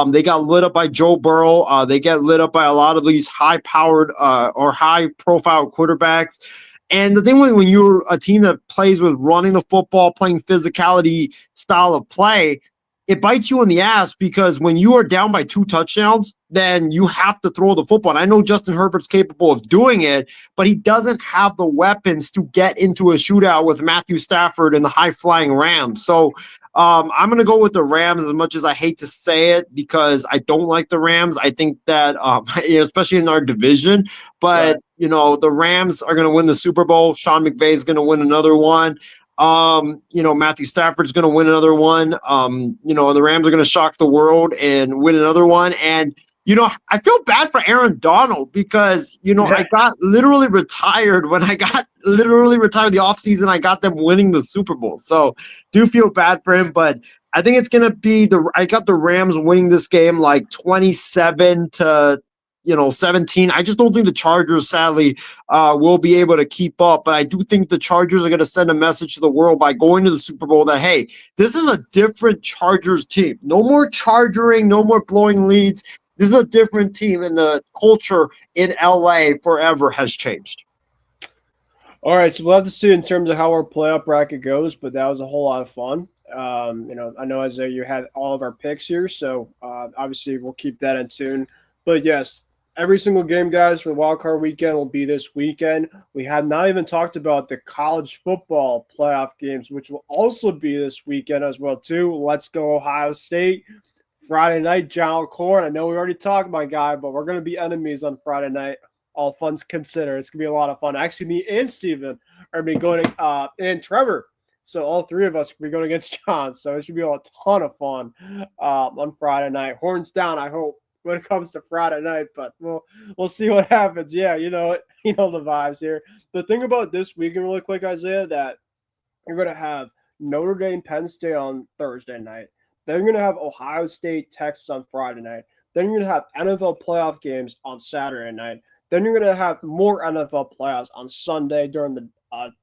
They got lit up by Joe Burrow. They get lit up by a lot of these high-powered or high-profile quarterbacks. And the thing when you're a team that plays with running the football, playing physicality style of play, it bites you in the ass because when you are down by 2 touchdowns, then you have to throw the football. And I know Justin Herbert's capable of doing it, but he doesn't have the weapons to get into a shootout with Matthew Stafford and the high-flying Rams. So I'm going to go with the Rams as much as I hate to say it because I don't like the Rams. I think that, especially in our division, but, Right. the Rams are going to win the Super Bowl. Sean McVay is going to win another one. Matthew Stafford's going to win another one. The Rams are going to shock the world and win another one. And, I feel bad for Aaron Donald because, I got literally retired when I got literally retired the offseason. I got them winning the Super Bowl. So do feel bad for him, but I think it's going to be I got the Rams winning this game like 27 to 17. I just don't think the Chargers, sadly, will be able to keep up. But I do think the Chargers are going to send a message to the world by going to the Super Bowl that, hey, this is a different Chargers team. No more chargering, no more blowing leads. This is a different team, and the culture in LA forever has changed. All right, so we'll have to see in terms of how our playoff bracket goes, but that was a whole lot of fun. I know Isaiah, you had all of our picks here, so obviously we'll keep that in tune. But yes, every single game, guys, for the wild card weekend will be this weekend. We have not even talked about the college football playoff games, which will also be this weekend as well too. Let's go Ohio State. Friday night, John Alcorn. I know we already talked, my guy, but we're going to be enemies on Friday night. All fun's considered. It's going to be a lot of fun. Actually, me and Steven are going to be going, and Trevor. So all three of us will be going against John. So it should be a ton of fun on Friday night. Horns down, I hope, when it comes to Friday night, but we'll see what happens. Yeah, the vibes here. The thing about this weekend, really quick, Isaiah, that you're going to have Notre Dame, Penn State on Thursday night. Then you're going to have Ohio State, Texas on Friday night. Then you're going to have NFL playoff games on Saturday night. Then you're going to have more NFL playoffs on Sunday during the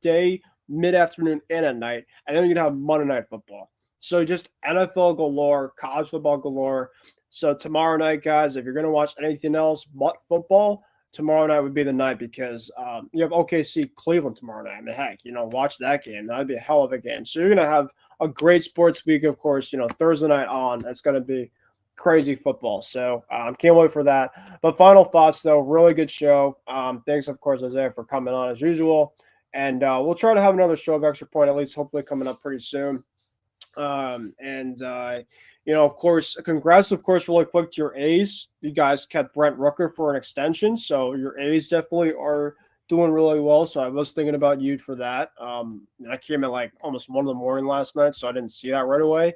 day, mid-afternoon, and at night. And then you're going to have Monday Night Football. So just NFL galore, college football galore. So tomorrow night, guys, if you're going to watch anything else but football, tomorrow night would be the night because you have OKC Cleveland tomorrow night. I mean, heck, watch that game. That would be a hell of a game. So you're going to have a great sports week, of course, Thursday night on. It's going to be crazy football. So can't wait for that. But final thoughts, though, really good show. Thanks, of course, Isaiah, for coming on as usual. And we'll try to have another show of Extra Point, at least hopefully coming up pretty soon. Of course, congrats, of course, really quick to your A's. You guys kept Brent Rooker for an extension, so your A's definitely are doing really well. So I was thinking about you for that. I came at like almost 1 a.m. last night, so I didn't see that right away.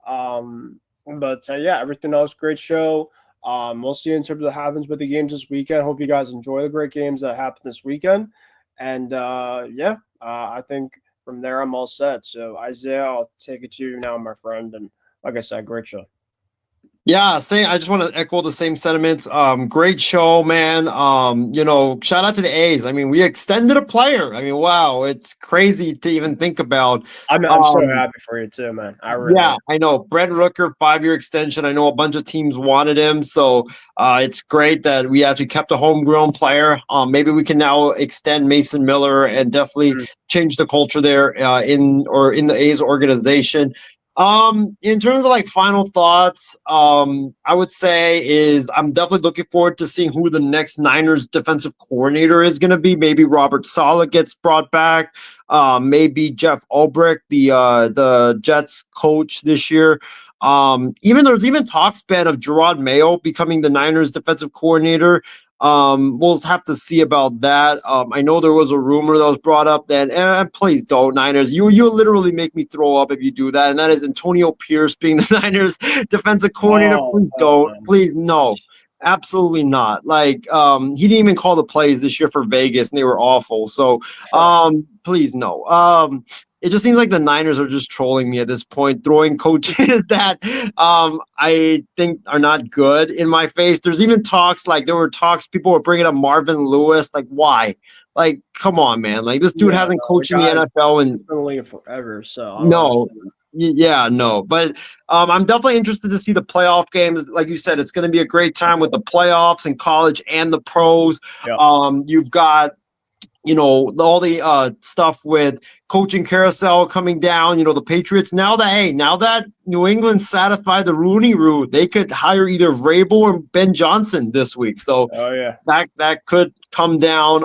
Yeah, everything else, great show. We'll see in terms of what happens with the games this weekend. Hope you guys enjoy the great games that happen this weekend. And I think from there I'm all set. So Isaiah, I'll take it to you now, my friend. And like I said, great show. Yeah, I just want to echo the same sentiments. Great show, man. Shout out to the A's. I mean, we extended a player. I mean, wow, it's crazy to even think about. I'm so happy for you too, man. I really Yeah, am. I know. Brent Rooker, 5-year extension. I know a bunch of teams wanted him, so it's great that we actually kept a homegrown player. Maybe we can now extend Mason Miller and definitely Mm. change the culture there in the A's organization. In terms of like final thoughts, I would say is I'm definitely looking forward to seeing who the next Niners defensive coordinator is going to be. Maybe Robert Saleh gets brought back. Maybe Jeff Ulbrich, the Jets coach this year. There's even talks been of Gerard Mayo becoming the Niners defensive coordinator. We'll have to see about that. I know there was a rumor that was brought up that please don't Niners. You literally make me throw up if you do that, and that is Antonio Pierce being the Niners defensive coordinator. Oh, Please don't. man. Please no. Absolutely not. Like, he didn't even call the plays this year for Vegas, and they were awful. So, please no. It just seems like the Niners are just trolling me at this point, throwing coaches that I think are not good in my face. There's even talks, like there were talks, people were bringing up Marvin Lewis. Like, why? Like, come on, man. Like, this dude Yeah, hasn't no, the coached in the guy's NFL been and in the league forever, so I don't no. understand. Yeah, no. But I'm definitely interested to see the playoff games. Like you said, it's going to be a great time with the playoffs in college and the pros. Yeah. You've got all the stuff with coaching carousel coming down, the Patriots. Now that New England satisfied the Rooney Rule, they could hire either Vrabel or Ben Johnson this week. So Oh yeah. that could come down.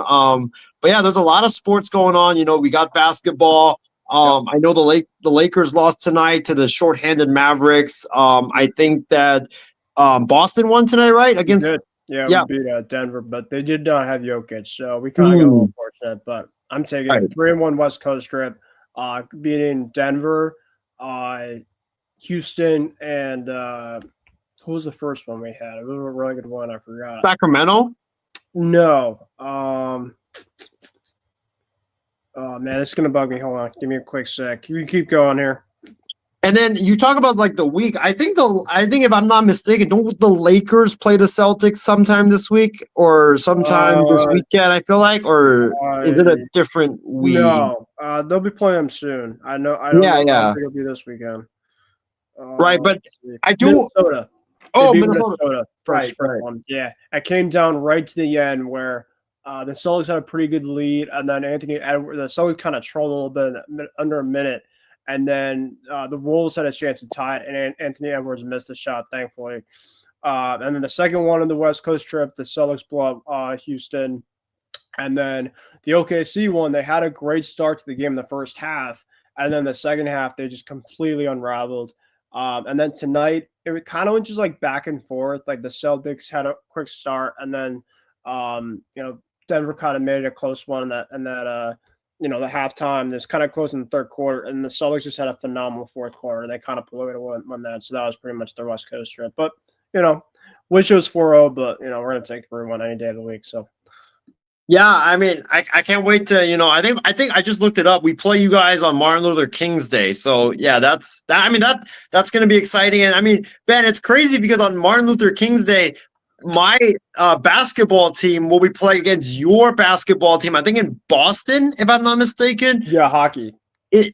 But yeah, there's a lot of sports going on. We got basketball. I know the Lakers lost tonight to the shorthanded Mavericks. I think that Boston won tonight, right? Against Good. Yeah, yeah. we beat Denver, but they did not have Jokic, so we kind of got a little fortunate. But I'm taking Right. 3-1 West Coast trip, beating Denver, Houston, and who was the first one we had? It was a really good one. I forgot. Sacramento. No. Oh man, it's gonna bug me. Hold on, give me a quick sec. You can keep going here. And then you talk about like the week. I think if I'm not mistaken, don't the Lakers play the Celtics sometime this week or sometime this weekend? I feel like, or is it a different week? No, they'll be playing them soon. I know. I don't know. I don't think it'll be this weekend. Right, but I do. Minnesota. Oh, They beat Minnesota. First Right. one. Yeah, it came down right to the end where the Celtics had a pretty good lead, and then the Celtics kind of trolled a little bit under a minute, and then the Wolves had a chance to tie it, and Anthony Edwards missed the shot, thankfully. And then the second one on the West Coast trip, the Celtics blow up Houston, and then the OKC one, they had a great start to the game in the first half, and then the second half they just completely unraveled. And then tonight it kind of went just like back and forth. Like the Celtics had a quick start, and then Denver kind of made it a close one. The halftime, it was kind of close in the third quarter, and the Celtics just had a phenomenal fourth quarter. They kind of blew it away won that, so that was pretty much their West Coast trip. But wish it was 4-0, but we're gonna take 3-1 any day of the week. So. Yeah, I mean, I can't wait to, I think I just looked it up. We play you guys on Martin Luther King's Day. So yeah, that's going to be exciting. And I mean, Ben, it's crazy because on Martin Luther King's Day, my basketball team will be playing against your basketball team, I think in Boston, if I'm not mistaken. Yeah, hockey. In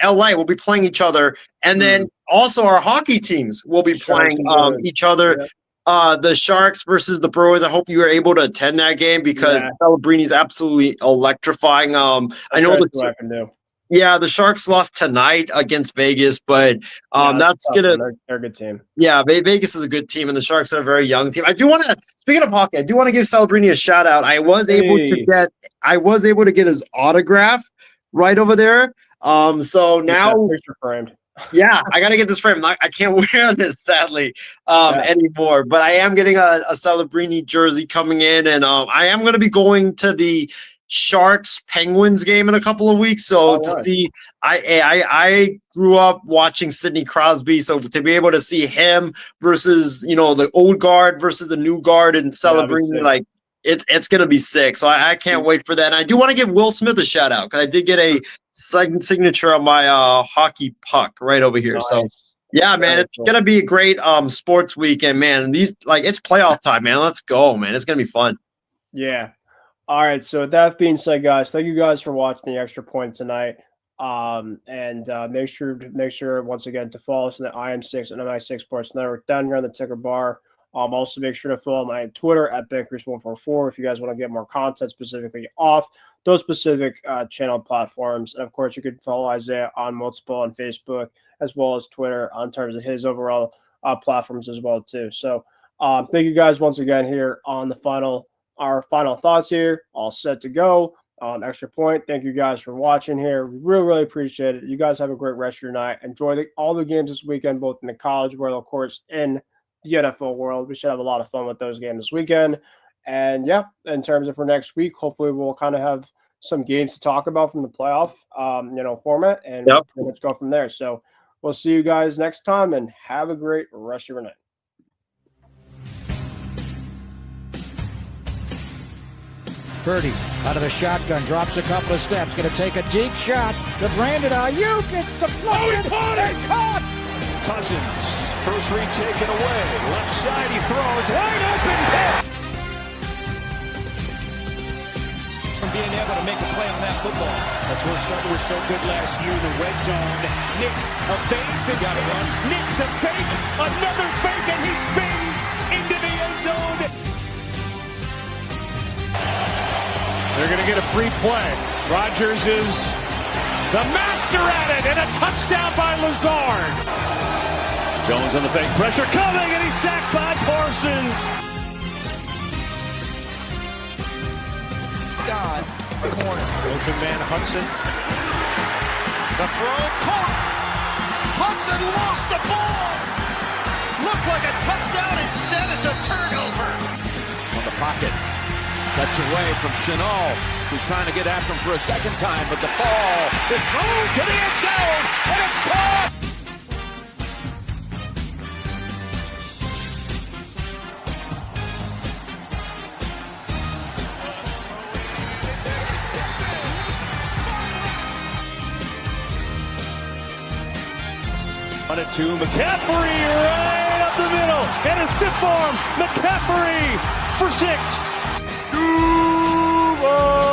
LA, we'll be playing each other. And then also our hockey teams will be playing each other. Yeah. The Sharks versus the Bruins. I hope you were able to attend that game because Celebrini is absolutely electrifying. I know I can do. Yeah, the Sharks lost tonight against Vegas, but that's they're a good team. Yeah, Vegas is a good team, and the Sharks are a very young team. I do want to, speaking of hockey, I do want to give Celebrini a shout out. I was able to get his autograph right over there. So now picture framed. Yeah, I gotta get this frame. I can't wear this sadly anymore, but I am getting a Celebrini jersey coming in, and I am going to be going to the Sharks Penguins game in a couple of weeks. So see, I grew up watching Sidney Crosby, so to be able to see him versus the old guard versus the new guard and Celebrini, it's going to be sick. So I can't wait for that. And I do want to give Will Smith a shout out because I did get a signature on my hockey puck right over here. Nice. So Yeah, man, it's gonna be a great sports weekend, man. And these it's playoff time, man. Let's go, man. It's gonna be fun. Yeah. All right. So with that being said, guys, thank you guys for watching the Extra Point tonight. And make sure once again to follow us on the IM6 and MI6 Sports Network down here on the ticker bar. Also make sure to follow my Twitter at BenCrease144 if you guys want to get more content specifically off those specific channel platforms. And of course, you can follow Isaiah on multiple on Facebook as well as Twitter in terms of his overall platforms as well too. So thank you guys once again here on our final thoughts here, all set to go. Extra Point. Thank you guys for watching here. We really appreciate it. You guys have a great rest of your night. Enjoy all the games this weekend, both in the college world, of course, in the NFL world. We should have a lot of fun with those games this weekend. And yeah, in terms of for next week, hopefully we'll kind of have some games to talk about from the playoff, format, and we'll pretty much go from there. So we'll see you guys next time, and have a great rest of your night. Purdy out of the shotgun, drops a couple of steps, going to take a deep shot to Brandon Ayuk. It's deflected and caught. Cousins, first read taken away. Left side, he throws. Wide open hit. Being able to make a play on that football. That's where Sutter was so good last year. The red zone. Nix evades this. Nix the fake. Another fake, and he spins into the end zone. They're going to get a free play. Rodgers is the master at it, and a touchdown by Lazard. Jones on the fake, pressure coming, and he's sacked by Parsons. God, corner. Motion man Hudson. The throw, caught. Hudson lost the ball. Looked like a touchdown. Instead, it's a turnover. On the pocket. That's away from Chenal, who's trying to get after him for a second time, but the ball is thrown to the end zone, and it's caught! On it to McCaffrey, right up the middle, and a stiff arm, McCaffrey for 6. Duval!